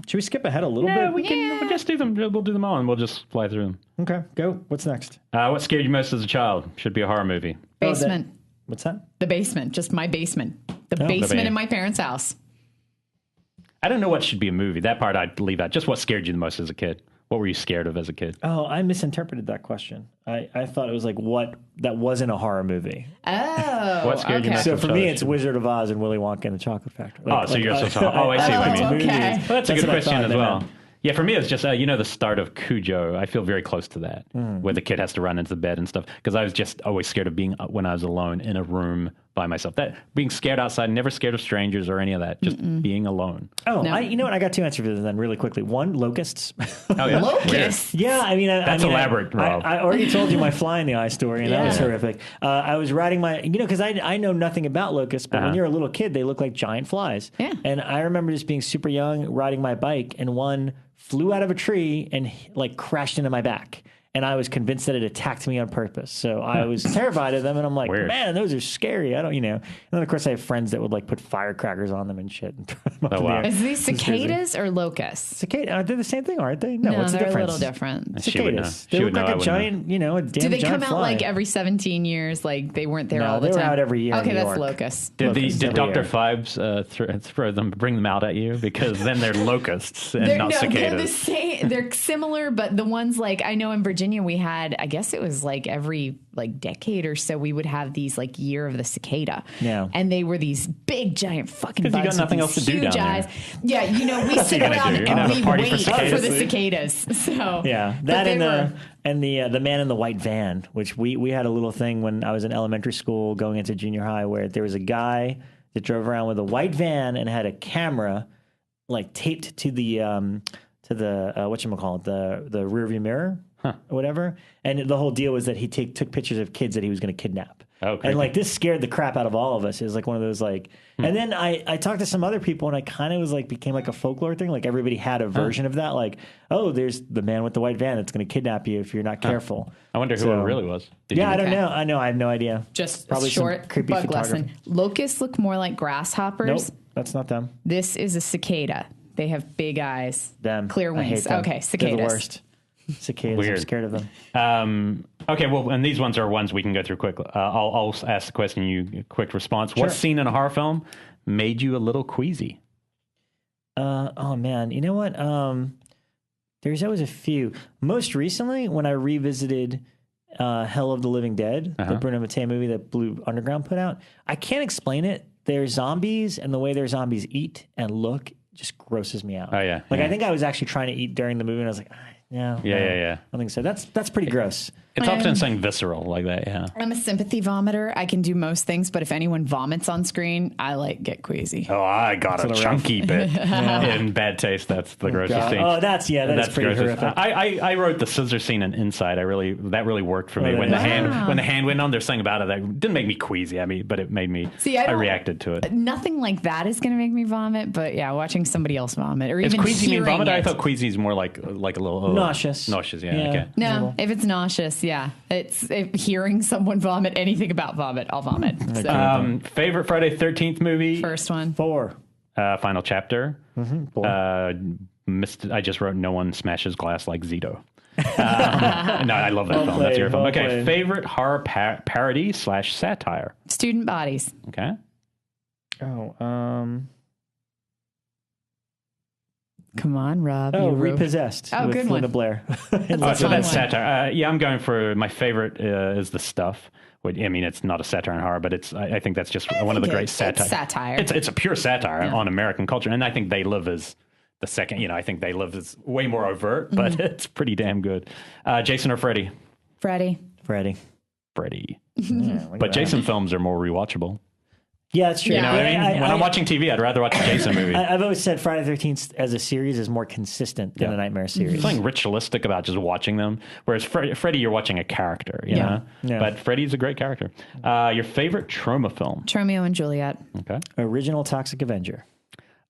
[SPEAKER 1] Should we skip ahead a little bit?
[SPEAKER 3] We can. We'll just do them. We'll do them all, and we'll just fly through them.
[SPEAKER 1] Okay, go. What's next?
[SPEAKER 3] What scared you most as a child? Should be a horror movie.
[SPEAKER 2] Basement.
[SPEAKER 1] What's that?
[SPEAKER 2] The basement. Just my basement. The basement in my parents' house.
[SPEAKER 3] I don't know what should be a movie. That part I'd leave out. Just what scared you the most as a kid? What were you scared of as a kid?
[SPEAKER 1] Oh, I misinterpreted that question. I thought it was like what that wasn't a horror movie.
[SPEAKER 2] Oh,
[SPEAKER 3] what scared you most?
[SPEAKER 1] So for me, it's Wizard of Oz and Willy Wonka and the Chocolate Factory.
[SPEAKER 3] I see what you mean.
[SPEAKER 2] Okay.
[SPEAKER 3] Well, that's a good question as well. Yeah, for me, it's just, the start of Cujo. I feel very close to that, where the kid has to run into the bed and stuff. Because I was just always scared of being, when I was alone in a room by myself. That being scared outside, never scared of strangers or any of that, just being alone.
[SPEAKER 1] Oh, no. You know what? I got two answers for this then really quickly. One, locusts.
[SPEAKER 3] Oh, yeah.
[SPEAKER 2] Locusts?
[SPEAKER 1] Yeah, I mean...
[SPEAKER 3] That's elaborate, Rob.
[SPEAKER 1] I already told you my fly in the eye story, and that was horrific. I was riding my... because I know nothing about locusts, but when you're a little kid, they look like giant flies.
[SPEAKER 2] Yeah.
[SPEAKER 1] And I remember just being super young, riding my bike, and one flew out of a tree and crashed into my back. And I was convinced that it attacked me on purpose. So I was terrified of them. And I'm like, man, those are scary. I don't, And then, of course, I have friends that would put firecrackers on them and shit. And throw them up in the air.
[SPEAKER 2] Is these cicadas or locusts?
[SPEAKER 1] Cicadas, aren't they the same thing, aren't they? No, what's the
[SPEAKER 2] they're
[SPEAKER 1] difference?
[SPEAKER 2] a little different.
[SPEAKER 1] Cicadas. They look like a giant, a damn
[SPEAKER 2] Do they come
[SPEAKER 1] fly.
[SPEAKER 2] out every 17 years? Like they weren't there all the
[SPEAKER 1] time?
[SPEAKER 2] No,
[SPEAKER 1] they were out every year.
[SPEAKER 2] Okay, that's locusts.
[SPEAKER 3] Did Dr. Fives bring them out at you? Because then they're locusts and not cicadas.
[SPEAKER 2] They're the same. They're similar, but the ones I know in Virginia we had, I guess it was every decade or so we would have these year of the cicada.
[SPEAKER 1] Yeah.
[SPEAKER 2] And they were these big giant fucking bugs.
[SPEAKER 3] Because you got nothing else to do down there.
[SPEAKER 2] Yeah, we sit around and we wait for the cicadas. So
[SPEAKER 1] yeah, that and the man in the white van, which we had a little thing when I was in elementary school going into junior high where there was a guy that drove around with a white van and had a camera taped to the whatchamacallit, the rear view mirror. Or whatever, and the whole deal was that he took pictures of kids that he was going to kidnap.
[SPEAKER 3] Oh,
[SPEAKER 1] and this scared the crap out of all of us. It was one of those and then I talked to some other people, and I kind of was became a folklore thing. Everybody had a version of that. There's the man with the white van that's going to kidnap you if you're not careful.
[SPEAKER 3] I wonder who it really was.
[SPEAKER 1] I don't know. I have no idea.
[SPEAKER 2] Just
[SPEAKER 1] probably
[SPEAKER 2] short
[SPEAKER 1] creepy
[SPEAKER 2] bug lesson. Locusts look more like grasshoppers.
[SPEAKER 1] Nope, that's not them.
[SPEAKER 2] This is a cicada. They have big eyes,
[SPEAKER 1] them
[SPEAKER 2] clear wings.
[SPEAKER 1] I hate them.
[SPEAKER 2] Okay, cicadas.
[SPEAKER 1] They're the worst. Cicadas.
[SPEAKER 3] Weird.
[SPEAKER 1] I'm scared of them.
[SPEAKER 3] Okay, well, and these ones are ones we can go through quickly. I'll ask the question, you quick response.
[SPEAKER 1] Sure.
[SPEAKER 3] What scene in a horror film made you a little queasy?
[SPEAKER 1] Oh man, you know what? There's always a few. Most recently, when I revisited Hell of the Living Dead, the Bruno Mattei movie that Blue Underground put out. I can't explain it. They're zombies, and the way their zombies eat and look just grosses me out.
[SPEAKER 3] Oh, yeah.
[SPEAKER 1] Like, I think I was actually trying to eat during the movie, and I was like, no. I don't think so. That's pretty gross.
[SPEAKER 3] It's often something visceral like that, yeah.
[SPEAKER 2] I'm a sympathy vomiter. I can do most things, but if anyone vomits on screen, I get queasy.
[SPEAKER 3] Oh, I got a chunky bit in Bad Taste. That's the grossest scene.
[SPEAKER 1] Oh, that's pretty horrific.
[SPEAKER 3] I wrote the scissor scene in Inside. That really worked for me. When the hand went on, there's something about it that didn't make me queasy. But it made me. I reacted to it.
[SPEAKER 2] Nothing like that is going to make me vomit. But yeah, watching somebody else vomit or even
[SPEAKER 3] queasy mean vomit?
[SPEAKER 2] It.
[SPEAKER 3] I thought queasy is more like a little
[SPEAKER 1] nauseous.
[SPEAKER 3] Nauseous, yeah. Okay.
[SPEAKER 2] No, if it's nauseous, yeah, if hearing someone vomit anything about vomit, I'll vomit. So.
[SPEAKER 3] Favorite Friday 13th movie?
[SPEAKER 2] First one.
[SPEAKER 1] 4.
[SPEAKER 3] Final chapter.
[SPEAKER 1] 4.
[SPEAKER 3] I just wrote No One Smashes Glass Like Zito. No, I love that film. That's your film. Okay, favorite horror parody / satire?
[SPEAKER 2] Student Bodies.
[SPEAKER 3] Okay.
[SPEAKER 2] Come on, Rob.
[SPEAKER 1] Repossessed.
[SPEAKER 2] Oh, good one.
[SPEAKER 1] Linda Blair.
[SPEAKER 3] So that's satire. I'm going for my favorite is The Stuff. It's not a satire and horror, but I think that's just one of the great satire.
[SPEAKER 2] It's satire.
[SPEAKER 3] It's a pure satire on American culture, and I think They Live as the second. I think They Live is way more overt, but it's pretty damn good. Jason or Freddy?
[SPEAKER 2] Freddy.
[SPEAKER 1] Yeah,
[SPEAKER 3] but Jason films are more rewatchable.
[SPEAKER 1] Yeah, that's true.
[SPEAKER 3] You know what I mean? When I'm watching TV, I'd rather watch a Jason movie.
[SPEAKER 1] I've always said Friday the 13th as a series is more consistent than a Nightmare series.
[SPEAKER 3] There's something ritualistic about just watching them, whereas Freddy, you're watching a character, you know? Yeah. But Freddy's a great character. Your favorite trauma film?
[SPEAKER 2] Romeo and Juliet.
[SPEAKER 3] Okay.
[SPEAKER 1] Original Toxic Avenger.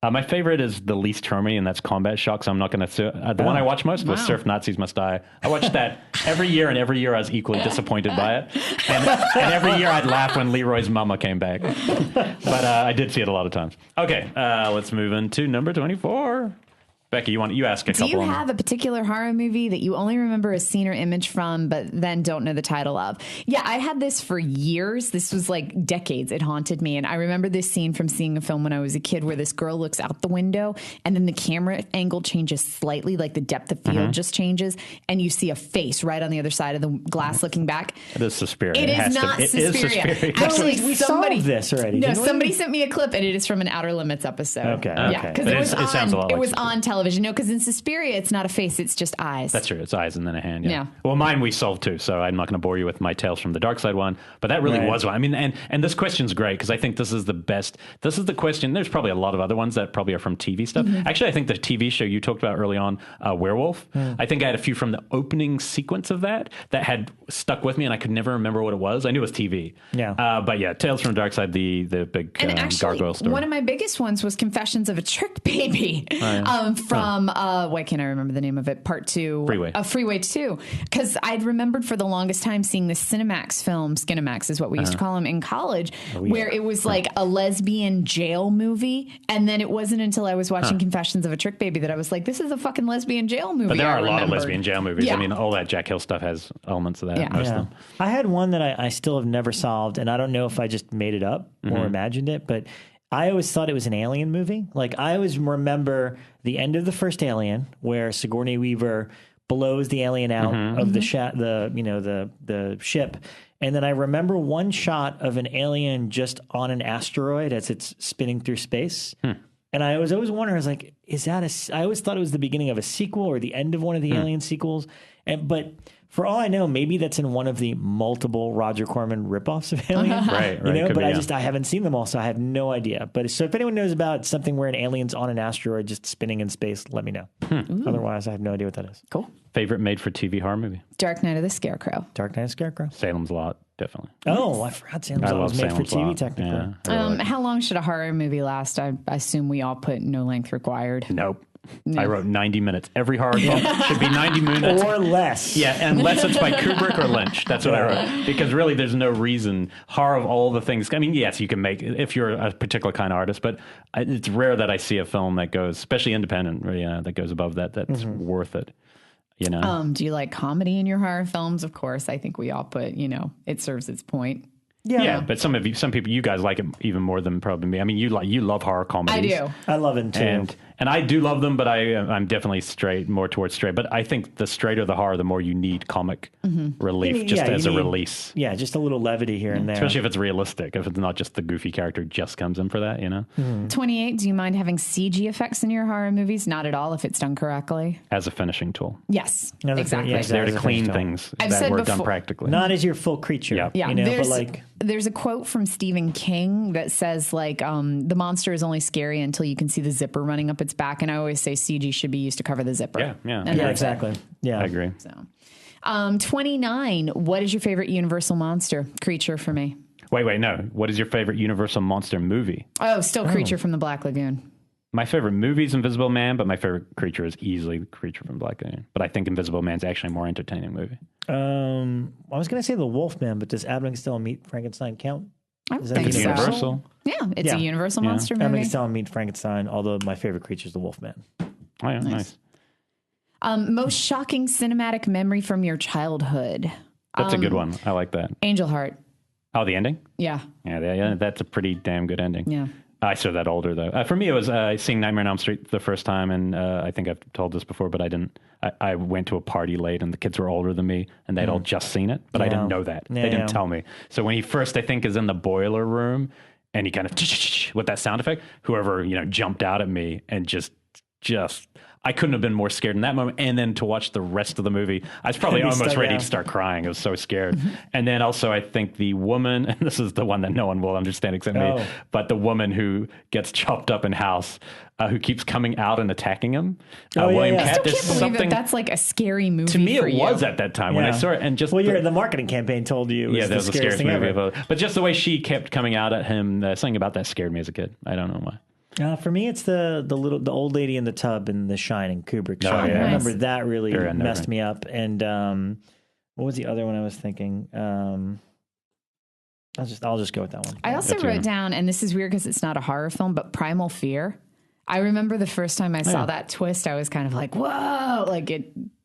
[SPEAKER 3] My favorite is the least termy, and that's Combat Shock, so I'm not going to... the one I watch most was Surf Nazis Must Die. I watched that every year, and every year I was equally disappointed by it. And every year I'd laugh when Leroy's mama came back. But I did see it a lot of times. Okay, let's move into number 24. Bekah, you ask a couple.
[SPEAKER 2] Do you have a particular horror movie that you only remember a scene or image from, but then don't know the title of? Yeah, I had this for years. This was like decades. It haunted me. And I remember this scene from seeing a film when I was a kid where this girl looks out the window and then the camera angle changes slightly, like the depth of field just changes, and you see a face right on the other side of the glass looking back.
[SPEAKER 3] It is Suspiria.
[SPEAKER 2] It is not Suspiria. Actually,
[SPEAKER 1] we solved this already.
[SPEAKER 2] No, somebody sent me a clip, and it is from an Outer Limits episode.
[SPEAKER 1] Okay.
[SPEAKER 2] Yeah, because
[SPEAKER 3] it sounds a lot like
[SPEAKER 2] it was on television. No, because in Suspiria, it's not a face, it's just eyes.
[SPEAKER 3] That's true. It's eyes and then a hand. Yeah. Well, mine we solved too, so I'm not going to bore you with my Tales from the Dark Side one, but that really was one. I mean, and this question's great because I think this is the best. This is the question. There's probably a lot of other ones that probably are from TV stuff. Actually, I think the TV show you talked about early on, Werewolf, I think I had a few from the opening sequence of that had stuck with me, and I could never remember what it was. I knew it was TV.
[SPEAKER 1] Yeah.
[SPEAKER 3] But yeah, Tales from the Dark Side, the big gargoyle story.
[SPEAKER 2] One of my biggest ones was Confessions of a Trick Baby from, why can't I remember the name of it? Part 2.
[SPEAKER 3] Freeway.
[SPEAKER 2] Freeway 2. Because I'd remembered for the longest time seeing the Cinemax film, Skinemax is what we used to call them in college, where it was like a lesbian jail movie. And then it wasn't until I was watching Confessions of a Trick Baby that I was like, this is a fucking lesbian jail movie.
[SPEAKER 3] But there are a lot of lesbian jail movies. Yeah. I mean, all that Jack Hill stuff has elements of that. Most of them.
[SPEAKER 1] I had one that I still have never solved, and I don't know if I just made it up or imagined it, but I always thought it was an Alien movie. Like, I always remember the end of the first Alien, where Sigourney Weaver blows the alien out of the ship, and then I remember one shot of an alien just on an asteroid as it's spinning through space. And I was always wondering, I was like, is that I always thought it was the beginning of a sequel or the end of one of the Alien sequels, but. For all I know, maybe that's in one of the multiple Roger Corman ripoffs of Alien.
[SPEAKER 3] Right.
[SPEAKER 1] But I haven't seen them all, so I have no idea. But so if anyone knows about something where an alien's on an asteroid just spinning in space, let me know. Otherwise, I have no idea what that is.
[SPEAKER 2] Cool.
[SPEAKER 3] Favorite made-for-TV horror movie?
[SPEAKER 2] Dark Night of the Scarecrow.
[SPEAKER 1] Dark Night of the Scarecrow.
[SPEAKER 3] Salem's Lot, definitely.
[SPEAKER 1] Oh, I forgot Salem's Lot was made for TV, technically.
[SPEAKER 3] Yeah,
[SPEAKER 2] how long should a horror movie last? I assume we all put no length required.
[SPEAKER 3] Nope. No. I wrote 90 minutes. Every horror film should be 90 minutes.
[SPEAKER 1] Or less.
[SPEAKER 3] Yeah, unless it's by Kubrick or Lynch. That's what I wrote. Because really, there's no reason. Horror of all the things. I mean, yes, you can make, if you're a particular kind of artist, but it's rare that I see a film that goes, especially independent, that goes above that, that's worth it. You know?
[SPEAKER 2] Do you like comedy in your horror films? Of course. I think we all put, it serves its point.
[SPEAKER 3] Yeah, but some people, you guys like it even more than probably me. I mean, you love horror comedies.
[SPEAKER 2] I do.
[SPEAKER 1] I love it too.
[SPEAKER 3] And I do love them, but I'm definitely more towards straight. But I think the straighter the horror, the more you need comic relief as a release.
[SPEAKER 1] Yeah, just a little levity here and there.
[SPEAKER 3] Especially if it's realistic, if it's not just the goofy character just comes in for that,
[SPEAKER 2] 28, do you mind having CG effects in your horror movies? Not at all if it's done correctly.
[SPEAKER 3] As a finishing tool.
[SPEAKER 2] Yes,
[SPEAKER 3] exactly. It's there to clean things that were done practically.
[SPEAKER 1] Not as your full creature.
[SPEAKER 3] Yep.
[SPEAKER 2] Yeah, there's a quote from Stephen King that says, like, the monster is only scary until you can see the zipper running up its back. And I always say CG should be used to cover the zipper.
[SPEAKER 3] Yeah,
[SPEAKER 1] exactly. Yeah,
[SPEAKER 3] I agree.
[SPEAKER 2] So, 29, what is your favorite Universal monster creature for me?
[SPEAKER 3] Wait, no. What is your favorite Universal monster movie?
[SPEAKER 2] Oh, still Creature from the Black Lagoon.
[SPEAKER 3] My favorite movie is Invisible Man, but my favorite creature is easily Creature from Black Lagoon. But I think Invisible Man's actually a more entertaining movie.
[SPEAKER 1] I was going to say The Wolfman, but does Abbott and Costello Meet Frankenstein count?
[SPEAKER 2] I think so.
[SPEAKER 3] Universal?
[SPEAKER 2] Yeah, it's a Universal monster movie.
[SPEAKER 1] Abbott and Costello Meet Frankenstein, although my favorite creature is the Wolfman.
[SPEAKER 3] Oh, yeah, nice.
[SPEAKER 2] Most shocking cinematic memory from your childhood.
[SPEAKER 3] That's a good one. I like that.
[SPEAKER 2] Angel Heart.
[SPEAKER 3] Oh, the ending?
[SPEAKER 2] Yeah.
[SPEAKER 3] Yeah, that's a pretty damn good ending.
[SPEAKER 2] Yeah.
[SPEAKER 3] I saw that older, though. For me, it was seeing Nightmare on Elm Street the first time, and I think I've told this before, but I didn't. I went to a party late, and the kids were older than me, and they'd all just seen it, but I didn't know that. They didn't tell me. So when he first, I think, is in the boiler room, and he kind of with that sound effect, whoever jumped out at me and just I couldn't have been more scared in that moment. And then to watch the rest of the movie, I was probably almost ready to start crying. I was so scared. And then also, I think the woman, and this is the one that no one will understand except me, but the woman who gets chopped up in House, who keeps coming out and attacking him. William Cat,
[SPEAKER 2] I still can't believe that's like a scary movie.
[SPEAKER 3] To me, it was at that time when I saw it. And just
[SPEAKER 1] the marketing campaign told you it was the scariest movie ever.
[SPEAKER 3] But just the way she kept coming out at him, something about that scared me as a kid. I don't know why.
[SPEAKER 1] For me, it's the old lady in the tub in The Shining, Kubrick.
[SPEAKER 3] Oh, yeah.
[SPEAKER 1] I remember that really messed me up. And what was the other one I was thinking? I'll just go with that one.
[SPEAKER 2] I also wrote down, and this is weird because it's not a horror film, but Primal Fear. I remember the first time I saw that twist, I was kind of like, whoa,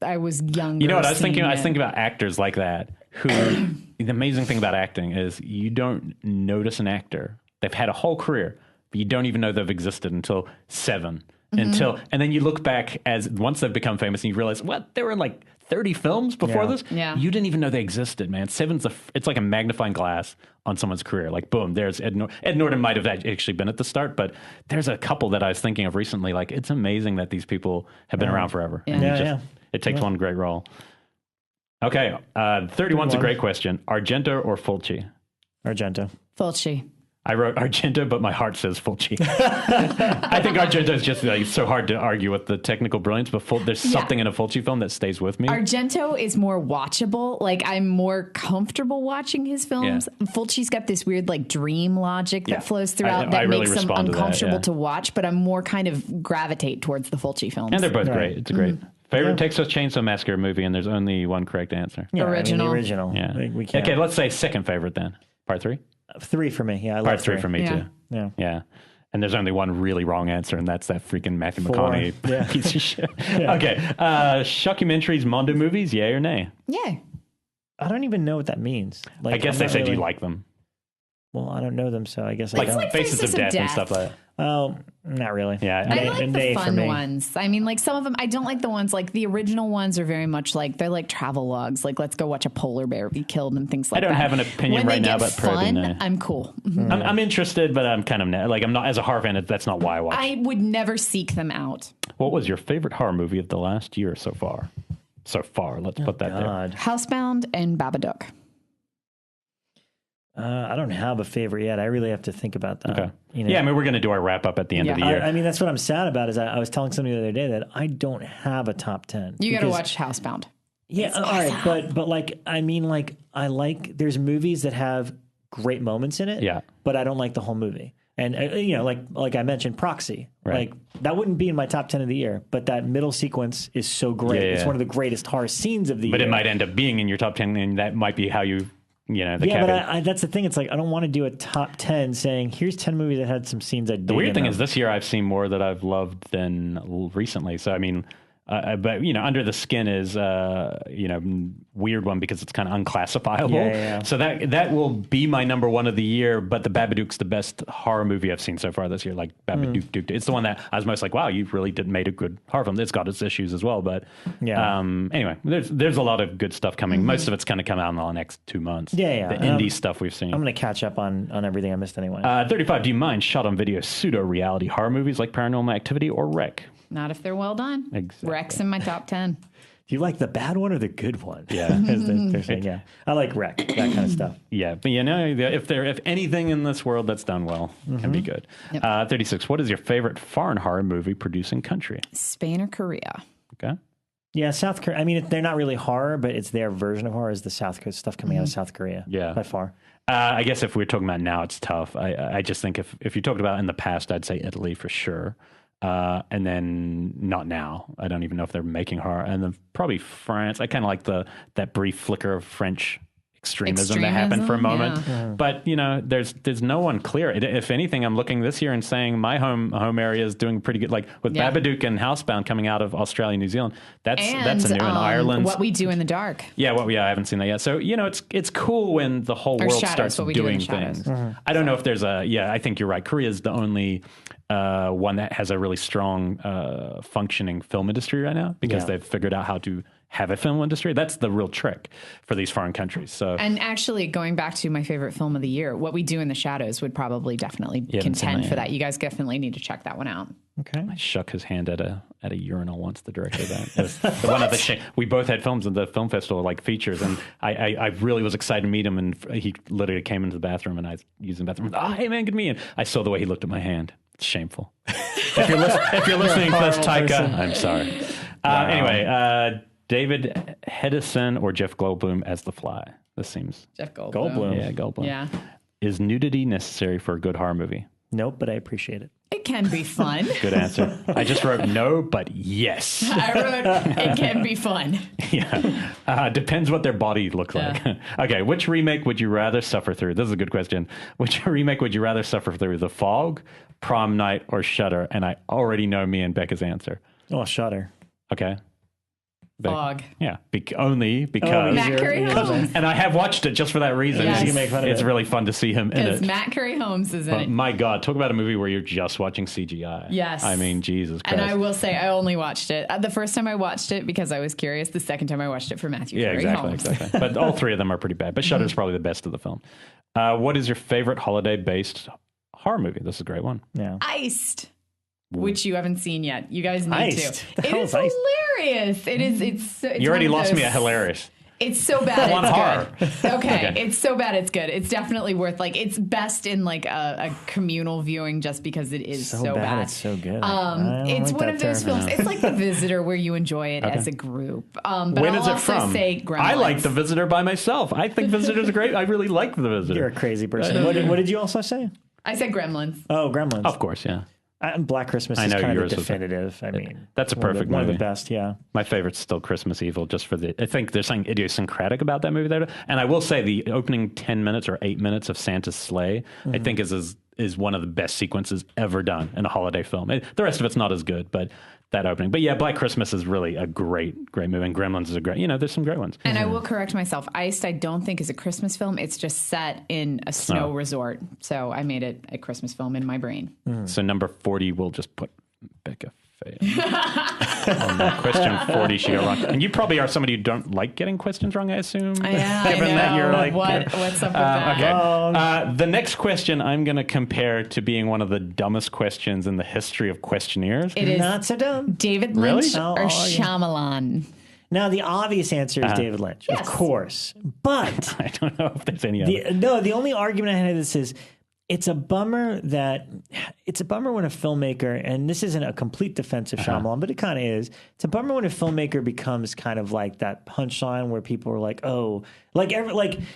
[SPEAKER 2] I was younger.
[SPEAKER 3] You know what I was thinking? I was thinking about actors like that who, the amazing thing about acting is you don't notice an actor. They've had a whole career, but you don't even know they've existed until 7. And then you look back once they've become famous and you realize, what? They were in like 30 films before this?
[SPEAKER 2] Yeah.
[SPEAKER 3] You didn't even know they existed, man. 7's it's like a magnifying glass on someone's career. Like, boom, there's Ed Norton might have actually been at the start, but there's a couple that I was thinking of recently. Like, it's amazing that these people have been around forever.
[SPEAKER 2] Yeah.
[SPEAKER 3] And it takes one great role. Okay, 31's a great question. Argento or Fulci?
[SPEAKER 1] Argento.
[SPEAKER 2] Fulci.
[SPEAKER 3] I wrote Argento, but my heart says Fulci. I think Argento is just so hard to argue with the technical brilliance, but there's something in a Fulci film that stays with me.
[SPEAKER 2] Argento is more watchable. Like, I'm more comfortable watching his films. Yeah. Fulci's got this weird dream logic that flows throughout that really makes them uncomfortable to watch, but I'm more kind of gravitate towards the Fulci films.
[SPEAKER 3] And they're both great. It's great. Favorite Texas Chainsaw Massacre movie, and there's only one correct answer.
[SPEAKER 1] Yeah,
[SPEAKER 2] original.
[SPEAKER 1] The original.
[SPEAKER 3] Yeah.
[SPEAKER 1] We can't.
[SPEAKER 3] Okay, let's say second favorite then. Part 3?
[SPEAKER 1] 3 for me. Yeah, I love
[SPEAKER 3] Part 3 for me too.
[SPEAKER 1] Yeah.
[SPEAKER 3] And there's only one really wrong answer, and that's that freaking Matthew McConaughey piece of shit. Okay. Shockumentaries, Mondo movies, yay or nay?
[SPEAKER 2] Yay.
[SPEAKER 1] I don't even know what that means.
[SPEAKER 3] I guess they said you like them.
[SPEAKER 1] Well, I don't know them, so I guess I don't.
[SPEAKER 2] Like
[SPEAKER 3] Faces of Death and stuff like that.
[SPEAKER 1] Oh, not really.
[SPEAKER 3] Yeah,
[SPEAKER 2] I like the fun ones. I mean, some of them, I don't like the ones, the original ones are very much they're like travel logs. Like, let's go watch a polar bear be killed and things like that.
[SPEAKER 3] I don't have an opinion right now, but
[SPEAKER 2] fun, I'm cool.
[SPEAKER 3] I'm interested, but I'm kind of I'm not, as a horror fan, that's not why I watch.
[SPEAKER 2] I would never seek them out.
[SPEAKER 3] What was your favorite horror movie of the last year so far? Let's put that there.
[SPEAKER 2] Housebound and Babadook.
[SPEAKER 1] I don't have a favorite yet. I really have to think about that.
[SPEAKER 3] Okay. Yeah, I mean, we're going to do our wrap up at the end of the year.
[SPEAKER 1] I mean, that's what I'm sad about. Is I was telling somebody the other day that I don't have a top 10.
[SPEAKER 2] You got to watch Housebound.
[SPEAKER 1] Yeah, all right, but I like there's movies that have great moments in it.
[SPEAKER 3] Yeah,
[SPEAKER 1] but I don't like the whole movie. And like I mentioned, Proxy.
[SPEAKER 3] Right.
[SPEAKER 1] That wouldn't be in my top 10 of the year, but that middle sequence is so great. Yeah. It's one of the greatest horror scenes of the year.
[SPEAKER 3] But it might end up being in your top 10, and that might be how you. But
[SPEAKER 1] that's the thing. It's I don't want to do a top 10 saying, here's 10 movies that had some scenes I dig.
[SPEAKER 3] The weird thing is this year I've seen more that I've loved than recently. So, I mean, But Under the Skin is weird one because it's kind of unclassifiable.
[SPEAKER 1] Yeah.
[SPEAKER 3] So that will be my number one of the year. But The Babadook's the best horror movie I've seen so far this year. Like Babadook, it's the one that I was most like, wow, you really made a good horror film. It's got its issues as well, but anyway, there's a lot of good stuff coming. Most of it's going to come out in the next 2 months. The indie stuff we've seen.
[SPEAKER 1] I'm going to catch up on everything I missed anyway.
[SPEAKER 3] 35. Do you mind shot on video pseudo reality horror movies like Paranormal Activity or Wreck?
[SPEAKER 2] Not if they're well done.
[SPEAKER 3] Exactly.
[SPEAKER 2] Wreck's in my top 10.
[SPEAKER 1] Do you like the bad one or the good one?
[SPEAKER 3] Yeah.
[SPEAKER 1] They're saying, yeah. I like Wreck, that kind of stuff.
[SPEAKER 3] Yeah, but if anything in this world that's done well can be good. Yep. 36. What is your favorite foreign horror movie producing country?
[SPEAKER 2] Spain or Korea.
[SPEAKER 3] Okay.
[SPEAKER 1] Yeah, South Korea. I mean, they're not really horror, but it's their version of horror is the South Korea stuff coming out of South Korea.
[SPEAKER 3] Yeah.
[SPEAKER 1] By far.
[SPEAKER 3] I guess if we're talking about now, it's tough. I just think if you talked about in the past, I'd say Italy for sure. And then not now. I don't even know if they're making horror. And then probably France. I kind of like that brief flicker of French extremism that happened for a moment. Yeah. But there's no one clear. If anything, I'm looking this year and saying my home area is doing pretty good. Like with Babadook and Housebound coming out of Australia and New Zealand. That's a new in Ireland.
[SPEAKER 2] What We Do in the Dark.
[SPEAKER 3] Yeah, I haven't seen that yet. So it's cool when the whole world starts doing things. I don't know if there's I think you're right. Korea is the only one that has a really strong functioning film industry right now because they've figured out how to have a film industry. That's the real trick for these foreign countries. So, and
[SPEAKER 2] actually, going back to my favorite film of the year, What We Do in the Shadows would probably definitely contend for that. You guys definitely need to check that one out.
[SPEAKER 1] Okay.
[SPEAKER 3] I shook his hand at a urinal once. The director of that. It was one of the we both had films at the film festival, like features, and I really was excited to meet him. And he literally came into the bathroom, and I was using the bathroom. Oh, hey man, good meeting. I saw the way he looked at my hand. It's shameful. If you're listening to this, Taika, I'm sorry. Anyway. David Hedison or Jeff Goldblum as the Fly? This seems...
[SPEAKER 2] Jeff Goldblum.
[SPEAKER 3] Yeah, Goldblum.
[SPEAKER 2] Yeah.
[SPEAKER 3] Is nudity necessary for a good horror movie?
[SPEAKER 1] Nope, but I appreciate it.
[SPEAKER 2] It can be fun.
[SPEAKER 3] Good answer. I just wrote no, but yes.
[SPEAKER 2] I wrote it can be fun.
[SPEAKER 3] Yeah. Depends what their body looks like. Okay, which remake would you rather suffer through? This is a good question. Which remake would you rather suffer through? The Fog, Prom Night, or Shudder? And I already know me and Becca's answer.
[SPEAKER 1] Oh, Shudder.
[SPEAKER 3] Okay.
[SPEAKER 2] Fog.
[SPEAKER 3] Yeah, only because
[SPEAKER 2] Matt Curry Holmes.
[SPEAKER 3] And I have watched it just for that reason.
[SPEAKER 2] Yes.
[SPEAKER 1] You can make fun of
[SPEAKER 3] it's really fun to see him in it.
[SPEAKER 2] Because Matt Curry Holmes is in it.
[SPEAKER 3] My God, talk about a movie where you're just watching CGI.
[SPEAKER 2] Yes.
[SPEAKER 3] I mean, Jesus Christ.
[SPEAKER 2] And I will say, I only watched it. The first time I watched it because I was curious. The second time I watched it for Matthew Curry Holmes.
[SPEAKER 3] Exactly. But all three of them are pretty bad. But Shudder's probably the best of the film. What is your favorite holiday-based horror movie? This is a great one.
[SPEAKER 1] Yeah.
[SPEAKER 2] Iced. Which you haven't seen yet. You guys need
[SPEAKER 1] Iced.
[SPEAKER 2] to. It is hilarious. It is. It's
[SPEAKER 3] you already lost me at hilarious.
[SPEAKER 2] It's so bad.
[SPEAKER 3] It's
[SPEAKER 2] horror. Okay. It's so bad. It's good. It's definitely worth it's best in like a communal viewing just because it is so bad.
[SPEAKER 1] It's so good.
[SPEAKER 2] It's one of those films. It's like The Visitor where you enjoy it as a group. But
[SPEAKER 3] when
[SPEAKER 2] I'll
[SPEAKER 3] is it
[SPEAKER 2] also
[SPEAKER 3] from?
[SPEAKER 2] say Gremlins.
[SPEAKER 3] I like The Visitor by myself. I think Visitor's great. I really like The Visitor.
[SPEAKER 1] You're a crazy person. What did you also say?
[SPEAKER 2] I said Gremlins.
[SPEAKER 1] Oh, Gremlins.
[SPEAKER 3] Of course, yeah.
[SPEAKER 1] Black Christmas is kind of definitive. I mean,
[SPEAKER 3] that's a perfect movie.
[SPEAKER 1] One of the best, yeah.
[SPEAKER 3] My favorite's still Christmas Evil, just for I think there's something idiosyncratic about that movie there. And I will say the opening 10 minutes or 8 minutes of Santa's Sleigh, I think is one of the best sequences ever done in a holiday film. The rest of it's not as good, but that opening. But yeah, Black Christmas is really a great movie, and Gremlins is a great, there's some great ones.
[SPEAKER 2] And I will correct myself. Iced, I don't think is a Christmas film. It's just set in a snow resort. So I made it a Christmas film in my brain.
[SPEAKER 3] So number 40, we'll just put Bekah on that question 40 she got wrong. And you probably are somebody who don't like getting questions wrong, I assume.
[SPEAKER 2] Yeah,
[SPEAKER 3] Given
[SPEAKER 2] I know.
[SPEAKER 3] that you're like,
[SPEAKER 2] what's up with that?
[SPEAKER 3] Okay. The next question I'm going to compare to being one of the dumbest questions in the history of questionnaires.
[SPEAKER 2] It is
[SPEAKER 1] not so dumb.
[SPEAKER 2] David Lynch or Shyamalan?
[SPEAKER 1] Now, the obvious answer is David Lynch, of course. But
[SPEAKER 3] I don't know if there's any other.
[SPEAKER 1] The only argument I had of this is it's a bummer when a filmmaker, and this isn't a complete defense of Shyamalan, but it kind of is. It's a bummer when a filmmaker becomes kind of like that punchline where people are like, oh, like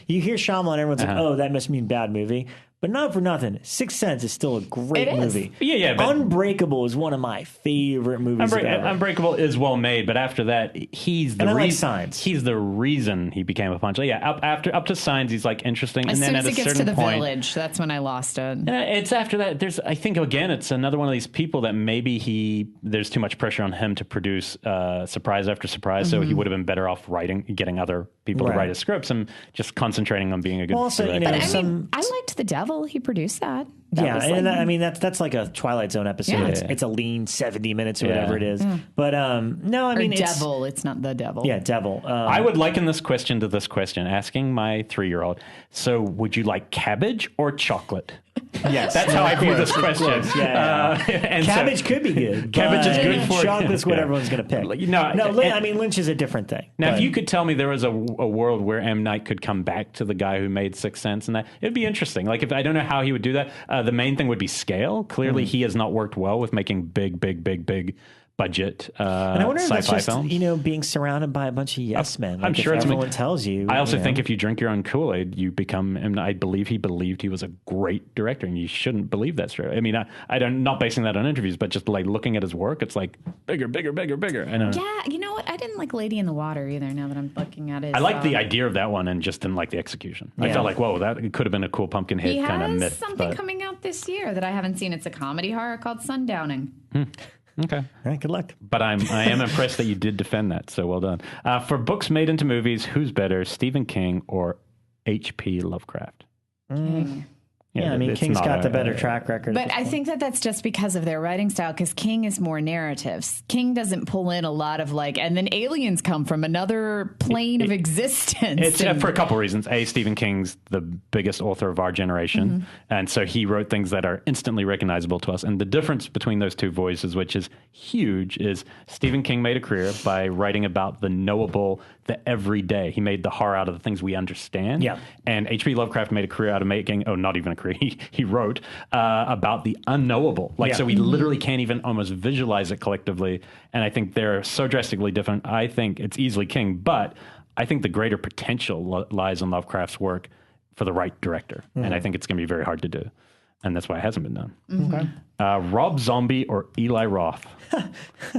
[SPEAKER 1] you hear Shyamalan, everyone's like, oh, that must mean bad movie. But not for nothing, Sixth Sense is still a great movie.
[SPEAKER 3] Yeah, but
[SPEAKER 1] Unbreakable is one of my favorite movies ever.
[SPEAKER 3] Unbreakable is well made, but after that, he's the
[SPEAKER 1] like Signs.
[SPEAKER 3] He's the reason he became a punch. Yeah, up to Signs, he's like interesting,
[SPEAKER 2] as
[SPEAKER 3] and then
[SPEAKER 2] soon as
[SPEAKER 3] at
[SPEAKER 2] it
[SPEAKER 3] a
[SPEAKER 2] gets
[SPEAKER 3] certain
[SPEAKER 2] to the
[SPEAKER 3] point,
[SPEAKER 2] village, that's when I lost it.
[SPEAKER 3] And it's after that. I think again, it's another one of these people that maybe there's too much pressure on him to produce surprise after surprise, so he would have been better off getting other people to write his scripts and just concentrating on being a good director.
[SPEAKER 2] I liked The Devil. He produced that.
[SPEAKER 1] That's like a Twilight Zone episode. Yeah. It's a lean 70 minutes or whatever it is. But
[SPEAKER 2] Devil. It's not The Devil.
[SPEAKER 1] Yeah, Devil.
[SPEAKER 3] I would liken this question to this question, asking my 3-year-old. So, would you like cabbage or chocolate?
[SPEAKER 1] Yes,
[SPEAKER 3] that's how I view this question.
[SPEAKER 1] And cabbage could be good.
[SPEAKER 3] Cabbage is good for
[SPEAKER 1] chocolate's what everyone's going to pick. Lynch is a different thing.
[SPEAKER 3] Now, if you could tell me there was a world where M. Night could come back to the guy who made Sixth Sense, and that it'd be interesting. Like, if I don't know how he would do that. The main thing would be scale. Clearly, he has not worked well with making big budget and I wonder if that's just
[SPEAKER 1] films. Being surrounded by a bunch of yes men.
[SPEAKER 3] I'm sure
[SPEAKER 1] everyone tells you.
[SPEAKER 3] I also think if you drink your own Kool-Aid, you become. And I believe he believed he was a great director, and you shouldn't believe that straight. I mean, I'm not basing that on interviews, but just like looking at his work, it's like bigger.
[SPEAKER 2] Yeah, you know what? I didn't like Lady in the Water either. Now that I'm looking at it,
[SPEAKER 3] I like the idea of that one, and just didn't like the execution. I felt like, whoa, that could have been a cool Pumpkinhead kind of myth.
[SPEAKER 2] He has something coming out this year that I haven't seen. It's a comedy horror called Sundowning.
[SPEAKER 3] Okay.
[SPEAKER 1] All right, good luck.
[SPEAKER 3] But I am impressed that you did defend that, so well done. For books made into movies, who's better, Stephen King or H.P. Lovecraft?
[SPEAKER 1] Yeah, King's got the better track record.
[SPEAKER 2] But I think that's just because of their writing style, because King is more narratives. King doesn't pull in a lot of and then aliens come from another plane of existence.
[SPEAKER 3] It's for a couple reasons. A, Stephen King's the biggest author of our generation, and so he wrote things that are instantly recognizable to us. And the difference between those two voices, which is huge, is Stephen King made a career by writing about the knowable, the everyday. He made the horror out of the things we understand.
[SPEAKER 1] Yeah.
[SPEAKER 3] And H.P. Lovecraft made a career out of making, not even a career, he wrote about the unknowable. So we literally can't even almost visualize it collectively. And I think they're so drastically different. I think it's easily King, but I think the greater potential lies in Lovecraft's work for the right director. And I think it's going to be very hard to do. And that's why it hasn't been done.
[SPEAKER 1] Okay.
[SPEAKER 3] Rob Zombie or Eli Roth?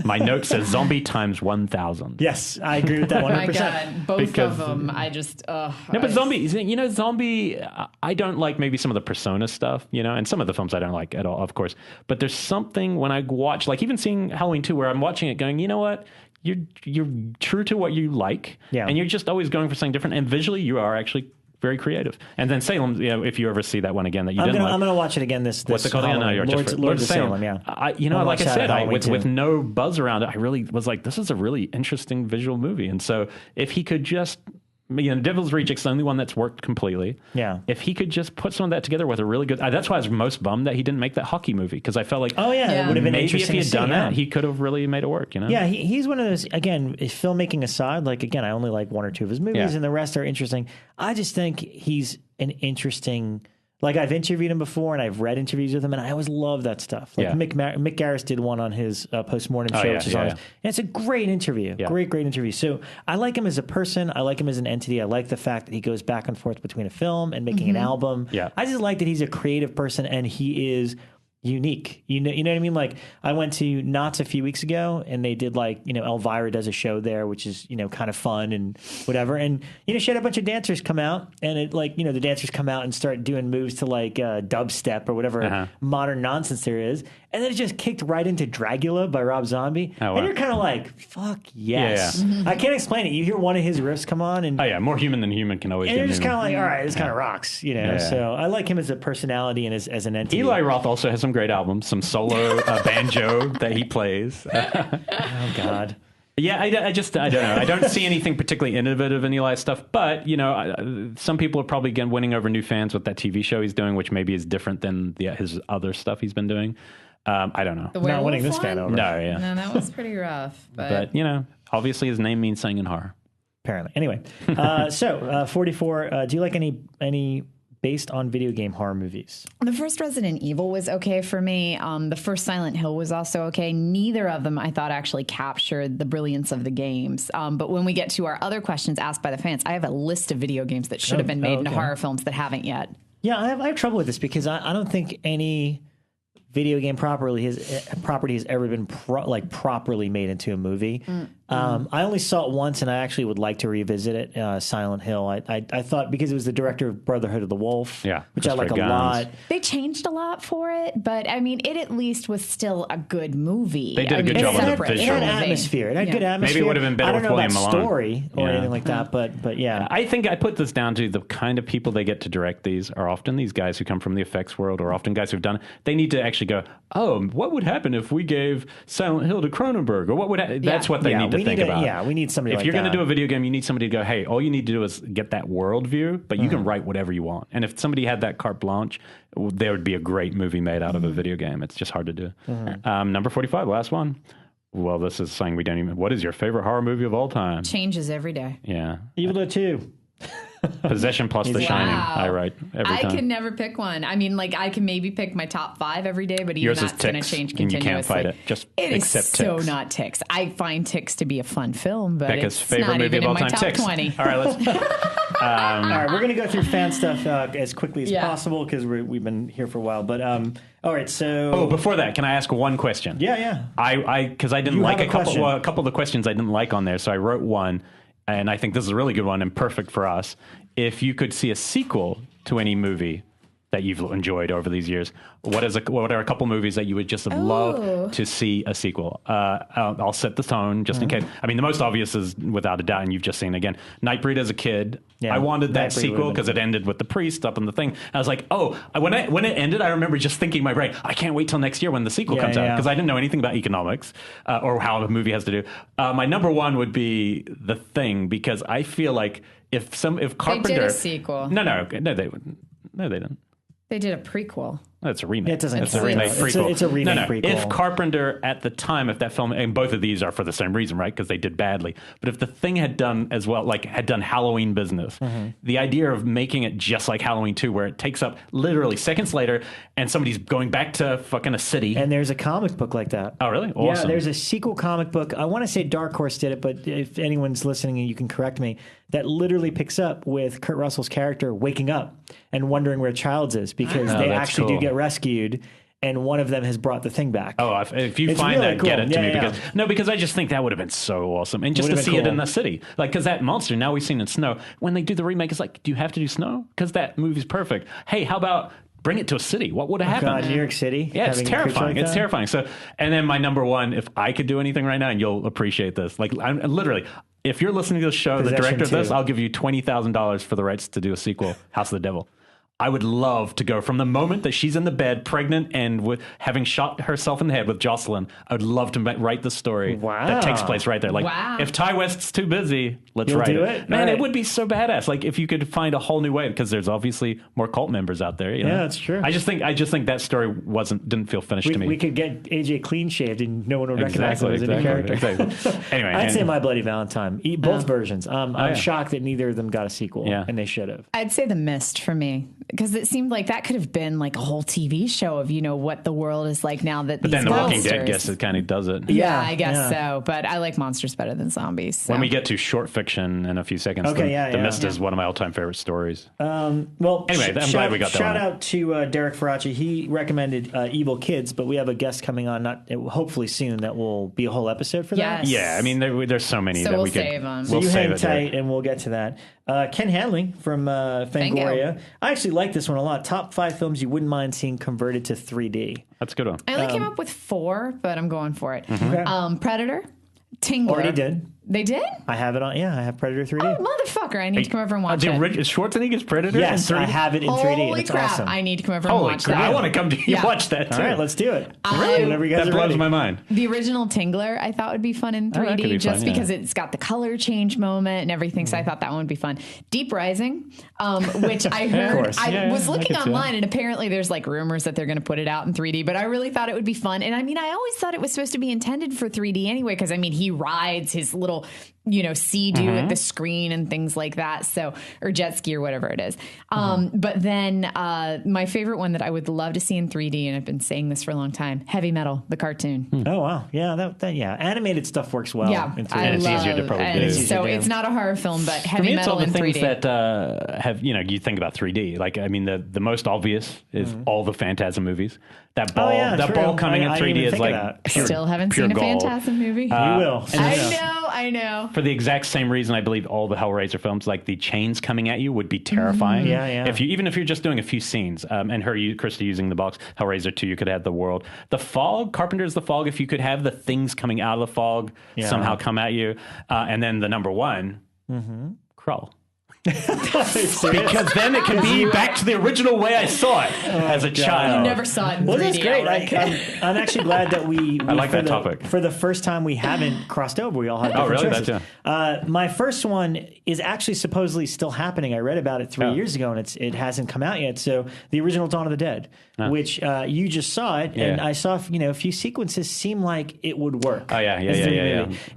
[SPEAKER 3] My note says Zombie times 1,000.
[SPEAKER 1] Yes, I agree with that 100%.
[SPEAKER 2] Oh my God, both of them. I just,
[SPEAKER 3] but Zombie, Zombie, I don't like maybe some of the Persona stuff, and some of the films I don't like at all, of course. But there's something when I watch, like even seeing Halloween 2, where I'm watching it going, you know what? You're true to what you like, and you're just always going for something different. And visually, you are actually very creative. And then Salem, if you ever see that one again that you didn't like.
[SPEAKER 1] I'm going to watch it again this
[SPEAKER 3] What's it called again?
[SPEAKER 1] Lord of Salem, yeah.
[SPEAKER 3] Like I said, with no buzz around it, I really was like, this is a really interesting visual movie. And so if he could just... Devil's Reject's the only one that's worked completely.
[SPEAKER 1] Yeah.
[SPEAKER 3] If he could just put some of that together with a really good... that's why I was most bummed that he didn't make that hockey movie, because I felt like...
[SPEAKER 1] Oh, yeah. It would have been
[SPEAKER 3] maybe
[SPEAKER 1] interesting
[SPEAKER 3] if he had done that, he could have really made it work,
[SPEAKER 1] Yeah, he's one of those... Again, filmmaking aside, I only like one or two of his movies, and the rest are interesting. I just think he's an interesting... I've interviewed him before, and I've read interviews with him, and I always love that stuff. Mick Garris did one on his postmortem show, which is on his, and it's a great interview. Yeah. Great interview. So I like him as a person. I like him as an entity. I like the fact that he goes back and forth between a film and making an album.
[SPEAKER 3] Yeah.
[SPEAKER 1] I just like that he's a creative person, and he is unique. You know what I mean? I went to Knott's a few weeks ago, and they did Elvira does a show there, which is kind of fun and whatever. And she had a bunch of dancers come out, and it the dancers come out and start doing moves to dubstep or whatever modern nonsense there is, and then it just kicked right into Dragula by Rob Zombie.
[SPEAKER 3] Oh, wow.
[SPEAKER 1] And you're kind of like, fuck yes. I can't explain it. You hear one of his riffs come on, and
[SPEAKER 3] more human than human can always.
[SPEAKER 1] And you're just kind of like, all right, this kind of rocks. So I like him as a personality and as an entity.
[SPEAKER 3] Eli Roth also has some great albums, some solo banjo that he plays.
[SPEAKER 1] Oh God.
[SPEAKER 3] Yeah, I don't know. I don't see anything particularly innovative in Eli's stuff, but some people are probably again winning over new fans with that TV show he's doing, which maybe is different than his other stuff he's been doing. I don't know.
[SPEAKER 2] Not
[SPEAKER 1] winning this fan over.
[SPEAKER 3] No,
[SPEAKER 2] no, that was pretty rough.
[SPEAKER 3] But obviously his name means something in horror.
[SPEAKER 1] Apparently. Anyway, so 44. Do you like any based on video game horror movies?
[SPEAKER 2] The first Resident Evil was okay for me. The first Silent Hill was also okay. Neither of them, I thought, actually captured the brilliance of the games. But when we get to our other questions asked by the fans, I have a list of video games that should have been made into horror films that haven't yet.
[SPEAKER 1] Yeah, I have trouble with this because I don't think any video game property has ever been properly made into a movie. I only saw it once, and I actually would like to revisit it. Silent Hill. I thought because it was the director of Brotherhood of the Wolf, which I like a lot.
[SPEAKER 2] They changed a lot for it, but I mean, it at least was still a good movie.
[SPEAKER 3] They did a good job with the visual.
[SPEAKER 1] It had atmosphere. It had good atmosphere.
[SPEAKER 3] Maybe it would have been better with William Malone.
[SPEAKER 1] I don't know about story or anything like that, but yeah.
[SPEAKER 3] I think I put this down to the kind of people they get to direct these are often these guys who come from the effects world, or often guys who've done it. They need to actually go, oh, what would happen if we gave Silent Hill to Cronenberg? Or what would that's what they need to think about.
[SPEAKER 1] Yeah, we need somebody
[SPEAKER 3] if
[SPEAKER 1] like
[SPEAKER 3] you're
[SPEAKER 1] that.
[SPEAKER 3] going to do a video game, you need somebody to go, hey, all you need to do is get that world view, but you can write whatever you want. And if somebody had that carte blanche, there would be a great movie made out of a video game. It's just hard to do. Number 45, last one. Well, this is something we don't even... What is your favorite horror movie of all time?
[SPEAKER 2] Changes every day.
[SPEAKER 3] Yeah.
[SPEAKER 1] Evil Dead 2.
[SPEAKER 3] Possession plus The Shining. I write every time.
[SPEAKER 2] I can never pick one. I mean, like, I can maybe pick my top 5 every day, but even that's going to change continuously.
[SPEAKER 3] And you can't fight it. Just
[SPEAKER 2] it
[SPEAKER 3] accept
[SPEAKER 2] is so
[SPEAKER 3] Ticks.
[SPEAKER 2] not Ticks. I find Ticks to be a fun film, but
[SPEAKER 3] Bekah's
[SPEAKER 2] it's
[SPEAKER 3] favorite
[SPEAKER 2] not
[SPEAKER 3] movie
[SPEAKER 2] even
[SPEAKER 3] of all
[SPEAKER 2] in my
[SPEAKER 3] time,
[SPEAKER 2] top
[SPEAKER 3] Ticks.
[SPEAKER 2] 20.
[SPEAKER 3] All right, let's...
[SPEAKER 1] All right, we're going to go through fan stuff as quickly as possible because we've been here for a while. But all right, so...
[SPEAKER 3] Oh, before that, can I ask one question?
[SPEAKER 1] Yeah.
[SPEAKER 3] Because I didn't like a couple of the questions I didn't like on there, so I wrote one, and I think this is a really good one and perfect for us. If you could see a sequel to any movie that you've enjoyed over these years, what are a couple movies that you would just love to see a sequel? I'll set the tone just in case. I mean, the most obvious is, without a doubt, and you've just seen again, Nightbreed as a kid. Yeah, I wanted that sequel because it ended with the priest up in the thing. I was like, when it ended, I remember just thinking in my brain, I can't wait till next year when the sequel comes out, because I didn't know anything about economics or how a movie has to do. My number one would be The Thing, because I feel like if Carpenter...
[SPEAKER 2] They did a sequel.
[SPEAKER 3] No, they didn't.
[SPEAKER 2] They did a prequel.
[SPEAKER 3] That's a remake.
[SPEAKER 1] It doesn't.
[SPEAKER 3] It's a remake prequel.
[SPEAKER 1] It's a remake prequel.
[SPEAKER 3] If Carpenter at the time, if that film, and both of these are for the same reason, right? Because they did badly. But if The Thing had done as well, like had done Halloween business, the idea of making it just like Halloween 2, where it takes up literally seconds later, and somebody's going back to fucking a city.
[SPEAKER 1] And there's a comic book like that.
[SPEAKER 3] Oh, really? Awesome.
[SPEAKER 1] Yeah, there's a sequel comic book. I want to say Dark Horse did it, but if anyone's listening, you can correct me. That literally picks up with Kurt Russell's character waking up and wondering where Childs is, because they actually do get rescued, and one of them has brought the Thing back.
[SPEAKER 3] Oh, if you find really that, cool. Get it to me. Because I just think that would have been so awesome. And just to see it in the city. Like, because that monster, now we've seen in snow. When they do the remake, it's like, do you have to do snow? Because that movie's perfect. Hey, how about... bring it to a city. What would have happened?
[SPEAKER 1] God, New York City.
[SPEAKER 3] Yeah, it's terrifying. It's terrifying. So, and then my number one, if I could do anything right now, and you'll appreciate this, like I'm literally, if you're listening to the show, the director of this, I'll give you $20,000 for the rights to do a sequel, House of the Devil. I would love to go from the moment that she's in the bed, pregnant, and with having shot herself in the head with Jocelyn. I would love to write the story that takes place right there. Like, if Ty West's too busy, let's write it. Man, it would be so badass. Like, if you could find a whole new way, because there's obviously more cult members out there. You know?
[SPEAKER 1] Yeah, that's true.
[SPEAKER 3] I just think that story didn't feel finished to me.
[SPEAKER 1] We could get AJ clean shaved, and no one would recognize him as a new character. Anyway, I'd say My Bloody Valentine. Both versions. I'm shocked that neither of them got a sequel, and they should have.
[SPEAKER 2] I'd say The Mist for me, because it seemed like that could have been like a whole TV show of, what the world is like now that
[SPEAKER 3] But
[SPEAKER 2] these
[SPEAKER 3] then The
[SPEAKER 2] monsters...
[SPEAKER 3] Walking Dead guess it kind of does it.
[SPEAKER 2] Yeah, I guess so. But I like monsters better than zombies. So.
[SPEAKER 3] When we get to short fiction in a few seconds, The Mist is one of my all-time favorite stories.
[SPEAKER 1] Well,
[SPEAKER 3] anyway, I'm glad we got that
[SPEAKER 1] Shout out to Derek Faraci. He recommended Evil Kids, but we have a guest coming on hopefully soon that will be a whole episode for that.
[SPEAKER 3] Yeah, I mean, there's so many that
[SPEAKER 2] we'll
[SPEAKER 3] we could
[SPEAKER 2] save them.
[SPEAKER 1] So you hang tight, and we'll get to that. Ken Hanley from Fangoria. I actually like this one a lot. Top 5 films you wouldn't mind seeing converted to 3D.
[SPEAKER 3] That's a good one.
[SPEAKER 2] I only came up with 4, but I'm going for it.
[SPEAKER 1] Okay.
[SPEAKER 2] Predator, Tingler.
[SPEAKER 1] Already did.
[SPEAKER 2] They did?
[SPEAKER 1] I have it on. Yeah, I have Predator 3D.
[SPEAKER 2] Oh, motherfucker. I need to come over and watch it.
[SPEAKER 3] Is Schwarzenegger's Predator
[SPEAKER 1] yes,
[SPEAKER 3] in 3D?
[SPEAKER 1] I have it in 3D.
[SPEAKER 2] Holy
[SPEAKER 1] It's
[SPEAKER 2] crap.
[SPEAKER 1] awesome.
[SPEAKER 2] I need to come over and watch that.
[SPEAKER 3] I want to come to watch that, too.
[SPEAKER 1] All right, let's do it.
[SPEAKER 2] Really?
[SPEAKER 1] Whenever you guys
[SPEAKER 3] that
[SPEAKER 1] are
[SPEAKER 3] blows
[SPEAKER 1] ready.
[SPEAKER 3] my mind.
[SPEAKER 2] The original Tingler, I thought would be fun in 3D,
[SPEAKER 3] be
[SPEAKER 2] just
[SPEAKER 3] fun,
[SPEAKER 2] because it's got the color change moment and everything, so I thought that one would be fun. Deep Rising, which I heard, I was looking online, and apparently there's like rumors that they're going to put it out in 3D, but I really thought it would be fun. And I mean, I always thought it was supposed to be intended for 3D anyway, because I mean, he he rides his little, Sea-Doo at the screen and things like that. So, or jet ski or whatever it is. But then my favorite one that I would love to see in 3D, and I've been saying this for a long time, Heavy Metal, the cartoon.
[SPEAKER 1] Oh, wow. Yeah, yeah. Animated stuff works well.
[SPEAKER 2] Yeah,
[SPEAKER 1] in 3D.
[SPEAKER 3] And it's easier to probably do.
[SPEAKER 2] So it's not a horror film, but Heavy Metal
[SPEAKER 3] in 3D.
[SPEAKER 2] in 3D.
[SPEAKER 3] It's all the things that have, you think about 3D. Like, I mean, the most obvious is all the Phantasm movies. That ball coming in 3D is like pure,
[SPEAKER 2] still haven't
[SPEAKER 3] pure
[SPEAKER 2] seen a
[SPEAKER 3] gold.
[SPEAKER 2] Phantasm movie.
[SPEAKER 1] We will.
[SPEAKER 2] I know.
[SPEAKER 3] For the exact same reason, I believe all the Hellraiser films, like the chains coming at you, would be terrifying.
[SPEAKER 1] Yeah.
[SPEAKER 3] Even if you're just doing a few scenes, and Krista using the box, Hellraiser 2, you could have the world. The fog, Carpenter's The Fog, if you could have the things coming out of the fog somehow come at you. And then the number one, Krull. Because then it can be back to the original way I saw it as a child.
[SPEAKER 2] You never saw it in 3D.
[SPEAKER 1] Well, that's great. I'm actually glad that we
[SPEAKER 3] I like that topic.
[SPEAKER 1] For the first time, we haven't crossed over. We all have different choices.
[SPEAKER 3] That's, yeah.
[SPEAKER 1] My first one is actually supposedly still happening. I read about it 3 years ago, and it hasn't come out yet. So the original Dawn of the Dead, which you just saw it, and I saw a few sequences seem like it would work.
[SPEAKER 3] Oh yeah.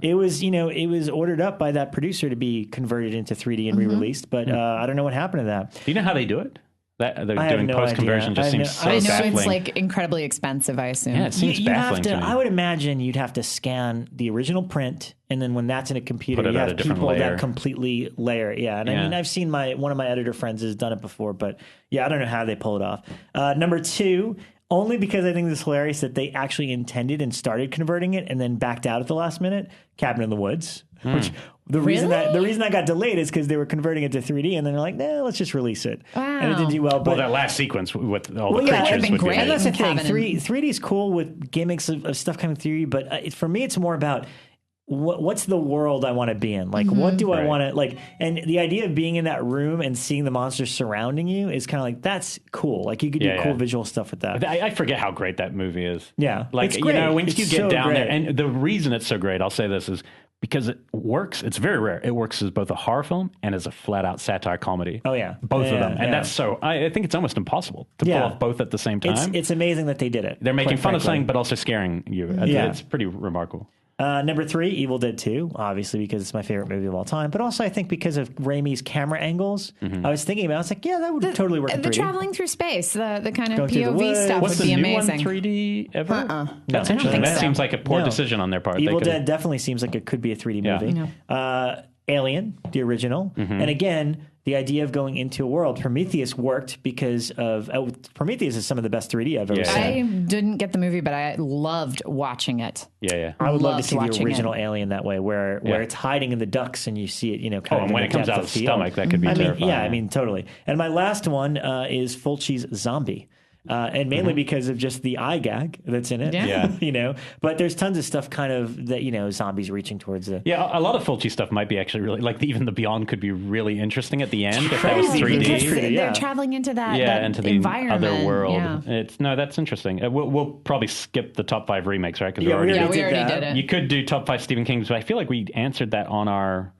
[SPEAKER 1] It was ordered up by that producer to be converted into 3D and re-released. But I don't know what happened to that.
[SPEAKER 3] Do you know how they do it? That they're
[SPEAKER 1] I have
[SPEAKER 3] doing
[SPEAKER 1] no
[SPEAKER 3] post-conversion
[SPEAKER 1] idea.
[SPEAKER 3] just seems so
[SPEAKER 2] I know
[SPEAKER 3] baffling.
[SPEAKER 2] it's like incredibly expensive, I assume.
[SPEAKER 3] Yeah, it seems
[SPEAKER 1] You
[SPEAKER 3] baffling
[SPEAKER 1] have to.
[SPEAKER 3] to me.
[SPEAKER 1] I would imagine you'd have to scan the original print, and then when that's in a computer,
[SPEAKER 3] Put it
[SPEAKER 1] you
[SPEAKER 3] at
[SPEAKER 1] have
[SPEAKER 3] a different
[SPEAKER 1] people
[SPEAKER 3] layer.
[SPEAKER 1] that completely layer it. Yeah, and I mean, I've seen one of my editor friends has done it before, but yeah, I don't know how they pull it off. Number two. Only because I think this is hilarious that they actually intended and started converting it and then backed out at the last minute. Cabin in the Woods, which the reason that got delayed is because they were converting it to 3D and then they're like, nah, let's just release it.
[SPEAKER 2] Wow.
[SPEAKER 1] And it didn't do well. But
[SPEAKER 3] that last sequence with all the
[SPEAKER 2] yeah,
[SPEAKER 3] creatures
[SPEAKER 2] been
[SPEAKER 3] would
[SPEAKER 2] great.
[SPEAKER 3] be
[SPEAKER 1] and that's the thing.
[SPEAKER 2] Cabin in-
[SPEAKER 1] 3D is cool with gimmicks of stuff coming through, but for me, it's more about what's the world I want to be in? Like, what do I want to like? And the idea of being in that room and seeing the monsters surrounding you is kind of like, that's cool. Like, you could do cool visual stuff with that.
[SPEAKER 3] I forget how great that movie is.
[SPEAKER 1] Yeah.
[SPEAKER 3] Like,
[SPEAKER 1] it's great.
[SPEAKER 3] Once
[SPEAKER 1] it's
[SPEAKER 3] you get
[SPEAKER 1] so
[SPEAKER 3] down
[SPEAKER 1] great.
[SPEAKER 3] there, and the reason it's so great, I'll say this, is because it works. It's very rare. It works as both a horror film and as a flat out satire comedy.
[SPEAKER 1] Oh, yeah.
[SPEAKER 3] Both of them. And that's so, I think it's almost impossible to pull off both at the same time.
[SPEAKER 1] It's amazing that they did it.
[SPEAKER 3] They're making fun of something, but also scaring you.
[SPEAKER 1] Yeah.
[SPEAKER 3] It's pretty remarkable.
[SPEAKER 1] Number three, Evil Dead 2, obviously because it's my favorite movie of all time, but also I think because of Raimi's camera angles. I was thinking about it. I was like, yeah, that would totally work in 3D.
[SPEAKER 2] The traveling through space, the kind of
[SPEAKER 1] Going through the
[SPEAKER 2] POV
[SPEAKER 1] woods.
[SPEAKER 2] stuff
[SPEAKER 3] What's
[SPEAKER 2] would
[SPEAKER 3] the
[SPEAKER 2] be
[SPEAKER 3] new
[SPEAKER 2] amazing.
[SPEAKER 3] one 3D ever? That's
[SPEAKER 2] I don't
[SPEAKER 3] interesting.
[SPEAKER 2] think
[SPEAKER 3] That
[SPEAKER 2] so.
[SPEAKER 3] seems like a poor
[SPEAKER 1] No.
[SPEAKER 3] decision on their part.
[SPEAKER 1] Evil
[SPEAKER 3] They could've-
[SPEAKER 1] Dead definitely seems like it could be a 3D movie.
[SPEAKER 2] Yeah.
[SPEAKER 1] Alien, the original. And again, the idea of going into a world, Prometheus worked because of Prometheus is some of the best 3D I've ever seen.
[SPEAKER 2] I didn't get the movie, but I loved watching it.
[SPEAKER 3] Yeah.
[SPEAKER 1] I would love to
[SPEAKER 2] Loved
[SPEAKER 1] see the
[SPEAKER 2] watching
[SPEAKER 1] original
[SPEAKER 2] it.
[SPEAKER 1] Where it's hiding in the ducks and you see it, kind of
[SPEAKER 3] and
[SPEAKER 1] in
[SPEAKER 3] when
[SPEAKER 1] the
[SPEAKER 3] it comes
[SPEAKER 1] depth
[SPEAKER 3] out of the
[SPEAKER 1] field.
[SPEAKER 3] stomach, that could be terrifying.
[SPEAKER 1] Totally. And my last one is Fulci's Zombie. And mainly because of just the eye gag that's in it.
[SPEAKER 2] Yeah.
[SPEAKER 1] But there's tons of stuff kind of that, zombies reaching towards the...
[SPEAKER 3] Yeah, a lot of Fulci stuff might be actually really, like even the Beyond could be really interesting at the end if that was 3D.
[SPEAKER 2] Because they're traveling into that
[SPEAKER 3] into the
[SPEAKER 2] environment.
[SPEAKER 3] other world.
[SPEAKER 2] Yeah.
[SPEAKER 3] That's interesting. We'll probably skip the top 5 remakes, right? Because
[SPEAKER 1] we
[SPEAKER 2] already
[SPEAKER 1] did
[SPEAKER 2] did it.
[SPEAKER 3] You could do top 5 Stephen King, but I feel like we answered that on our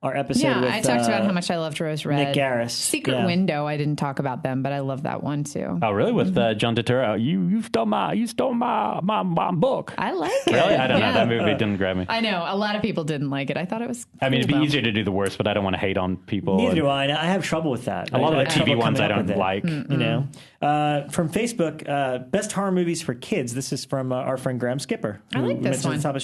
[SPEAKER 1] episode
[SPEAKER 2] Yeah,
[SPEAKER 1] with,
[SPEAKER 2] I talked about how much I loved Rose Red.
[SPEAKER 1] Nick Garris.
[SPEAKER 2] Secret Window, I didn't talk about them, but I love that one too.
[SPEAKER 3] Oh, really? With John Turturro. You stole my book.
[SPEAKER 2] I like it.
[SPEAKER 3] Really? I don't know. That movie didn't grab me.
[SPEAKER 2] I know. A lot of people didn't like it. I thought it was
[SPEAKER 3] I mean, it'd be
[SPEAKER 2] cool, though.
[SPEAKER 3] easier to do the worst, but I don't want to hate on people.
[SPEAKER 1] Neither do I. I have trouble with that.
[SPEAKER 3] A lot of
[SPEAKER 1] I
[SPEAKER 3] the
[SPEAKER 1] have
[SPEAKER 3] TV
[SPEAKER 1] trouble
[SPEAKER 3] ones I
[SPEAKER 1] coming up
[SPEAKER 3] don't
[SPEAKER 1] with it.
[SPEAKER 3] like.
[SPEAKER 1] From Facebook, best horror movies for kids. This is from our friend Graham Skipper.
[SPEAKER 2] I like
[SPEAKER 1] who
[SPEAKER 2] this
[SPEAKER 1] mentioned
[SPEAKER 2] one.
[SPEAKER 1] at the top of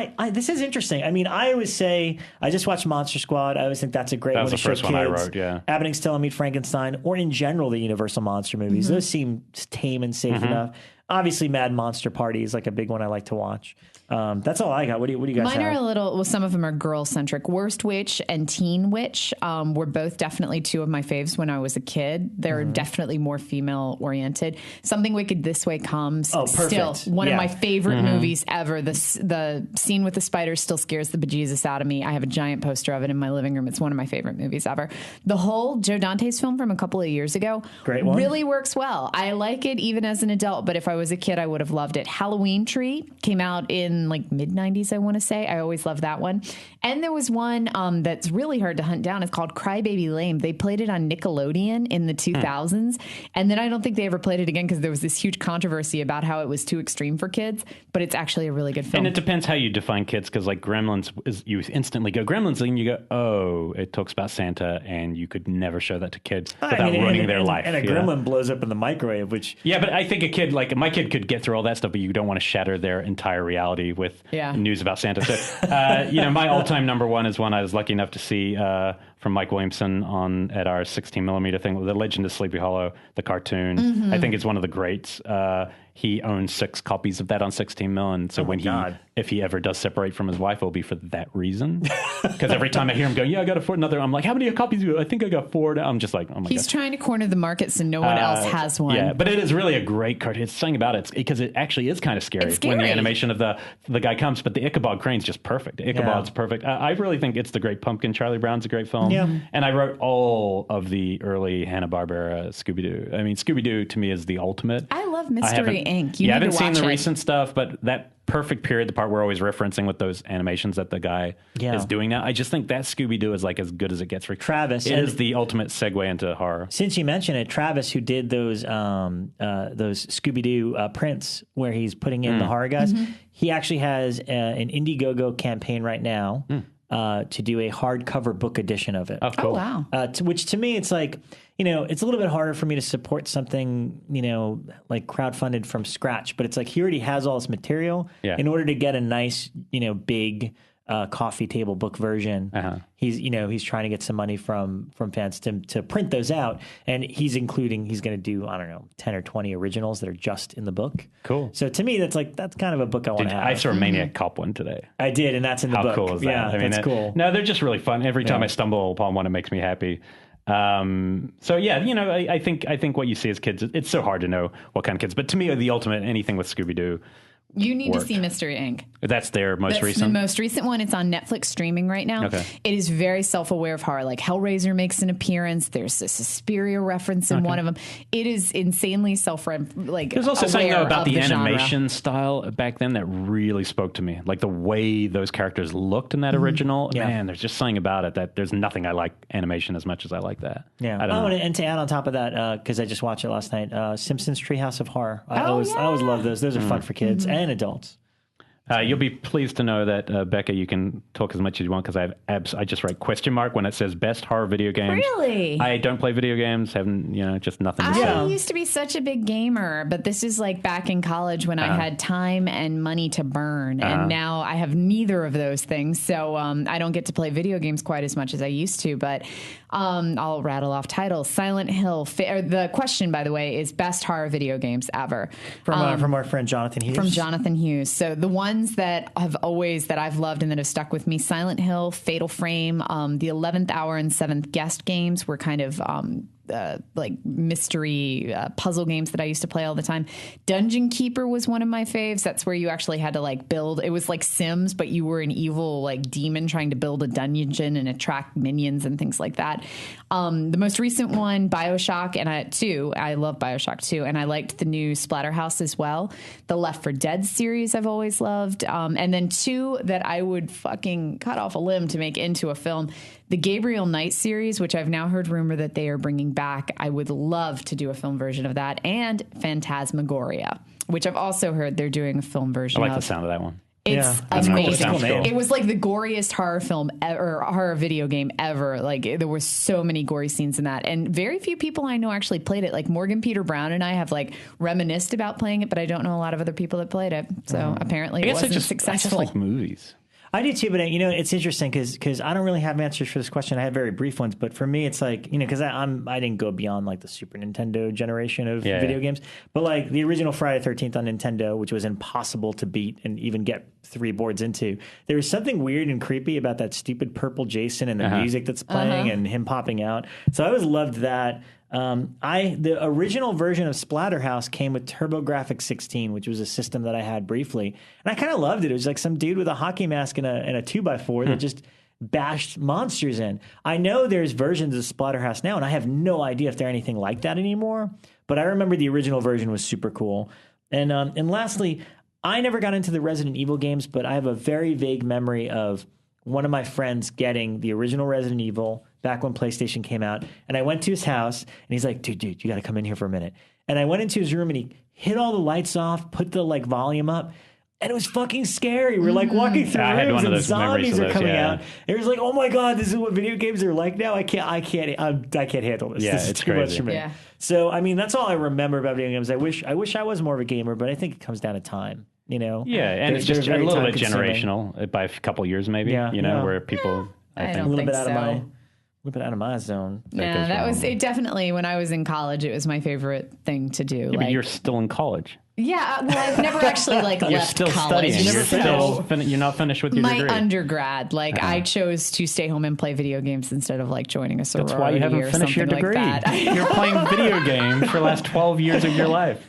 [SPEAKER 1] the show. This is interesting. I mean, I always say, I just watched Monster Squad. I always think that's a great
[SPEAKER 3] That
[SPEAKER 1] one
[SPEAKER 3] was
[SPEAKER 1] to
[SPEAKER 3] the
[SPEAKER 1] show
[SPEAKER 3] first one I
[SPEAKER 1] kids.
[SPEAKER 3] wrote, yeah.
[SPEAKER 1] Abbott and Costello Meet Frankenstein, or in general, the Universal Monster movies. Those seem tame and safe enough. Obviously, Mad Monster Party is like a big one I like to watch. That's all I got. What do you guys
[SPEAKER 2] Mine
[SPEAKER 1] have?
[SPEAKER 2] are a little, well, some of them are girl centric. Worst Witch and Teen Witch were both definitely two of my faves when I was a kid. They're definitely more female oriented. Something Wicked This Way Comes.
[SPEAKER 1] Oh, perfect.
[SPEAKER 2] Still one
[SPEAKER 1] Yeah.
[SPEAKER 2] of my favorite movies ever. The scene with the spider still scares the bejesus out of me. I have a giant poster of it in my living room. It's one of my favorite movies ever. The whole Joe Dante's film from a couple of years ago
[SPEAKER 1] Great one.
[SPEAKER 2] really works well. I like it even as an adult, but if I was a kid, I would have loved it. Halloween Tree came out in like mid-90s, I want to say. I always loved that one. And there was one that's really hard to hunt down. It's called Crybaby Lame. They played it on Nickelodeon in the 2000s. And then I don't think they ever played it again because there was this huge controversy about how it was too extreme for kids. But it's actually a really good film.
[SPEAKER 3] And it depends how you define kids, because like Gremlins, you instantly go Gremlins, and you go, oh, it talks about Santa, and you could never show that to kids without ruining their life.
[SPEAKER 1] And a gremlin blows up in the microwave, which...
[SPEAKER 3] Yeah, but I think a kid, like my kid could get through all that stuff, but you don't want to shatter their entire reality with news about Santa. So, my all-time number one is one I was lucky enough to see from Mike Williamson at our 16mm thing, The Legend of Sleepy Hollow, the cartoon. Mm-hmm. I think it's one of the greats. He owns 6 copies of that on 16mm, and so if he ever does separate from his wife, it'll be for that reason. Because every time I hear him go, yeah, I got another, I'm like, how many copies do you? I think I got 4 now. I'm just like, oh my god.
[SPEAKER 2] He's trying to corner the market so no one else has one.
[SPEAKER 3] Yeah, but it is really a great cartoon. It's something about it, because it actually is kind of scary when the animation of the guy comes, but the Ichabod Crane's just perfect. Ichabod's perfect. I really think it's the Great Pumpkin. Charlie Brown's a great film. Yeah. And I wrote all of the early Hanna-Barbera Scooby-Doo. I mean, Scooby-Doo to me is the ultimate.
[SPEAKER 2] I love Mystery Inc.
[SPEAKER 3] I haven't seen the recent stuff, but that perfect period, the part we're always referencing with those animations that the guy is doing now, I just think that Scooby-Doo is like as good as it gets for
[SPEAKER 1] Travis.
[SPEAKER 3] It is the ultimate segue into horror.
[SPEAKER 1] Since you mentioned it, Travis, who did those Scooby-Doo prints where he's putting in the horror guys, he actually has an Indiegogo campaign right now to do a hardcover book edition of it.
[SPEAKER 3] Oh, cool.
[SPEAKER 2] Oh, wow.
[SPEAKER 1] Which to me, it's like, it's a little bit harder for me to support something, like crowdfunded from scratch. But it's like he already has all this material. Yeah. In order to get a nice, big coffee table book version, he's trying to get some money from fans to print those out. And he's going to do, I don't know, 10 or 20 originals that are just in the book.
[SPEAKER 3] Cool.
[SPEAKER 1] So to me, that's kind of a book I want to have.
[SPEAKER 3] I saw a Maniac Cop one today.
[SPEAKER 1] I did, and that's in the book.
[SPEAKER 3] How cool is that?
[SPEAKER 1] Yeah, I mean, that's cool.
[SPEAKER 3] No, they're just really fun. Every time I stumble upon one, it makes me happy. I think what you see as kids, it's so hard to know what kind of kids, but to me, the ultimate, anything with Scooby-Doo.
[SPEAKER 2] You need to see Mystery Inc.
[SPEAKER 3] That's their most recent?
[SPEAKER 2] The most recent one. It's on Netflix streaming right now. Okay. It is very self-aware of horror. Like Hellraiser makes an appearance. There's a Suspiria reference in one of them. It is insanely
[SPEAKER 3] There's also something about the animation style back then that really spoke to me. Like the way those characters looked in that original. Yeah. Man, there's just something about it that there's nothing I like animation as much as I like that.
[SPEAKER 1] Yeah. And to add on top of that, because I just watched it last night, Simpsons Treehouse of Horror. I always love those. Those are fun for kids and adults.
[SPEAKER 3] You'll be pleased to know that, Bekah, you can talk as much as you want, because I just write question mark when it says best horror video games.
[SPEAKER 2] Really?
[SPEAKER 3] I don't play video games, just nothing to say.
[SPEAKER 2] I used to be such a big gamer, but this is like back in college when I had time and money to burn, and now I have neither of those things, so I don't get to play video games quite as much as I used to, but I'll rattle off titles. Silent Hill. The question, by the way, is best horror video games ever.
[SPEAKER 1] From our friend Jonathan Hughes.
[SPEAKER 2] From Jonathan Hughes. So the ones that I've loved and that have stuck with me: Silent Hill, Fatal Frame, the 11th Hour and 7th Guest games were kind of like mystery puzzle games that I used to play all the time. Dungeon Keeper was one of my faves. That's where you actually had to like build. It was like Sims, but you were an evil like demon trying to build a dungeon and attract minions and things like that. The most recent one, BioShock, and I love BioShock 2, and I liked the new Splatterhouse as well. The Left 4 Dead series I've always loved. And then 2 that I would fucking cut off a limb to make into a film. The Gabriel Knight series, which I've now heard rumor that they are bringing back. I would love to do a film version of that. And Phantasmagoria, which I've also heard they're doing a film version of.
[SPEAKER 3] I like the sound of that one.
[SPEAKER 2] It's amazing. Cool. It was like the goriest horror film or horror video game ever. Like there were so many gory scenes in that, and very few people I know actually played it. Like Morgan Peter Brown and I have like reminisced about playing it, but I don't know a lot of other people that played it. So apparently it wasn't successful.
[SPEAKER 3] I just like movies.
[SPEAKER 1] I do too, but it's interesting because I don't really have answers for this question. I have very brief ones, but for me, it's like because I didn't go beyond like the Super Nintendo generation of video games, but like the original Friday the 13th on Nintendo, which was impossible to beat and even get 3 boards into. There was something weird and creepy about that stupid purple Jason and the music that's playing and him popping out. So I always loved that. The original version of Splatterhouse came with TurboGrafx 16, which was a system that I had briefly, and I kind of loved it. It was like some dude with a hockey mask and a 2x4 that just bashed monsters in. I know there's versions of Splatterhouse now, and I have no idea if they're anything like that anymore, but I remember the original version was super cool. And lastly, I never got into the Resident Evil games, but I have a very vague memory of one of my friends getting the original Resident Evil back when PlayStation came out. And I went to his house, and he's like, dude, you got to come in here for a minute. And I went into his room, and he hit all the lights off, put the volume up. And it was fucking scary. We're walking through rooms and zombies are coming out. It was like, oh my God, this is what video games are like now. I can't handle this.
[SPEAKER 3] Yeah,
[SPEAKER 1] this is
[SPEAKER 3] it's
[SPEAKER 1] too
[SPEAKER 3] crazy.
[SPEAKER 1] much for me.
[SPEAKER 2] Yeah.
[SPEAKER 1] So, I mean, that's all I remember about video games. I wish I was more of a gamer, but I think it comes down to time, you know?
[SPEAKER 3] Yeah, and it's just a little bit generational by a couple years maybe, where people,
[SPEAKER 2] I don't
[SPEAKER 1] a little
[SPEAKER 2] think
[SPEAKER 1] bit out
[SPEAKER 2] so.
[SPEAKER 1] of my... A little bit out of my zone.
[SPEAKER 2] Yeah, that was it. Definitely, when I was in college, it was my favorite thing to do.
[SPEAKER 3] Yeah, but you're still in college.
[SPEAKER 2] Yeah, well, I've never actually
[SPEAKER 3] You're
[SPEAKER 2] left
[SPEAKER 3] still
[SPEAKER 2] college.
[SPEAKER 3] studying. You're not finished with your
[SPEAKER 2] my
[SPEAKER 3] degree.
[SPEAKER 2] undergrad. I chose to stay home and play video games instead of joining a sorority.
[SPEAKER 3] That's why you haven't finished your degree. You're playing video games for the last 12 years of your life.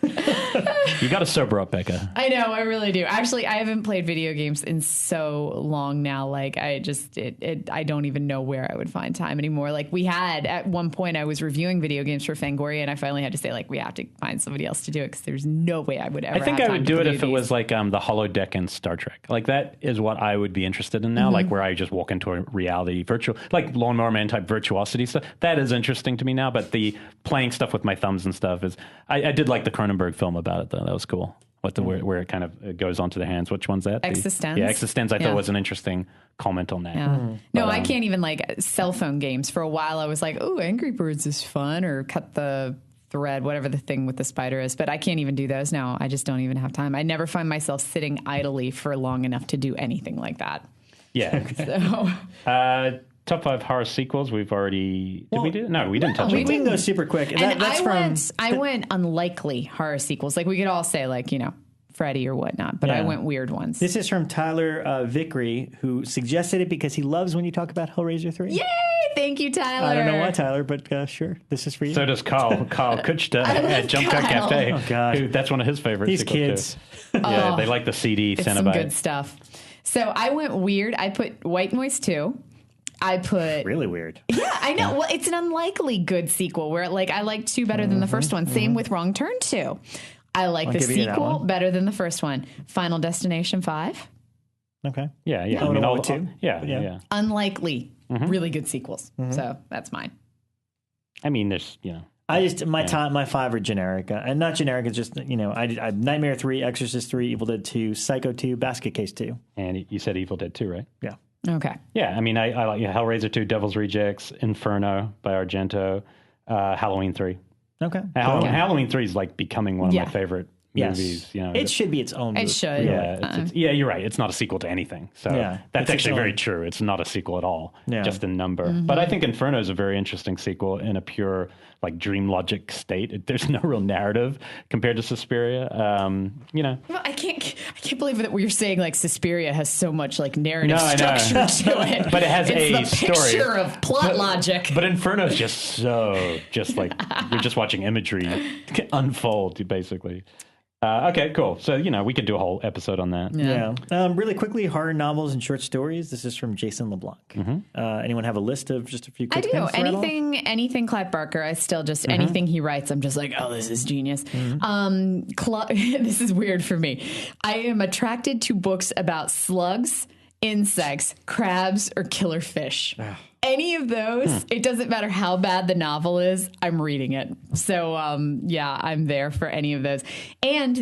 [SPEAKER 3] You got to sober up, Bekah.
[SPEAKER 2] I know, I really do. Actually, I haven't played video games in so long now. I don't even know where I would find time anymore. We had at one point, I was reviewing video games for Fangoria, and I finally had to say, we have to find somebody else to do it because there's no way I would ever.
[SPEAKER 3] I think I would do it if it was the holodeck in Star Trek. That is what I would be interested in now. Where I just walk into a reality virtual, Lawnmower Man type virtuosity stuff. That is interesting to me now. But the playing stuff with my thumbs and stuff is. I did like the Cronenberg film about it though. That was cool. Where it kind of goes onto the hands. Which one's that?
[SPEAKER 2] Existence.
[SPEAKER 3] Existence. I thought was an interesting comment on that.
[SPEAKER 2] Yeah. No, I can't even cell phone games. For a while, I was like, "Oh, Angry Birds is fun," or Cut the Thread, whatever the thing with the spider is. But I can't even do those now. I just don't even have time. I never find myself sitting idly for long enough to do anything like that.
[SPEAKER 3] Yeah.
[SPEAKER 2] So.
[SPEAKER 3] Top 5 horror sequels. We've already we do? No, we didn't touch on
[SPEAKER 1] We can go super quick.
[SPEAKER 2] I went unlikely horror sequels. We could all say Freddy or whatnot, but I went weird ones.
[SPEAKER 1] This is from Tyler Vickery, who suggested it because he loves when you talk about Hellraiser 3.
[SPEAKER 2] Yay! Thank you, Tyler.
[SPEAKER 1] I don't know why, Tyler, but sure, this is for you.
[SPEAKER 3] So does Carl Kuchta at Jump Cut Cafe.
[SPEAKER 1] Oh, God.
[SPEAKER 3] That's one of his favorites.
[SPEAKER 1] These kids.
[SPEAKER 3] Yeah, they like the CD
[SPEAKER 2] it's
[SPEAKER 3] Cenobite.
[SPEAKER 2] Some good stuff. So I went weird. I put White Noise 2. I put
[SPEAKER 1] really weird.
[SPEAKER 2] Yeah, I know. Well, it's an unlikely good sequel where I like 2 better than the first one. Same with Wrong Turn 2. I like the sequel better than the first one. Final Destination 5.
[SPEAKER 1] Okay.
[SPEAKER 3] Yeah.
[SPEAKER 1] I mean, all 2.
[SPEAKER 3] Yeah.
[SPEAKER 2] Unlikely, really good sequels. So that's mine.
[SPEAKER 3] I mean, there's
[SPEAKER 1] my 5 are generic, and not generic. It's just I Nightmare 3, Exorcist 3, Evil Dead 2, Psycho 2, Basket Case 2.
[SPEAKER 3] And you said Evil Dead 2, right?
[SPEAKER 1] Yeah.
[SPEAKER 2] Okay.
[SPEAKER 3] Yeah, I mean, I like Hellraiser 2, Devil's Rejects, Inferno by Argento, Halloween 3.
[SPEAKER 1] Okay.
[SPEAKER 3] Halloween 3 is becoming one of my favorite movies.
[SPEAKER 1] It should be its own movie.
[SPEAKER 2] It should.
[SPEAKER 3] Yeah, you're right. It's not a sequel to anything. So that's actually very true. It's not a sequel at all, just a number. But I think Inferno is a very interesting sequel in a pure dream logic state. There's no real narrative compared to Suspiria.
[SPEAKER 2] Well, I can't believe that we're saying Suspiria has so much narrative structure to it.
[SPEAKER 3] But it has
[SPEAKER 2] it's the
[SPEAKER 3] story.
[SPEAKER 2] Picture of plot logic.
[SPEAKER 3] But Inferno is just you're just watching imagery unfold, basically. Okay, cool. So, we could do a whole episode on that.
[SPEAKER 1] Yeah. Really quickly, horror novels and short stories. This is from Jason LeBlanc. Anyone have a list of just a few quick things?
[SPEAKER 2] I do. Anything Clive Barker, I still just, anything he writes, I'm just oh, this is genius. This is weird for me. I am attracted to books about slugs, insects, crabs, or killer fish. Any of those, it doesn't matter how bad the novel is, I'm reading it. So, I'm there for any of those. And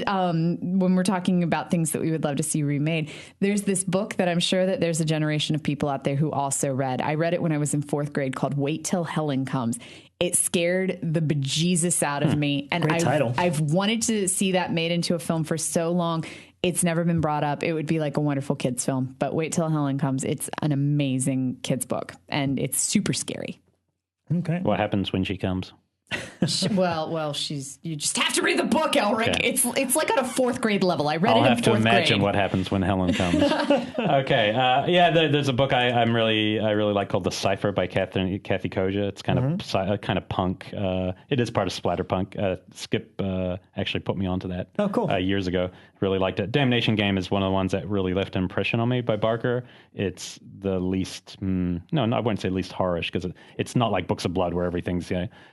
[SPEAKER 2] when we're talking about things that we would love to see remade, there's this book that I'm sure that there's a generation of people out there who also read. I read it when I was in 4th grade called Wait Till Helen Comes. It scared the bejesus out of me. And I've wanted to see that made into a film for so long. It's never been brought up. It would be a wonderful kids film, but Wait Till Helen Comes. It's an amazing kids book, and it's super scary.
[SPEAKER 1] Okay.
[SPEAKER 3] What happens when she comes?
[SPEAKER 2] Well, you just have to read the book, Elric. Okay. It's on a 4th grade level. I read it in 4th grade. I'll have to imagine
[SPEAKER 3] what happens when Helen comes. Okay. There's a book I really like called The Cipher by Cathy Koja. It's kind of punk. It is part of splatterpunk. Skip actually put me onto that.
[SPEAKER 1] Oh, cool.
[SPEAKER 3] Years ago. Really liked it. Damnation Game is one of the ones that really left an impression on me by Barker. It's the least, I wouldn't say least horrorish, because it's not like Books of Blood where everything's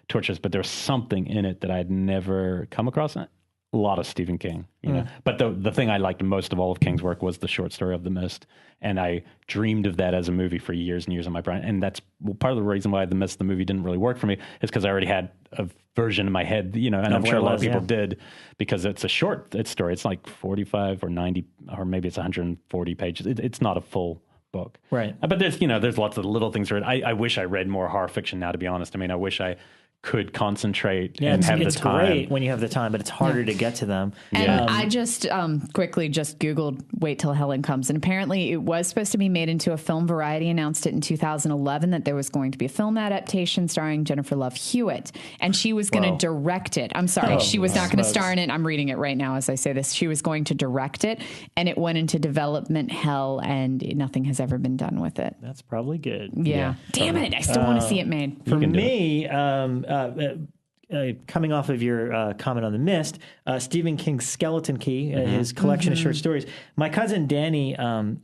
[SPEAKER 3] torturous, but there's something in it that I'd never come across. lot of Stephen King, you know. But the thing I liked most of all of King's work was the short story of The Mist, and I dreamed of that as a movie for years and years in my brain. And that's part of the reason why The Mist, the movie, didn't really work for me, is because I already had a version in my head, you know, and I'm sure a lot of people did, because it's a short story. It's like 45 or 90, or maybe it's 140 pages. It's not a full book,
[SPEAKER 1] right?
[SPEAKER 3] But there's lots of little things. I wish I read more horror fiction now, to be honest. I mean, I wish I could concentrate and have the time.
[SPEAKER 1] It's great when you have the time, but it's harder to get to them.
[SPEAKER 2] And I just quickly just Googled Wait Till Helen Comes. And apparently it was supposed to be made into a film. Variety announced it in 2011 that there was going to be a film adaptation starring Jennifer Love Hewitt. And she was going to direct it. I'm sorry, she was not going to star in it. I'm reading it right now as I say this. She was going to direct it, and it went into development hell, and nothing has ever been done with it.
[SPEAKER 1] That's probably good.
[SPEAKER 2] Yeah. Damn it. I still want to see it made.
[SPEAKER 1] For me, coming off of your comment on The Mist, Stephen King's Skeleton Key, his collection of short stories. My cousin Danny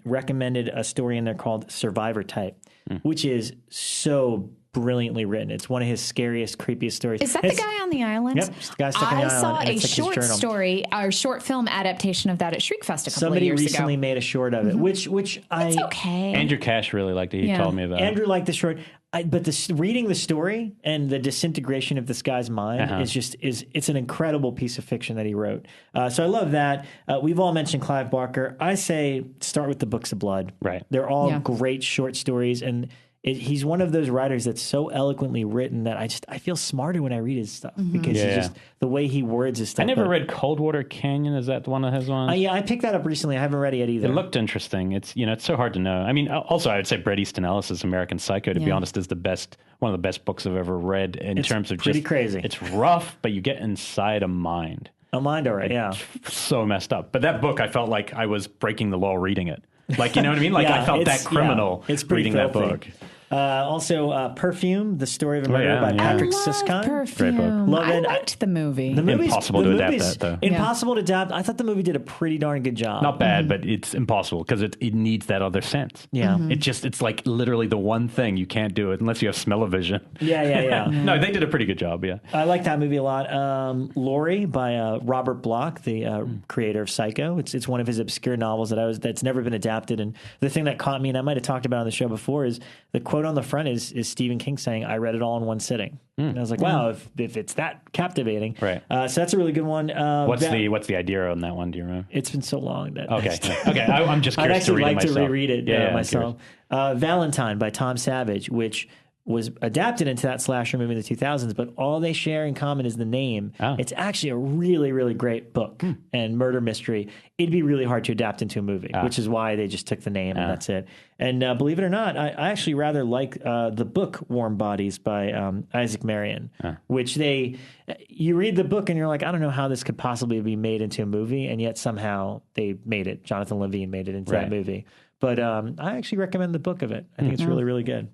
[SPEAKER 1] recommended a story in there called Survivor Type, which is so brilliantly written. It's one of his scariest, creepiest stories.
[SPEAKER 2] Is that the guy on the island?
[SPEAKER 1] Yep, the guy stuck on the island.
[SPEAKER 2] I saw a short story, or short film adaptation of that at Shriekfest a couple of years ago.
[SPEAKER 1] Somebody recently made a short of it, which
[SPEAKER 2] it's okay.
[SPEAKER 3] Andrew Cash really liked it. He told me about it.
[SPEAKER 1] Andrew liked the short. But reading the story and the disintegration of this guy's mind it's an incredible piece of fiction that he wrote. So I love that. We've all mentioned Clive Barker. I say start with the Books of Blood.
[SPEAKER 3] Right.
[SPEAKER 1] They're all great short stories, and he's one of those writers that's so eloquently written that I feel smarter when I read his stuff because it's just the way he words his stuff.
[SPEAKER 3] I never read Coldwater Canyon. Is that the one that has one?
[SPEAKER 1] Yeah, I picked that up recently. I haven't read it yet either.
[SPEAKER 3] It looked interesting. It's it's so hard to know. I mean, also I would say Bret Easton Ellis' American Psycho, to be honest, is one of the best books I've ever read in terms of
[SPEAKER 1] pretty crazy.
[SPEAKER 3] It's rough, but you get inside a mind.
[SPEAKER 1] A mind, all right,
[SPEAKER 3] It's so messed up. But that book, I felt like I was breaking the law reading it. Like, you know what I mean? Like I felt that criminal reading that book.
[SPEAKER 1] Also, Perfume, The Story of a Murder by Patrick Siskine.
[SPEAKER 2] Perfume.
[SPEAKER 3] Great book.
[SPEAKER 1] Love it.
[SPEAKER 2] I liked the movie.
[SPEAKER 3] Impossible to adapt that, though.
[SPEAKER 1] Impossible to adapt. I thought the movie did a pretty darn good job.
[SPEAKER 3] Not bad, but it's impossible because it needs that other sense.
[SPEAKER 1] Yeah.
[SPEAKER 3] It's like literally the one thing you can't do it unless you have smell-o-vision.
[SPEAKER 1] Yeah.
[SPEAKER 3] No, they did a pretty good job,
[SPEAKER 1] I like that movie a lot. Laurie by Robert Bloch, the creator of Psycho. It's one of his obscure novels that's never been adapted. And the thing that caught me, and I might have talked about it on the show before, is the quote on the front is Stephen King saying, "I read it all in one sitting." And I was like, wow, if it's that captivating.
[SPEAKER 3] Right.
[SPEAKER 1] So that's a really good one.
[SPEAKER 3] What's the idea on that one? Do you remember?
[SPEAKER 1] It's been so long that
[SPEAKER 3] Okay. I'm just curious to read it myself.
[SPEAKER 1] I'd actually like to reread it myself. Valentine by Tom Savage, which was adapted into that slasher movie in the 2000s, but all they share in common is the name. It's actually a really, really great book and murder mystery. It'd be really hard to adapt into a movie, which is why they just took the name and that's it. And believe it or not, I actually rather like the book Warm Bodies by Isaac Marion, which you read the book and you're like, I don't know how this could possibly be made into a movie, and yet somehow they made it. Jonathan Levine made it into that movie. But I actually recommend the book of it. I think it's really, really good.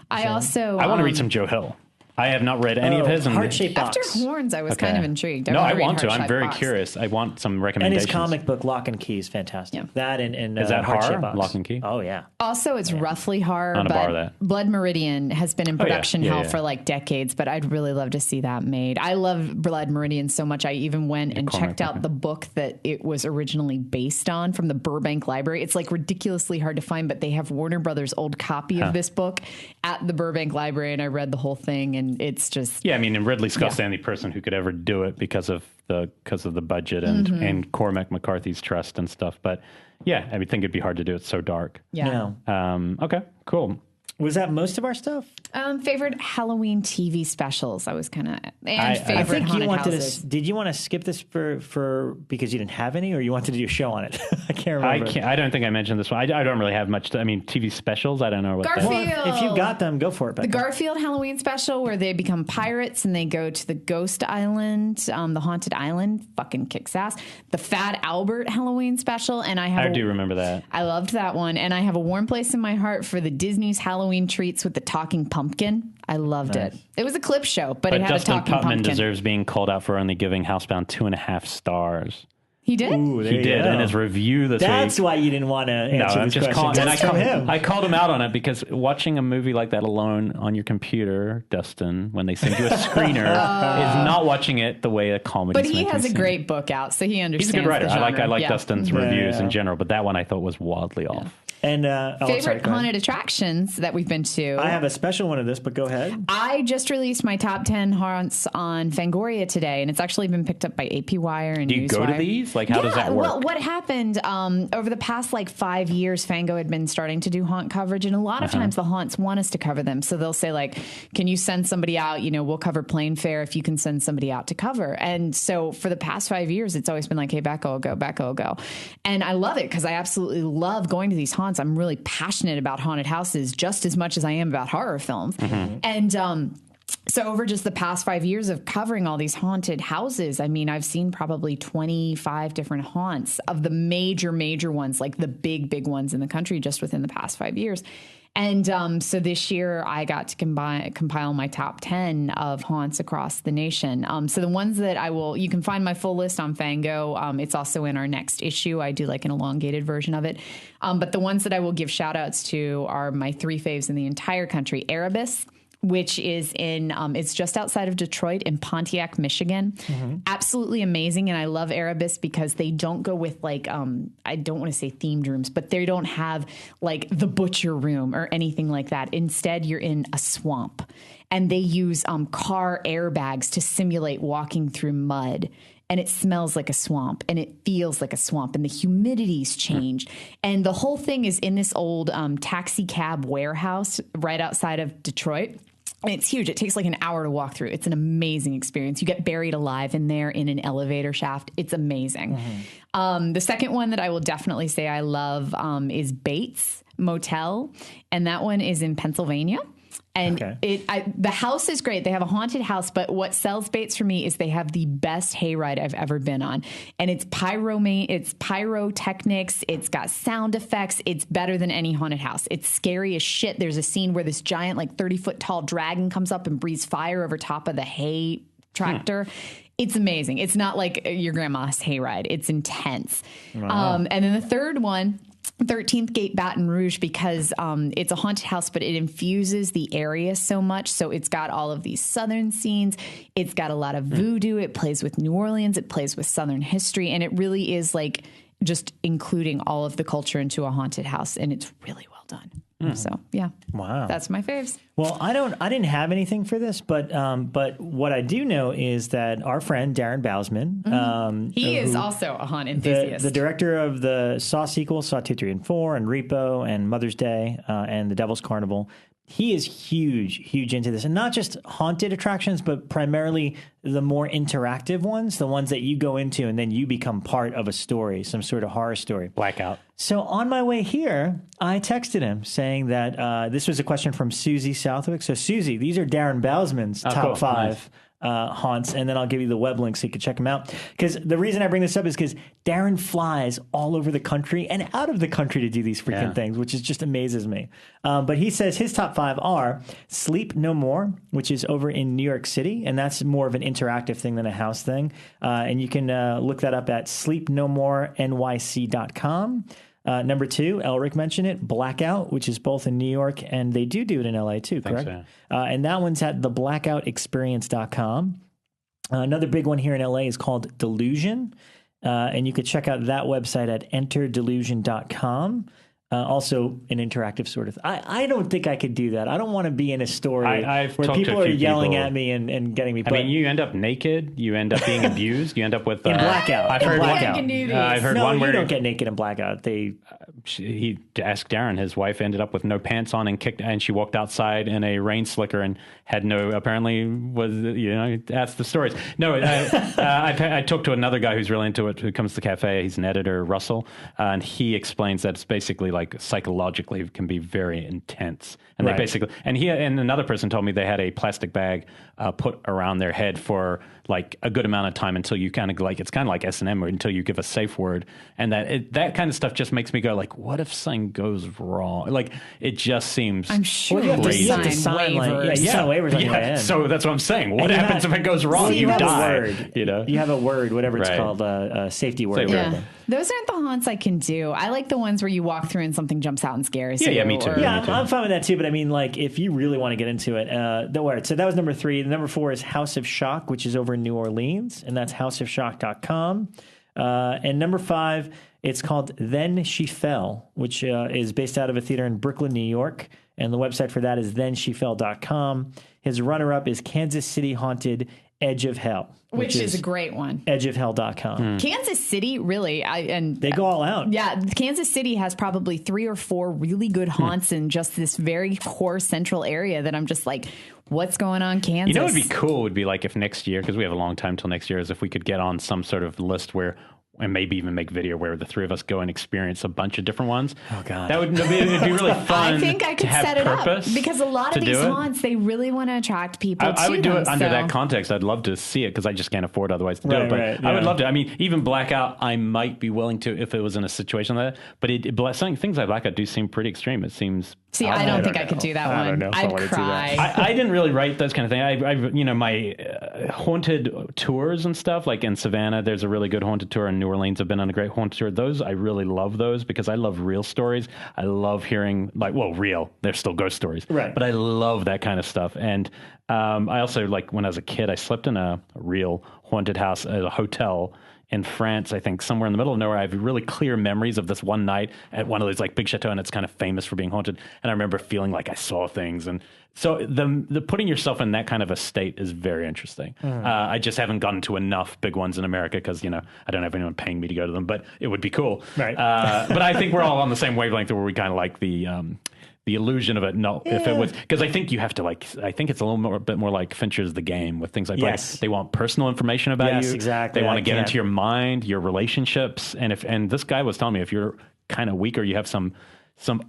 [SPEAKER 2] I want
[SPEAKER 3] to read some Joe Hill. I have not read any of his.
[SPEAKER 1] Heart-shaped box.
[SPEAKER 2] After Horns, I was kind of intrigued.
[SPEAKER 3] I want to. I'm very curious. I want some recommendations.
[SPEAKER 1] And his comic book, Lock and Key, is fantastic. Yeah. That and
[SPEAKER 3] is that
[SPEAKER 1] Heart-shaped
[SPEAKER 3] horror?
[SPEAKER 1] Box.
[SPEAKER 3] Lock and Key?
[SPEAKER 1] Oh, yeah.
[SPEAKER 2] Also, it's roughly horror,
[SPEAKER 3] I'm gonna borrow
[SPEAKER 2] but
[SPEAKER 3] that.
[SPEAKER 2] Blood Meridian has been in production hell for like decades, but I'd really love to see that made. I love Blood Meridian so much. I even went and checked out the book that it was originally based on from the Burbank Library. It's like ridiculously hard to find, but they have Warner Brothers' old copy of this book at the Burbank Library, and I read the whole thing, and it's just...
[SPEAKER 3] Yeah, I mean, and Ridley Scott's the only person who could ever do it because of the budget and Cormac McCarthy's trust and stuff. But yeah, I would think it'd be hard to do. It's so dark.
[SPEAKER 2] Yeah.
[SPEAKER 3] Okay, cool.
[SPEAKER 1] Was that most of our stuff?
[SPEAKER 2] Favorite Halloween TV specials. I was kind of favorite
[SPEAKER 1] I think
[SPEAKER 2] haunted houses.
[SPEAKER 1] Did you want to skip this for because you didn't have any, or you wanted to do a show on it? I can't remember.
[SPEAKER 3] I don't think I mentioned this one. I don't really have much. TV specials. I don't know what.
[SPEAKER 2] Garfield.
[SPEAKER 1] Well, if you got them, go for it.
[SPEAKER 2] The Garfield Halloween special where they become pirates and they go to the Ghost Island, the haunted island. Fucking kicks ass. The Fat Albert Halloween special, and I
[SPEAKER 3] do remember that.
[SPEAKER 2] I loved that one, and I have a warm place in my heart for the Disney's Halloween treats with the talking pumpkin. I loved it. It was a clip show, but it had
[SPEAKER 3] Dustin
[SPEAKER 2] a talking
[SPEAKER 3] Putman
[SPEAKER 2] pumpkin.
[SPEAKER 3] Deserves being called out for only giving Housebound 2.5 stars.
[SPEAKER 2] He did?
[SPEAKER 1] Ooh,
[SPEAKER 3] He did in his review this week.
[SPEAKER 1] That's why you didn't want to answer this question.
[SPEAKER 3] I called him out on it because watching a movie like that alone on your computer, Dustin, when they send you a screener, is not watching it the way a comedy.
[SPEAKER 2] But he has a great book out, so he understands.
[SPEAKER 3] He's a good writer.
[SPEAKER 2] I
[SPEAKER 3] like Dustin's reviews in general, but that one I thought was wildly off.
[SPEAKER 1] And
[SPEAKER 2] favorite haunted attractions that we've been to.
[SPEAKER 1] I have a special one of this, but go ahead.
[SPEAKER 2] I just released my top 10 haunts on Fangoria today, and it's actually been picked up by AP Wire and Newswire.
[SPEAKER 3] Do you go to these? Like, how does that work?
[SPEAKER 2] Well, what happened over the past 5 years, Fango had been starting to do haunt coverage, and a lot of times the haunts want us to cover them. So they'll say, can you send somebody out? We'll cover plane fare if you can send somebody out to cover. And so for the past 5 years, it's always been hey, Bekah will go, Bekah will go. And I love it because I absolutely love going to these haunts. I'm really passionate about haunted houses just as much as I am about horror films. And so over just the past 5 years of covering all these haunted houses, I've seen probably 25 different haunts of the major ones, like the big ones in the country just within the past 5 years. And so this year I got to compile my top 10 of haunts across the nation. So the ones that you can find my full list on Fango. It's also in our next issue. I do an elongated version of it. But the ones that I will give shout outs to are my 3 faves in the entire country. Erebus, which is it's just outside of Detroit in Pontiac, Michigan. Absolutely amazing. And I love Erebus because they don't go with I don't want to say themed rooms, but they don't have the butcher room or anything like that. Instead, you're in a swamp and they use car airbags to simulate walking through mud. And it smells like a swamp and it feels like a swamp and the humidity's changed. And the whole thing is in this old taxi cab warehouse right outside of Detroit. And it's huge. It takes an hour to walk through. It's an amazing experience. You get buried alive in there in an elevator shaft. It's amazing. The second one that I will definitely say I love is Bates Motel. And that one is in Pennsylvania. And the house is great. They have a haunted house, but what sells Bates for me is they have the best hayride I've ever been on. And it's pyrotechnics. It's got sound effects. It's better than any haunted house. It's scary as shit. There's a scene where this giant 30-foot tall dragon comes up and breathes fire over top of the hay tractor. It's amazing. It's not like your grandma's hayride. It's intense. Wow. And then the third one, 13th Gate Baton Rouge, because it's a haunted house, but it infuses the area so much. So it's got all of these Southern scenes. It's got a lot of voodoo. It plays with New Orleans. It plays with Southern history. And it really is just including all of the culture into a haunted house. And it's really well done. So, yeah.
[SPEAKER 1] Wow.
[SPEAKER 2] That's my faves.
[SPEAKER 1] Well, I didn't have anything for this, but what I do know is that our friend Darren Bousman,
[SPEAKER 2] he is also a haunt enthusiast.
[SPEAKER 1] The director of the Saw sequels, Saw 2, 3, and 4, and Repo, and Mother's Day, and The Devil's Carnival. He is huge into this. And not just haunted attractions, but primarily the more interactive ones, the ones that you go into and then you become part of a story, some sort of horror story.
[SPEAKER 3] Blackout.
[SPEAKER 1] So on my way here, I texted him saying that this was a question from Susie Southwick. So Susie, these are Darren Bousman's top 5 haunts, and then I'll give you the web link so you can check them out. Because the reason I bring this up is because Darren flies all over the country and out of the country to do these freaking things, which is just amazes me. But he says his top 5 are Sleep No More, which is over in New York City, and that's more of an interactive thing than a house thing. And you can look that up at sleepnomorenyc.com. Number 2, Elric mentioned it, Blackout, which is both in New York, and they do it in LA too, correct? So. And that one's at theblackoutexperience.com. Another big one here in LA is called Delusion, and you could check out that website at enterdelusion.com. Also an interactive sort of I don't think I could do that. I don't want to be in a story where people are yelling at me and getting me.
[SPEAKER 3] I mean, you end up naked. You end up being abused. You end up with
[SPEAKER 1] in Blackout.
[SPEAKER 3] I've heard one where
[SPEAKER 1] you don't get naked in Blackout.
[SPEAKER 3] He asked Darren. His wife ended up with no pants on and she walked outside in a rain slicker and had no. Apparently, that's the stories. No, I talked to another guy who's really into it. Who comes to the cafe. He's an editor, Russell, and he explains that it's basically psychologically it can be very intense. And they basically, and another person told me they had a plastic bag put around their head for like a good amount of time until you kind of like, it's kind of like S&M or until you give a safe word. And that kind of stuff just makes me go like, what if something goes wrong? Like it just seems
[SPEAKER 2] I'm sure
[SPEAKER 1] you have to sign
[SPEAKER 2] waivers.
[SPEAKER 1] you sign waivers on your end.
[SPEAKER 3] So that's what I'm saying. What happens if it goes wrong? You die.
[SPEAKER 1] You have a word, whatever it's called, a safety word.
[SPEAKER 2] Yeah. Those aren't the haunts I can do. I like the ones where you walk through and something jumps out and scares you.
[SPEAKER 3] Yeah, me too.
[SPEAKER 1] I'm fine with that too. But I mean, like, if you really want to get into it, don't worry. So that was number 3. Number 4 is House of Shock, which is over in New Orleans, and that's houseofshock.com. And number 5, it's called Then She Fell, which is based out of a theater in Brooklyn, New York. And the website for that is thenshefell.com. His runner-up is Kansas City Haunted Edge of Hell.
[SPEAKER 2] Which is a great one.
[SPEAKER 1] Edgeofhell.com.
[SPEAKER 2] Kansas City, really.
[SPEAKER 1] They go all out.
[SPEAKER 2] Yeah. Kansas City has probably 3 or 4 really good haunts in just this very core central area that I'm just like, what's going on, Kansas?
[SPEAKER 3] You know what would be cool would be like if next year, because we have a long time till next year, is if we could get on some sort of list where, and maybe even make video where the 3 of us go and experience a bunch of different ones.
[SPEAKER 1] Oh, God.
[SPEAKER 3] It'd be really fun.
[SPEAKER 2] I think I could set it up because a lot of these haunts, they really want to attract people
[SPEAKER 3] I would do it under that context. I'd love to see it because I just can't afford otherwise to do it. But I would love to. I mean, even Blackout, I might be willing to if it was in a situation like that. But things like Blackout do seem pretty extreme. It seems...
[SPEAKER 2] See, I don't think I could do that one.
[SPEAKER 1] I don't know if
[SPEAKER 2] I'd cry.
[SPEAKER 3] I didn't really write those kind of things. I my haunted tours and stuff, like in Savannah, there's a really good haunted tour. In New Orleans, I've been on a great haunted tour. Those, I really love those because I love real stories. I love hearing, real. They're still ghost stories.
[SPEAKER 1] Right.
[SPEAKER 3] But I love that kind of stuff. And I also, like, when I was a kid, I slept in a real haunted house at a hotel in France, I think, somewhere in the middle of nowhere. I have really clear memories of this one night at one of these like big chateaux, and it's kind of famous for being haunted. And I remember feeling like I saw things. And so the putting yourself in that kind of a state is very interesting. I just haven't gotten to enough big ones in America because, I don't have anyone paying me to go to them, but it would be cool.
[SPEAKER 1] Right.
[SPEAKER 3] But I think we're all on the same wavelength where we kind of like the illusion of it. No, if it was, because I think you have to I think it's a bit more like Fincher's The Game with things like that. They want personal information about you.
[SPEAKER 1] Exactly.
[SPEAKER 3] They want to get into your mind, your relationships. And this guy was telling me if you're kind of weak or you have some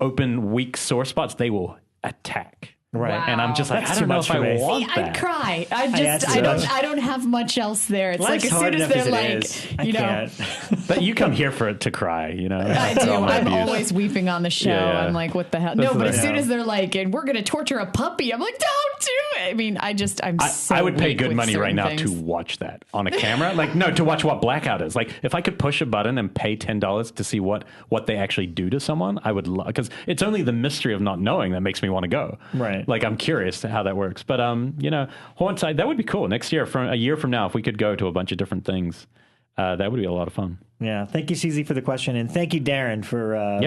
[SPEAKER 3] open, weak sore spots, they will attack.
[SPEAKER 1] Right.
[SPEAKER 2] Wow.
[SPEAKER 3] And I'm just like,
[SPEAKER 1] That's
[SPEAKER 3] I don't know
[SPEAKER 1] too
[SPEAKER 3] if I
[SPEAKER 1] much for
[SPEAKER 3] want that.
[SPEAKER 2] I'd cry. I don't have much else there. It's
[SPEAKER 1] Life's
[SPEAKER 2] like as soon as they're like,
[SPEAKER 1] can't.
[SPEAKER 3] But you come here to cry,
[SPEAKER 2] I do. I'm always weeping on the show.
[SPEAKER 3] Yeah.
[SPEAKER 2] I'm like, what the hell?
[SPEAKER 3] That's
[SPEAKER 2] but as soon as they're like, and we're going to torture a puppy, I'm like, don't do it. I mean, I
[SPEAKER 3] would pay good money right now
[SPEAKER 2] things.
[SPEAKER 3] to watch that on a camera. To watch what Blackout is. Like, if I could push a button and pay $10 to see what they actually do to someone, I would love, because it's only the mystery of not knowing that makes me want to go.
[SPEAKER 1] Right.
[SPEAKER 3] Like, I'm curious to how that works. But, Hauntside, that would be cool. Next year, a year from now, if we could go to a bunch of different things, that would be a lot of fun.
[SPEAKER 1] Yeah. Thank you, CZ, for the question. And thank you, Darren, for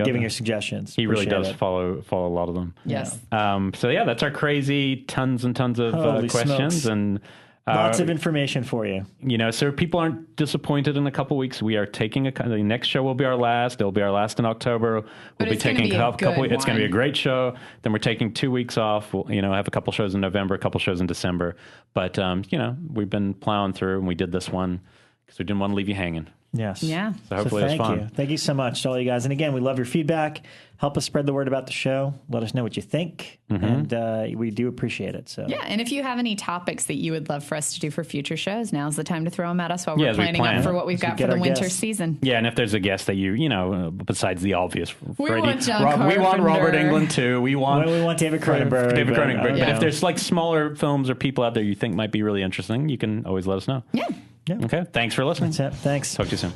[SPEAKER 1] giving your suggestions.
[SPEAKER 3] He really does follow a lot of them.
[SPEAKER 2] Yes.
[SPEAKER 3] That's our crazy tons and tons of questions.
[SPEAKER 1] Smokes.
[SPEAKER 3] And
[SPEAKER 1] lots of information for you.
[SPEAKER 3] So people aren't disappointed in a couple weeks. We are taking the next show will be our last. It'll be our last in October. We'll be taking a couple. It's going to be a great show. Then we're taking 2 weeks off. We'll have a couple shows in November, a couple shows in December. But we've been plowing through, and we did this one because we didn't want to leave you hanging.
[SPEAKER 1] Yes.
[SPEAKER 2] Yeah.
[SPEAKER 3] So hopefully it was fun.
[SPEAKER 1] You. Thank you so much to all you guys. And again, we love your feedback. Help us spread the word about the show. Let us know what you think. And we do appreciate it. So
[SPEAKER 2] and if you have any topics that you would love for us to do for future shows, now's the time to throw them at us while we're planning up for what we've got for the winter season.
[SPEAKER 3] Yeah, and if there's a guest that besides the obvious,
[SPEAKER 2] we want John
[SPEAKER 3] we want Robert Englund too. We want
[SPEAKER 1] David Cronenberg.
[SPEAKER 3] But if there's like smaller films or people out there you think might be really interesting, you can always let us know.
[SPEAKER 2] Yeah.
[SPEAKER 3] Okay. Thanks for listening.
[SPEAKER 1] That's it. Thanks.
[SPEAKER 3] Talk to you soon.